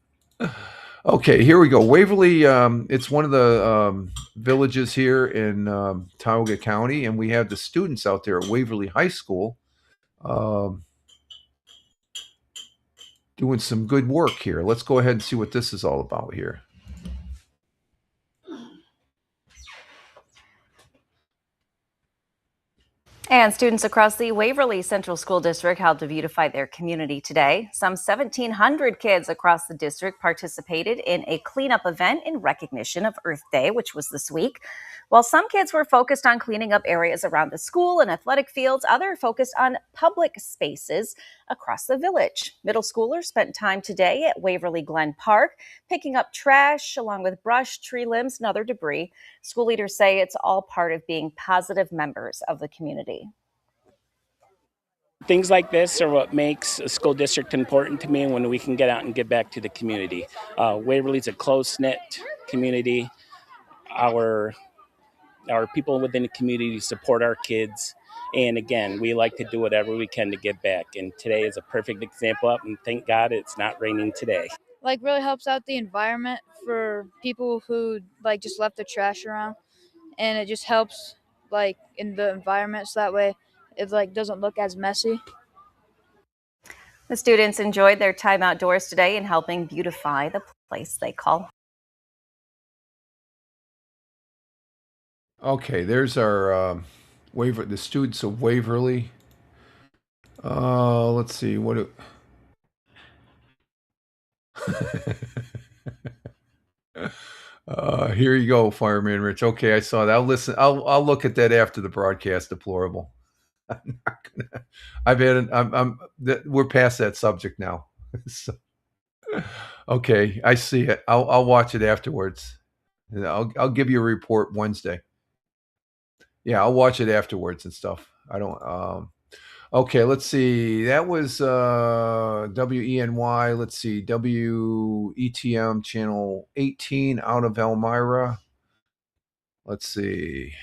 Speaker 1: Okay, here we go. Waverly, it's one of the villages here in Tioga County, and we have the students out there at Waverly High School doing some good work here. Let's go ahead and see what this is all about here.
Speaker 10: And students across the Waverly Central School District helped to beautify their community today. Some 1,700 kids across the district participated in a cleanup event in recognition of Earth Day, which was this week. While some kids were focused on cleaning up areas around the school and athletic fields, others focused on public spaces across the village. Middle schoolers spent time today at Waverly Glen Park, picking up trash along with brush, tree limbs, and other debris. School leaders say it's all part of being positive members of the community.
Speaker 11: Things like this are what makes a school district important to me when we can get out and give back to the community. Waverly's a close-knit community. Our people within the community support our kids. And again, we like to do whatever we can to give back. And today is a perfect example of it. And thank God it's not raining today.
Speaker 12: Really helps out the environment for people who just left their trash around. And it just helps in the environment so that way it doesn't look as messy.
Speaker 10: The students enjoyed their time outdoors today in helping beautify the place they call.
Speaker 1: Okay, there's our the students of Waverly. Let's see what. Here you go, Fireman Rich. Okay, I saw that. I'll listen. I'll look at that after the broadcast. Deplorable. I'm not gonna. I've had. We're past that subject now. So, okay, I see it. I'll watch it afterwards. I'll give you a report Wednesday. Yeah, I'll watch it afterwards and stuff. I don't. Okay, let's see. That was WENY. Let's see. WETM channel 18 out of Elmira. Let's see.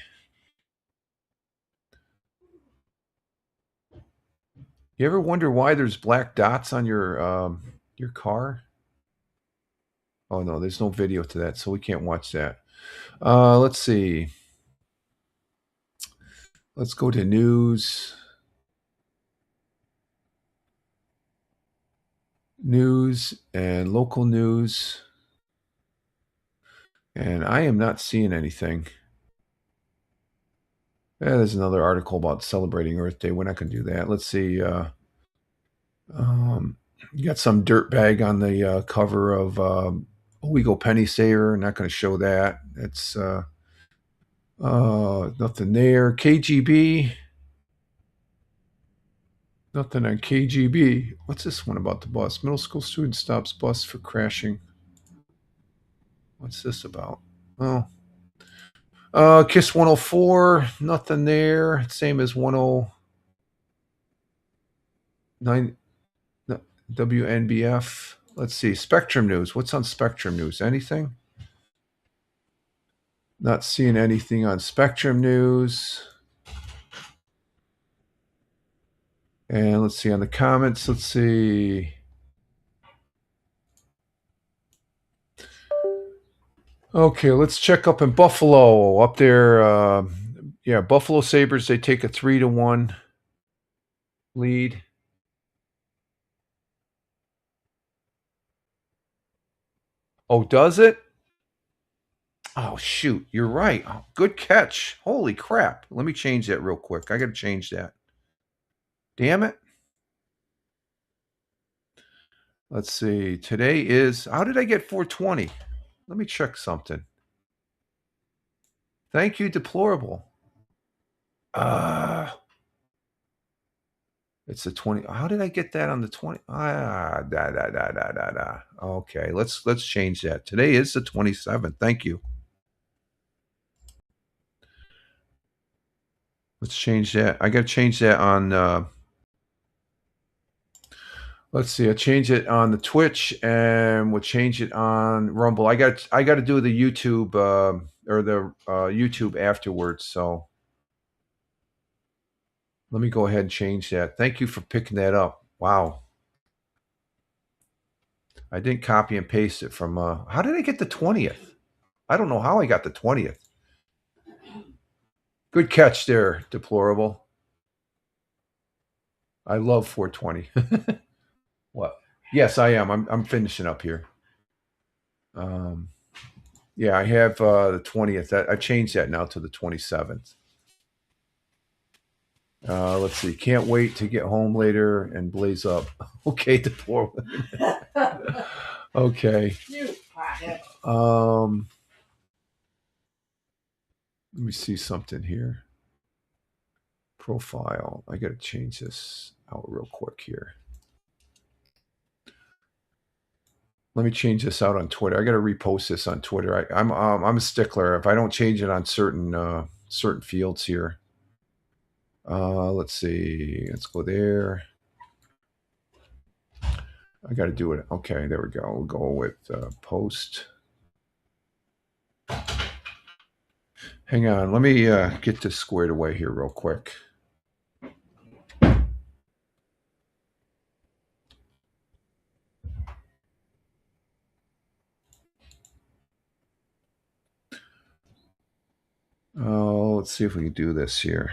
Speaker 1: You ever wonder why there's black dots on your car? Oh no, there's no video to that, so we can't watch that. Let's see. Let's go to news. News and local news. And I am not seeing anything. Yeah, there's another article about celebrating Earth Day. We're not going to do that. Let's see. You got some dirtbag on the cover of We go penny saver. Not going to show that. It's nothing there. KGB. Nothing on KGB. What's this one about the bus? Middle school student stops bus for crashing. What's this about? Oh. KISS 104. Nothing there. Same as 109. WNBF. Let's see. Spectrum News. What's on Spectrum News? Anything? Not seeing anything on Spectrum News. And let's see on the comments. Let's see. Okay, let's check up in Buffalo. Up there, Buffalo Sabres, they take a 3-1 lead. Oh, does it? Oh, shoot. You're right. Oh, good catch. Holy crap. Let me change that real quick. I got to change that. Damn it. Let's see. Today is, how did I get 420? Let me check something. Thank you, Deplorable. It's the 20. How did I get that on the 20? Okay, let's change that. Today is the 27th. Thank you. Let's change that. I got to change that on. Let's see. I change it on the Twitch, and we'll change it on Rumble. I got to do the YouTube or the YouTube afterwards. So let me go ahead and change that. Thank you for picking that up. Wow. I didn't copy and paste it from. How did I get the 20th? I don't know how I got the 20th. Good catch there, Deplorable. I love 420. What? Yes, I am. I'm finishing up here. Yeah, I have the 20th. I changed that now to the 27th. Let's see. Can't wait to get home later and blaze up. Okay, Deplorable. Okay. Let me see something here. Profile. I got to change this out real quick here. Let me change this out on Twitter. I got to repost this on Twitter. I'm a stickler. If I don't change it on certain fields here. Let's see. Let's go there. I got to do it. Okay, there we go. We'll go with post. Hang on. Let me get this squared away here real quick. Oh, let's see if we can do this here.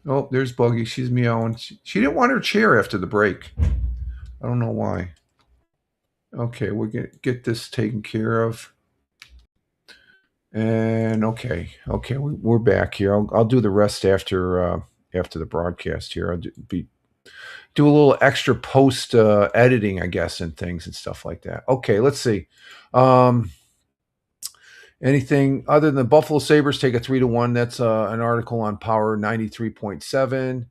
Speaker 1: Oh, there's Buggy. She's meowing. She didn't want her chair after the break. I don't know why. Okay, we're going to get this taken care of. And okay, we're back here. I'll do the rest after the broadcast here. I'll do a little extra post editing, I guess, and things and stuff like that. Okay, let's see. Anything other than the Buffalo Sabres take a 3-1? That's an article on Power 93.7,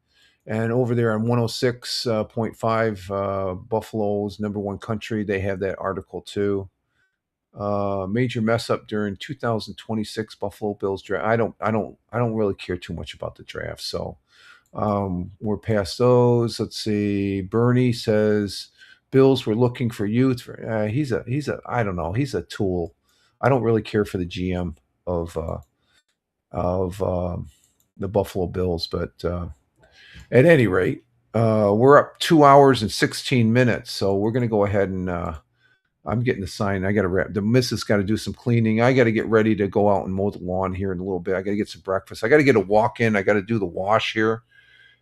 Speaker 1: and over there on 106.5, Buffalo's #1 country. They have that article too. Major mess up during 2026 Buffalo Bills draft. I don't really care too much about the draft, so we're past those. Let's see. Bernie says Bills were looking for youth. He's a I don't know. He's a tool. I don't really care for the GM of the Buffalo Bills, but at any rate, we're up 2 hours and 16 minutes. So we're going to go ahead and I'm getting the sign. I got to wrap. The missus got to do some cleaning. I got to get ready to go out and mow the lawn here in a little bit. I got to get some breakfast. I got to get a walk in. I got to do the wash here,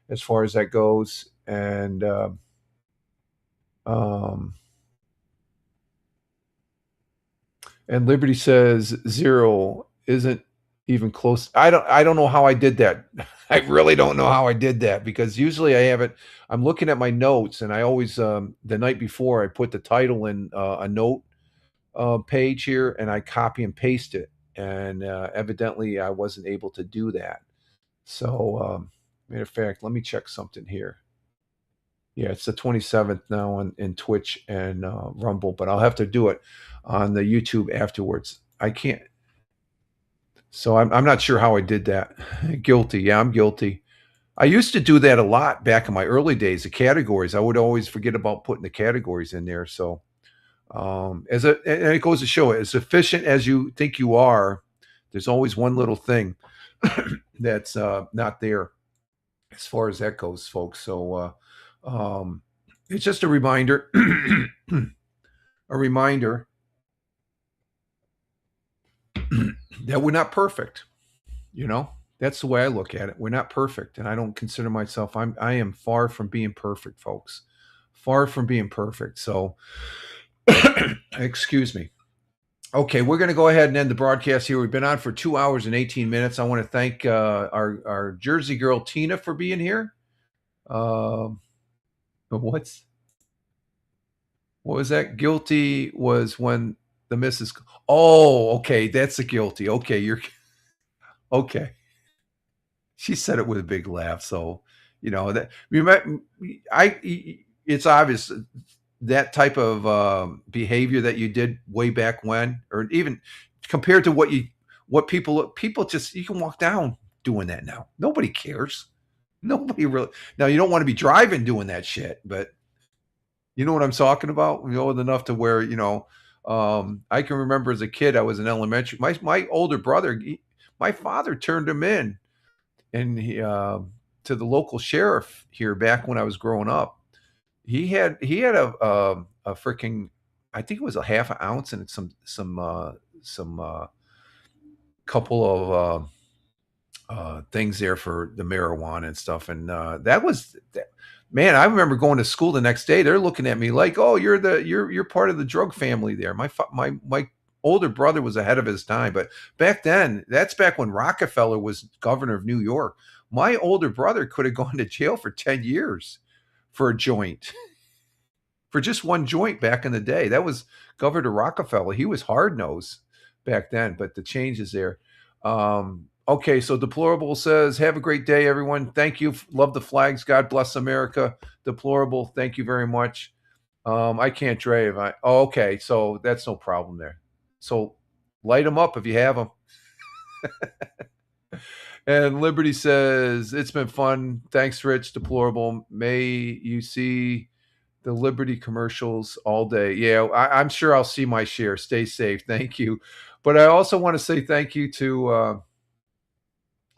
Speaker 1: as far as that goes, and Liberty says 0 isn't even close. I don't know how I did that. I really don't know how I did that, because usually I have it. I'm looking at my notes, and I always the night before I put the title in a note page here, and I copy and paste it. And evidently, I wasn't able to do that. So, matter of fact, let me check something here. Yeah, it's the 27th now in Twitch and Rumble, but I'll have to do it on the YouTube afterwards. I can't. So I'm not sure how I did that. Guilty. Yeah, I'm guilty. I used to do that a lot back in my early days. The categories, I would always forget about putting the categories in there. So, and it goes to show, as efficient as you think you are, there's always one little thing that's not there as far as that goes, folks. So, it's just a reminder, a reminder that we're not perfect. You know, that's the way I look at it. We're not perfect, and I don't consider myself. I am far from being perfect, folks. Far from being perfect. So, excuse me. Okay, we're going to go ahead and end the broadcast here. We've been on for 2 hours and 18 minutes. I want to thank our Jersey girl Tina for being here. What was that? Guilty was when the missus. Oh, okay, that's a guilty. Okay, you're okay. She said it with a big laugh. So, you know, that it's obvious that type of behavior that you did way back when, or even compared to what people just, you can walk down doing that now. Nobody cares. Nobody really. Now, you don't want to be driving doing that shit, but you know what I'm talking about? We're old enough to where, I can remember as a kid, I was in elementary. My older brother, my father turned him in, and he, to the local sheriff here back when I was growing up. He had a freaking, I think it was a half an ounce and some couple of things there for the marijuana and stuff. And man, I remember going to school the next day. They're looking at me like, "Oh, you're part of the drug family there." My older brother was ahead of his time, but back then, that's back when Rockefeller was governor of New York. My older brother could have gone to jail for 10 years for a joint, for just one joint back in the day. That was Governor Rockefeller. He was hard nosed back then, but the change is there. Okay, so Deplorable says, "Have a great day, everyone. Thank you. Love the flags. God bless America." Deplorable, thank you very much. I can't drive. Okay, so that's no problem there. So light them up if you have them. And Liberty says, "It's been fun. Thanks, Rich." Deplorable. May you see the Liberty commercials all day. Yeah, I'm sure I'll see my share. Stay safe. Thank you. But I also want to say thank you to,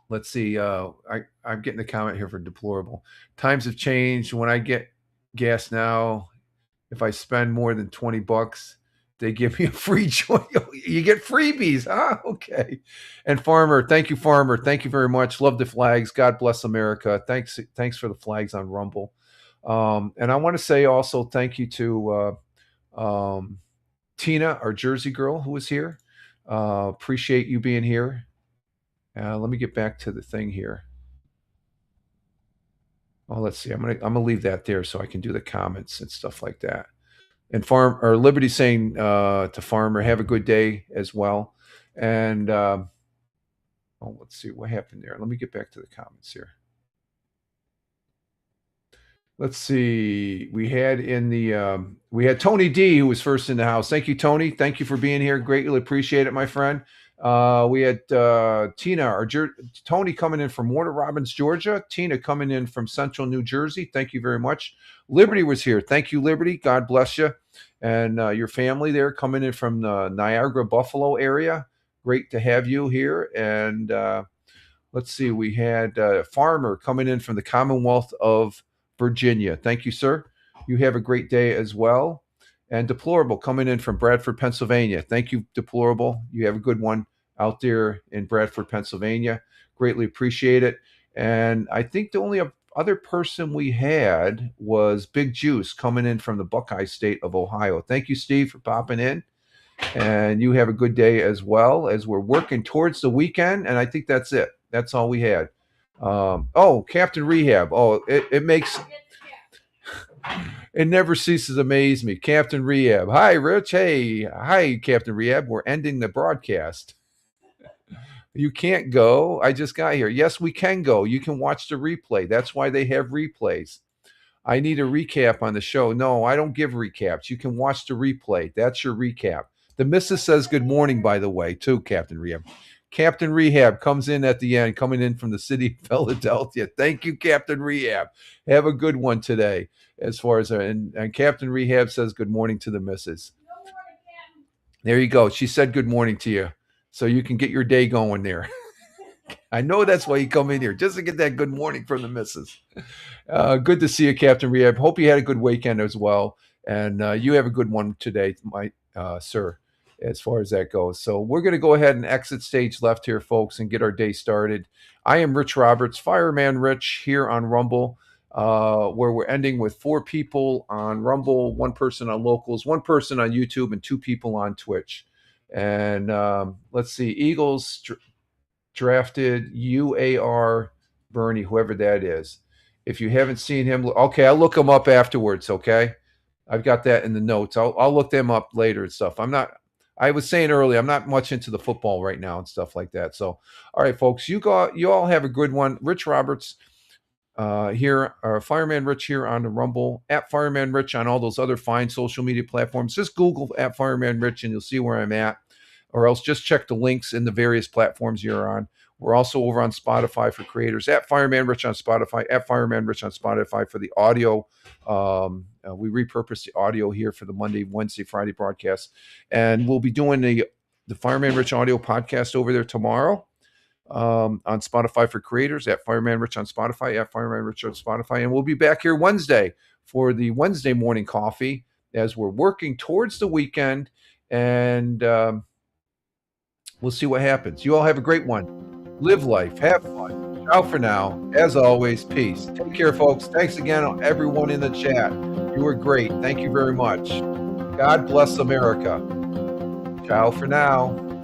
Speaker 1: let's see, I'm getting a comment here for Deplorable. "Times have changed. When I get gas now, if I spend more than $20, they give me a free joint." You get freebies, huh? Okay. And Farmer, thank you, Farmer. Thank you very much. Love the flags. God bless America. Thanks for the flags on Rumble. And I want to say also thank you to Tina, our Jersey girl, who was here. Appreciate you being here. Let me get back to the thing here. Oh, let's see. I'm gonna leave that there so I can do the comments and stuff like that. And Liberty saying to Farmer, "Have a good day as well." And let's see what happened there. Let me get back to the comments here. Let's see. We had Tony D, who was first in the house. Thank you, Tony. Thank you for being here. Greatly appreciate it, my friend. We had Tina, Tony coming in from Warner Robins, Georgia. Tina coming in from Central New Jersey. Thank you very much. Liberty was here. Thank you, Liberty. God bless you. And your family there coming in from the Niagara, Buffalo area. Great to have you here. And let's see. We had Farmer coming in from the Commonwealth of Virginia. Thank you, sir. You have a great day as well. And Deplorable coming in from Bradford, Pennsylvania. Thank you, Deplorable. You have a good one out there in Bradford, Pennsylvania. Greatly appreciate it. And I think the only other person we had was Big Juice coming in from the Buckeye State of Ohio. Thank you, Steve, for popping in. And you have a good day as well, as we're working towards the weekend. And I think that's it. That's all we had. Captain Rehab. It never ceases to amaze me. Captain Rehab. Hi, Rich. Hey. Hi, Captain Rehab. We're ending the broadcast. You can't go. I just got here. Yes, we can go. You can watch the replay. That's why they have replays. I need a recap on the show. No, I don't give recaps. You can watch the replay. That's your recap. The missus says good morning, by the way, too, Captain Rehab. Captain Rehab comes in at the end, coming in from the city of Philadelphia. Thank you, Captain Rehab. Have a good one today. As far as and Captain Rehab says good morning to the missus. There you go. She said good morning to you, so you can get your day going there. I know that's why you come in here, just to get that good morning from the missus. Good to see you, Captain Rehab. Hope you had a good weekend as well, and you have a good one today, my sir, as far as that goes. So we're going to go ahead and exit stage left here, folks, and get our day started. I am Rich Roberts, Fireman Rich, here on Rumble, where we're ending with 4 people on Rumble, 1 person on Locals, 1 person on YouTube, and 2 people on Twitch. And let's see, Eagles drafted UAR Bernie, whoever that is. If you haven't seen him, okay, I'll look him up afterwards, okay? I've got that in the notes. I'll look them up later and stuff. I was saying earlier, I'm not much into the football right now and stuff like that. So, all right, folks, you all have a good one. Rich Roberts here, Fireman Rich here on the Rumble, at Fireman Rich on all those other fine social media platforms. Just Google at Fireman Rich and you'll see where I'm at. Or else just check the links in the various platforms you're on. We're also over on Spotify for creators, at Fireman Rich on Spotify, at Fireman Rich on Spotify for the audio. We repurpose the audio here for the Monday, Wednesday, Friday broadcasts. And we'll be doing the Fireman Rich audio podcast over there tomorrow on Spotify for creators, at Fireman Rich on Spotify, at Fireman Rich on Spotify. And we'll be back here Wednesday for the Wednesday morning coffee as we're working towards the weekend. And we'll see what happens. You all have a great one. Live life. Have fun. Ciao for now. As always, peace. Take care, folks. Thanks again, everyone in the chat. You were great. Thank you very much. God bless America. Ciao for now.